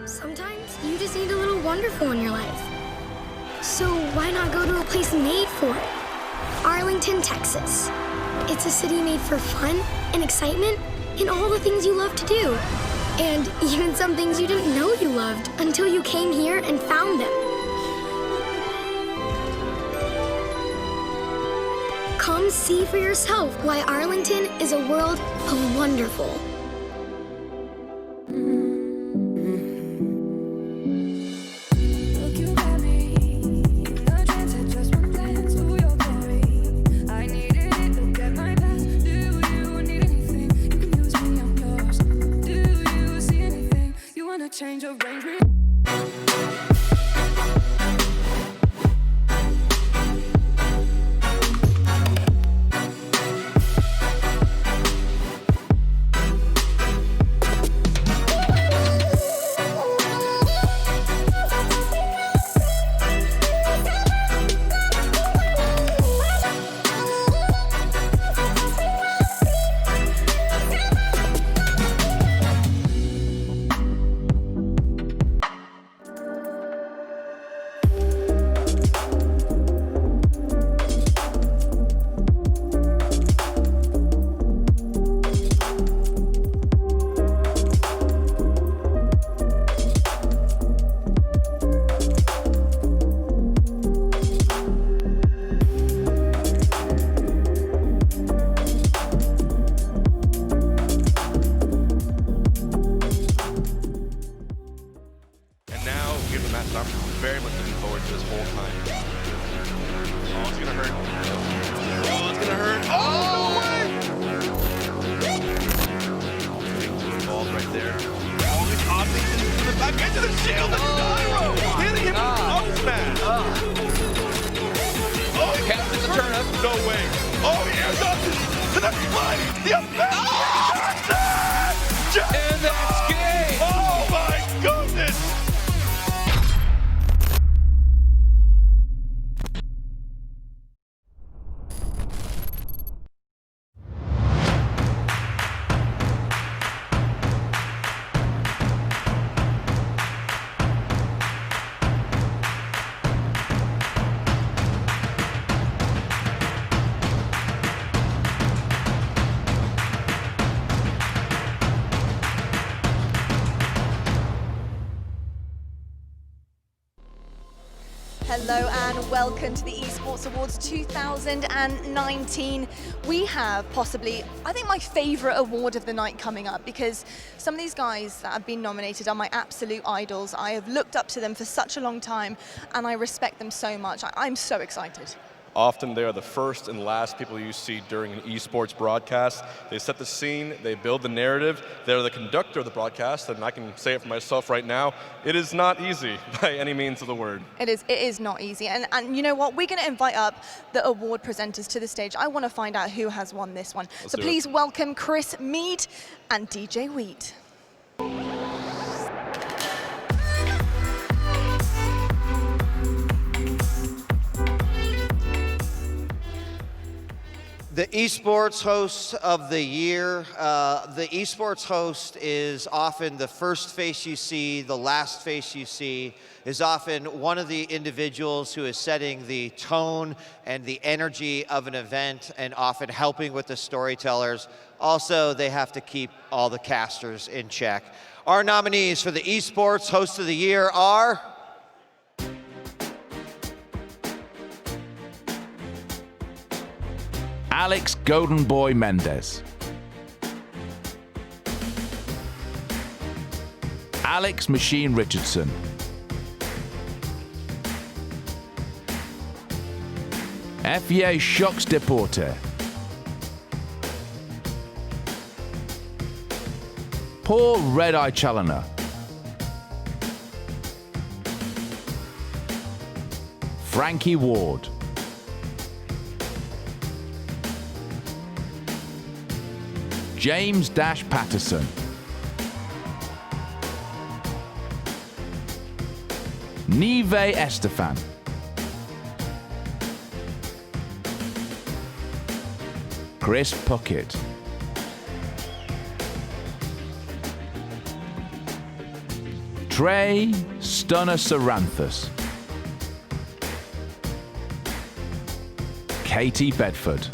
Sometimes you just need a little wonderful in your life. So why not go to a place made for it? Arlington, Texas. It's a city made for fun and excitement and all the things you love to do. And even some things you didn't know you loved until you came here and found them. Come see for yourself why Arlington is a world of wonderful. Change of range. I'm very much looking forward to this whole time. Oh, it's gonna hurt. Oh, it's gonna hurt. Oh, no way! Balls right there. Oh, he's opting into the back into the shield. The gyro hitting him with the nose pad. Oh, he captured the turnip. No way. Oh, he airs up to the slide. The effect. And that's game. Oh my goodness. Hello and welcome to the Esports Awards 2019. We have possibly, I think, my favorite award of the night coming up, because some of these guys that have been nominated are my absolute idols. I have looked up to them for such a long time and I respect them so much. I'm so excited. Often they are the first and last people you see during an esports broadcast. They set the scene, they build the narrative, they're the conductor of the broadcast, and I can say it for myself right now, it is not easy by any means of the word. It is not easy, and you know what, we're going to invite up the award presenters to the stage. I want to find out who has won this one. So please welcome Chris Mead and DJ Wheat. The Esports Host of the Year. The Esports Host is often the first face you see, the last face you see, is often one of the individuals who is setting the tone and the energy of an event and often helping with the storytellers. Also, they have to keep all the casters in check. Our nominees for the Esports Host of the Year are... Alex Golden Boy Mendez. Alex Machine Richardson. F.A. Shocks Deporte. Paul Red Eye Challoner. Frankie Ward. James Dash Patterson. Nive Estefan. Chris Puckett. Trey Stunner Saranthus. Katie Bedford.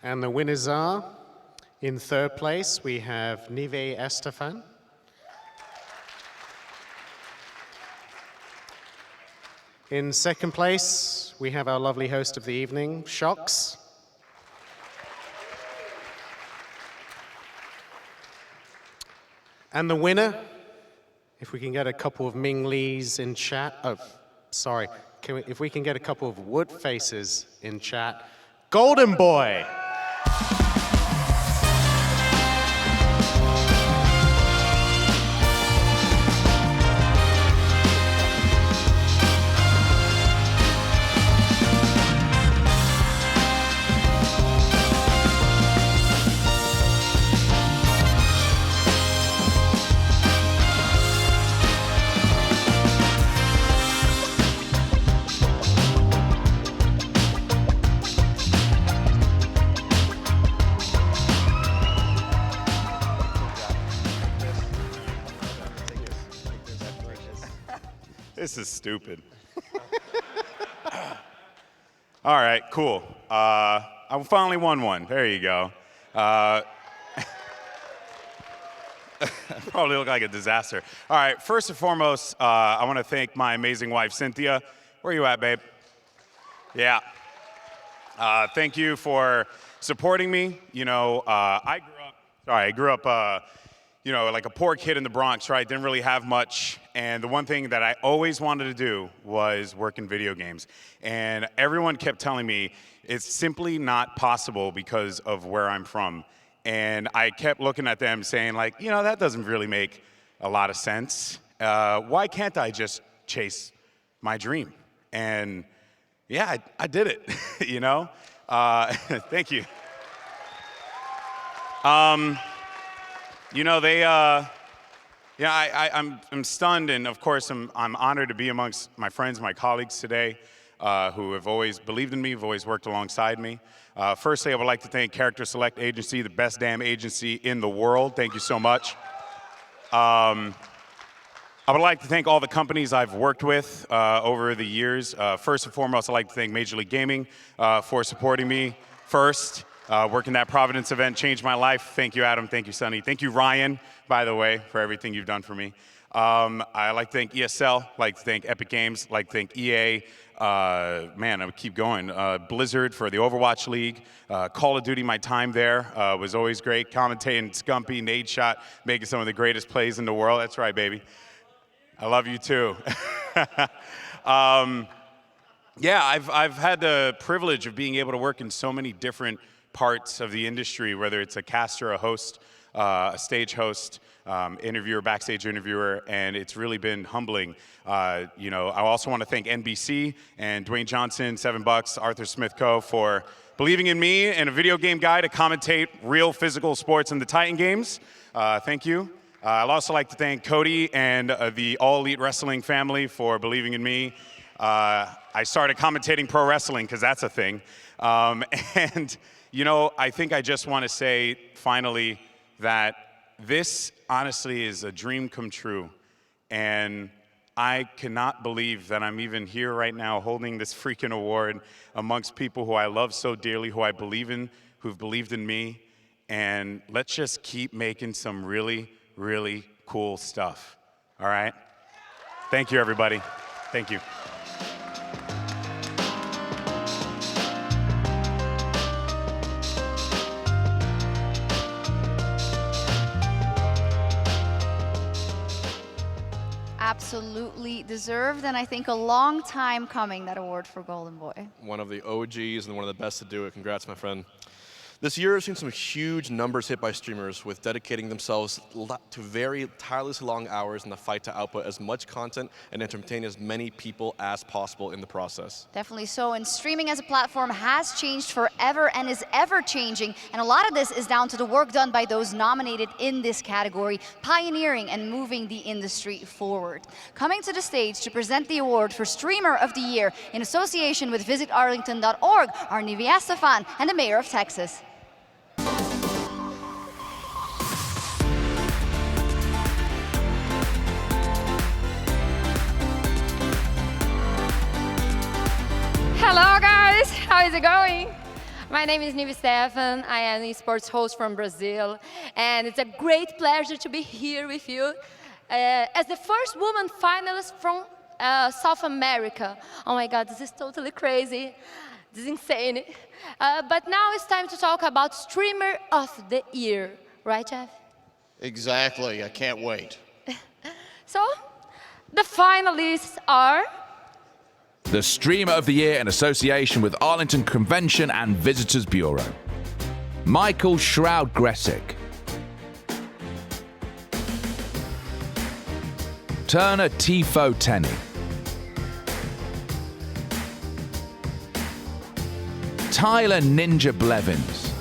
And the winners are, in third place, we have Nive Estefan. In second place, we have our lovely host of the evening, Shocks. And the winner, if we can get a couple of Ming Lees in chat. Oh, sorry. If we can get a couple of Wood faces in chat. Golden Boy. This is stupid. All right, cool. I finally won one. There you go. Probably look like a disaster. All right, first and foremost, I want to thank my amazing wife, Cynthia. Where you at, babe? Yeah. Thank you for supporting me. You know, I grew up, you know, like a poor kid in the Bronx, right? Didn't really have much. And the one thing that I always wanted to do was work in video games. And everyone kept telling me it's simply not possible because of where I'm from. And I kept looking at them saying, like, you know, that doesn't really make a lot of sense. Why can't I just chase my dream? And yeah, I did it, you know? Thank you. You know, I'm stunned, and of course, I'm honored to be amongst my friends, my colleagues today, who have always believed in me, have always worked alongside me. Firstly, I would like to thank Character Select Agency, the best damn agency in the world. Thank you so much. I would like to thank all the companies I've worked with over the years. First and foremost, I'd like to thank Major League Gaming for supporting me first. Working that Providence event changed my life. Thank you, Adam. Thank you, Sonny. Thank you, Ryan, by the way, for everything you've done for me. I like to thank ESL, like to thank Epic Games, like to thank EA. Man, I would keep going. Blizzard for the Overwatch League. Call of Duty, my time there was always great. Commentating Scumpy, Nade Shot, making some of the greatest plays in the world. That's right, baby. I love you too. Yeah, I've had the privilege of being able to work in so many different parts of the industry, whether it's a caster, a host, a stage host, interviewer, backstage interviewer, and it's really been humbling. You know, I also want to thank NBC and Dwayne Johnson, $7, Arthur Smith Co. for believing in me and a video game guy to commentate real physical sports in the Titan games. Thank you. I'd also like to thank Cody and the All Elite Wrestling family for believing in me. I started commentating pro wrestling because that's a thing. And, you know, I think I just want to say finally that this honestly is a dream come true. And I cannot believe that I'm even here right now holding this freaking award amongst people who I love so dearly, who I believe in, who've believed in me. And let's just keep making some really, really cool stuff. All right? Thank you, everybody. Thank you. Absolutely deserved, and I think a long time coming, that award for Golden Boy. One of the OGs and one of the best to do it. Congrats, my friend. This year has seen some huge numbers hit by streamers with dedicating themselves to very tirelessly long hours in the fight to output as much content and entertain as many people as possible in the process. Definitely so, and streaming as a platform has changed forever and is ever changing, and a lot of this is down to the work done by those nominated in this category, pioneering and moving the industry forward. Coming to the stage to present the award for Streamer of the Year in association with visitarlington.org are Nivea Stefan and the Mayor of Texas. Hello guys, how is it going? My name is Nivea Stefan. I am an esports host from Brazil, and it's a great pleasure to be here with you as the first woman finalist from South America. Oh my God, this is totally crazy. This is insane. But now it's time to talk about Streamer of the Year, right, Jeff? Exactly, I can't wait. So, the finalists are... The Streamer of the Year in association with Arlington Convention and Visitors Bureau. Michael Shroud-Gressick. Turner Tifo Tenney. Tyler Ninja Blevins.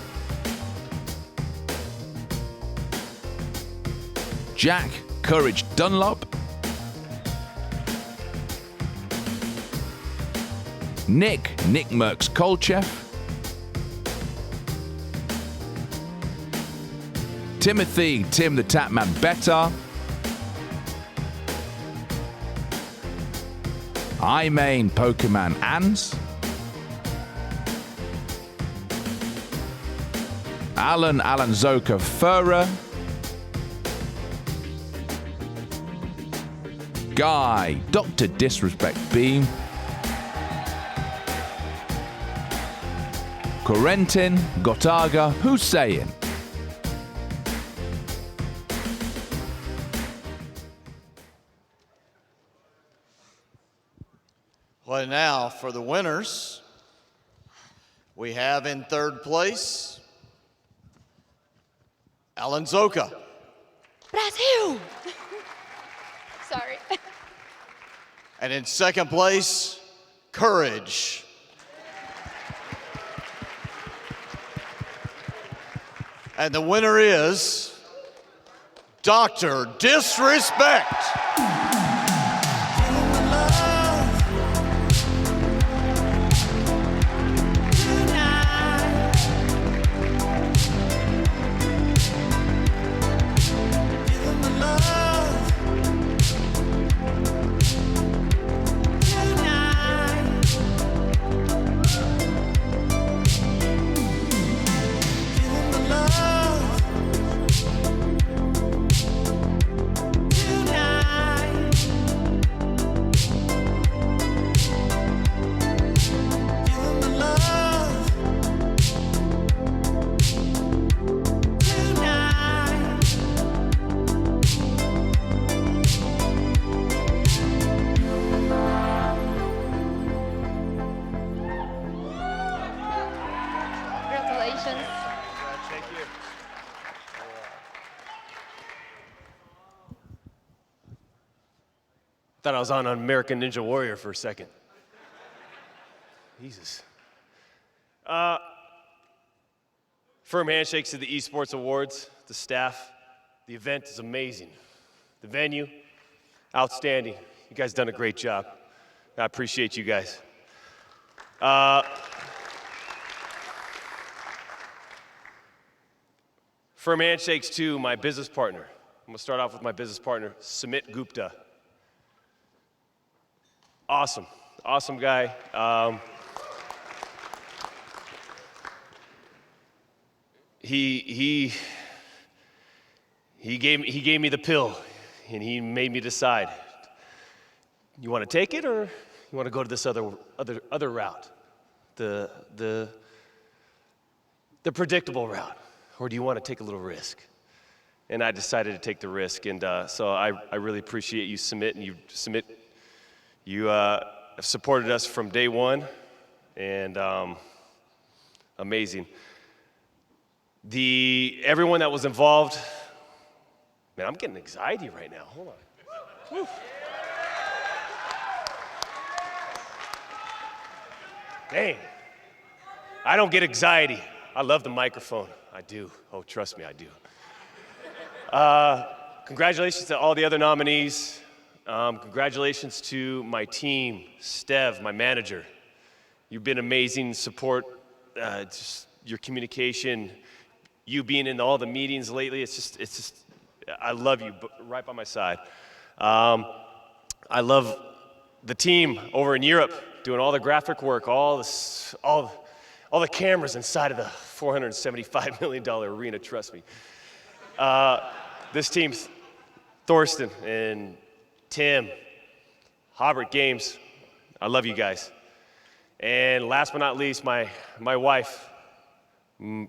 Jack Courage Dunlop. Nick Merckx Kolchev. Timothy Tim the Tapman Betar. iMain Pokemon Ans. Alan Zoka Furrer. Guy Dr. Disrespect Beam. Corentin Gotaga Hussein. Well, now for the winners, we have in third place, Alan Zoka. Brazil! Sorry. And in second place, Courage. And the winner is Dr. Disrespect. Congratulations. Thank you. Thought I was on American Ninja Warrior for a second. Jesus. Firm handshakes to the Esports Awards, the staff. The event is amazing. The venue, outstanding. You guys done a great job. I appreciate you guys. Firm handshakes to my business partner. I'm gonna start off with my business partner, Sumit Gupta. Awesome, awesome guy. He gave me the pill, and he made me decide. You want to take it, or you want to go to this other route, the predictable route, or do you want to take a little risk? And I decided to take the risk, and so I really appreciate you, Sumit, and you have supported us from day one, and amazing. Everyone that was involved, man, I'm getting anxiety right now. Hold on. Whew. Dang. I don't get anxiety. I love the microphone. I do. Oh, trust me, I do. Congratulations to all the other nominees. Congratulations to my team, Stev, my manager. You've been amazing support, just your communication, you being in all the meetings lately. It's just, I love you right by my side. I love the team over in Europe doing all the graphic work, all the cameras inside of the $475 million arena, trust me. This team, Thorsten and Tim, Hobart Games, I love you guys. And last but not least, my wife, the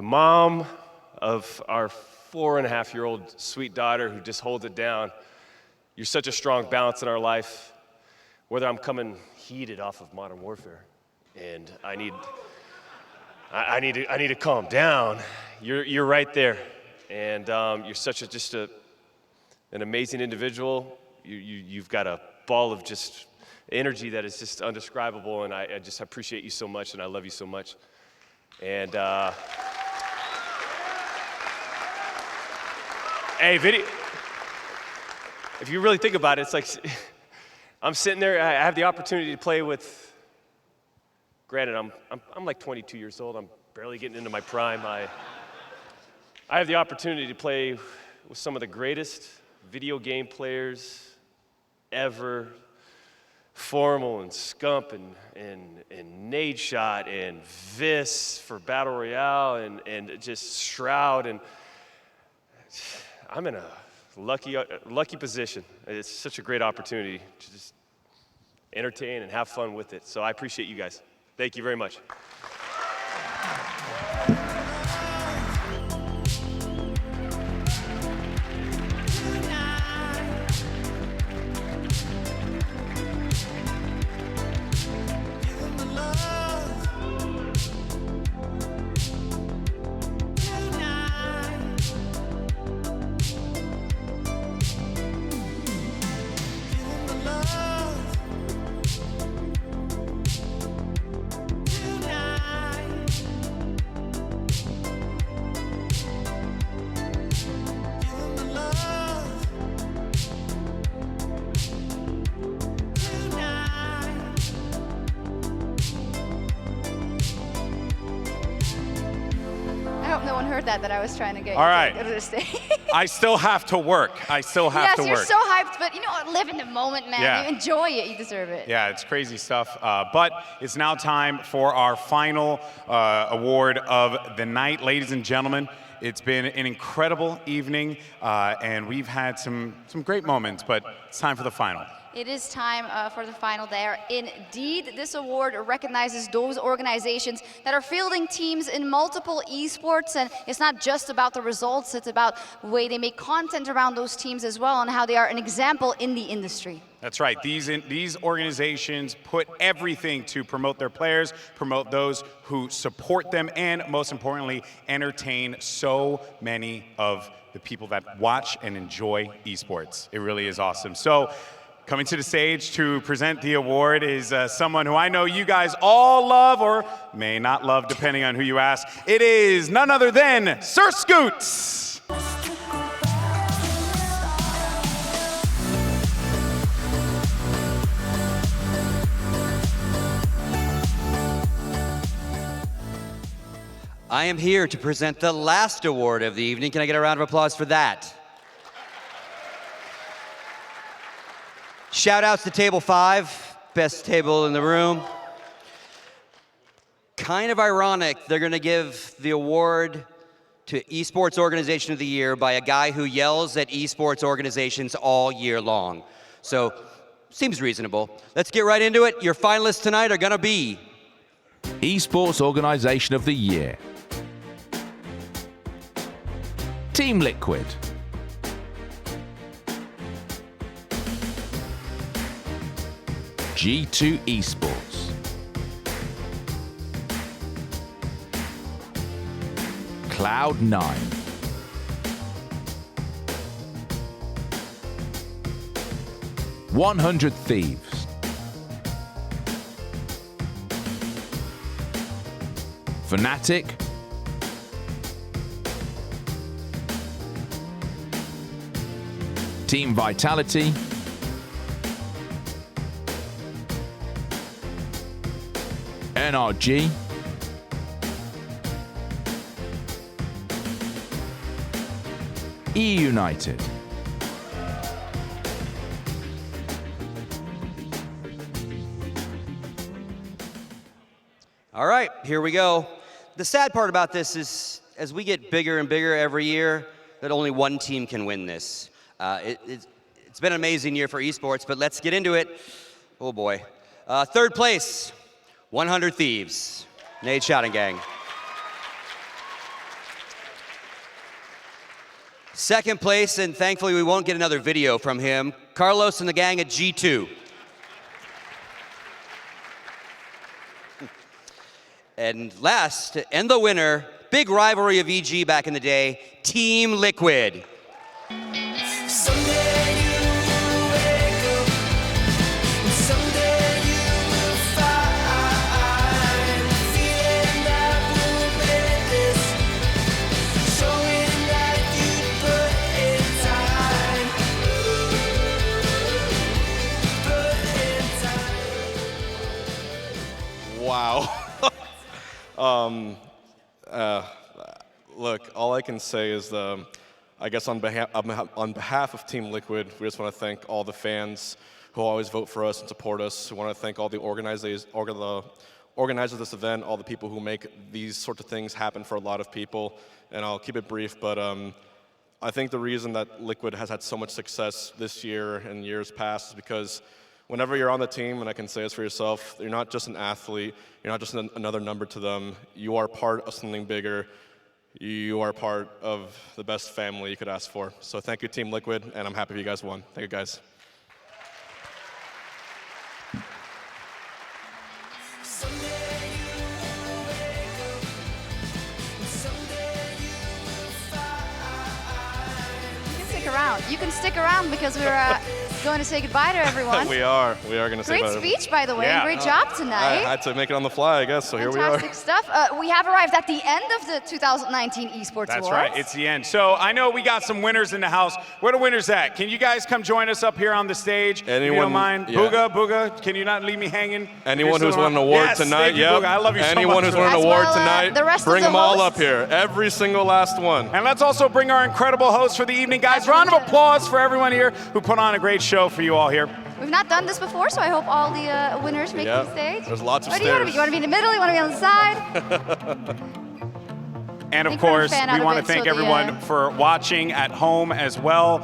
mom of our 4.5-year-old sweet daughter who just holds it down. You're such a strong balance in our life. Whether I'm coming heated off of Modern Warfare and I need to calm down, you're right there. And you're such an amazing individual. You've got a ball of just energy that is just undescribable, and I just appreciate you so much, and I love you so much. And hey, if you really think about it, it's like I'm sitting there. I have the opportunity to play with. Granted, I'm like 22 years old. I'm barely getting into my prime. I have the opportunity to play with some of the greatest video game players ever. Formal and Scump and Nade Shot and Vis for Battle Royale and just Shroud, and I'm in a lucky position. It's such a great opportunity to just entertain and have fun with it. So I appreciate you guys. Thank you very much. That I was trying to get All right. you to go to the stage. I still have to work. Yes, you're so hyped, but you know what? Live in the moment, man. Yeah. You enjoy it. You deserve it. Yeah, it's crazy stuff. But it's now time for our final award of the night. Ladies and gentlemen, it's been an incredible evening, and we've had some great moments, but it's time for the final. It is time for the final there. Indeed, this award recognizes those organizations that are fielding teams in multiple esports, and it's not just about the results, it's about the way they make content around those teams as well and how they are an example in the industry. That's right. These organizations put everything to promote their players, promote those who support them, and most importantly, entertain so many of the people that watch and enjoy esports. It really is awesome. So, Coming to the stage to present the award is someone who I know you guys all love or may not love, depending on who you ask. It is none other than Sir Scoots. I am here to present the last award of the evening. Can I get a round of applause for that? Shout outs to Table 5, best table in the room. Kind of ironic, they're gonna give the award to Esports Organization of the Year by a guy who yells at esports organizations all year long. So, seems reasonable. Let's get right into it. Your finalists tonight are gonna be Esports Organization of the Year. Team Liquid. G2 Esports. Cloud9. $100 Thieves. Fnatic. Team Vitality. NRG. E United. All right, here we go. The sad part about this is, as we get bigger and bigger every year, that only one team can win this. It's been an amazing year for esports, but let's get into it. Oh boy. Third place, 100 Thieves. Nate Shouting Gang. Second place, and thankfully we won't get another video from him, Carlos and the gang at G2. And last, and the winner, big rivalry of EG back in the day, Team Liquid. Wow. Look, all I can say is, I guess on behalf of Team Liquid, we just want to thank all the fans who always vote for us and support us. We want to thank all the organizers of this event, all the people who make these sorts of things happen for a lot of people. And I'll keep it brief, but I think the reason that Liquid has had so much success this year and years past is because whenever you're on the team, and I can say this for yourself, you're not just an athlete, you're not just another number to them, you are part of something bigger, you are part of the best family you could ask for. So thank you, Team Liquid, and I'm happy you guys won. Thank you, guys. You can stick around because we're going to say goodbye to everyone. We are going to say goodbye. Great speech, by the way. Yeah. Great job tonight. I had to make it on the fly, I guess, so Fantastic here we are. Fantastic stuff. We have arrived at the end of the 2019 Esports Awards. That's right, it's the end. So I know we got some winners in the house. Where are the winners at? Can you guys come join us up here on the stage? Anyone, if you don't mind? Yeah. Booga, can you not leave me hanging? Anyone who's won an award tonight, yeah. I love you so much. Anyone who's won an award tonight, bring them all hosts. up here. Every single last one. And let's also bring our incredible host for the evening. Guys, round of applause for everyone here who put on a great show for you all here. We've not done this before, so I hope all the winners make the stage. There's lots of stairs. What do you want to be? You want to be in the middle? You want to be on the side? And of course, we want to thank everyone for watching at home as well.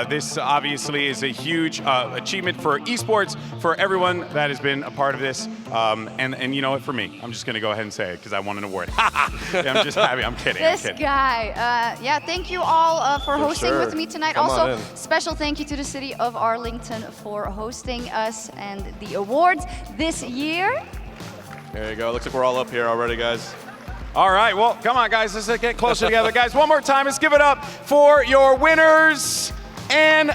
This obviously is a huge achievement for esports, for everyone that has been a part of this. And you know what, for me, I'm just going to go ahead and say it because I won an award. I'm just happy. I'm kidding. This guy. Yeah, thank you all for hosting with me tonight. Come also, special thank you to the city of Arlington for hosting us and the awards this year. There you go. Looks like we're all up here already, guys. All right, well, come on, guys. Let's get closer together. Guys, one more time. Let's give it up for your winners and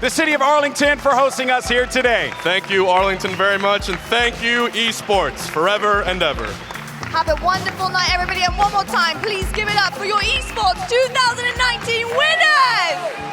the city of Arlington for hosting us here today. Thank you, Arlington, very much, and thank you, esports, forever and ever. Have a wonderful night, everybody. And one more time, please give it up for your Esports 2019 winners!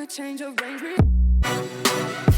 change of range.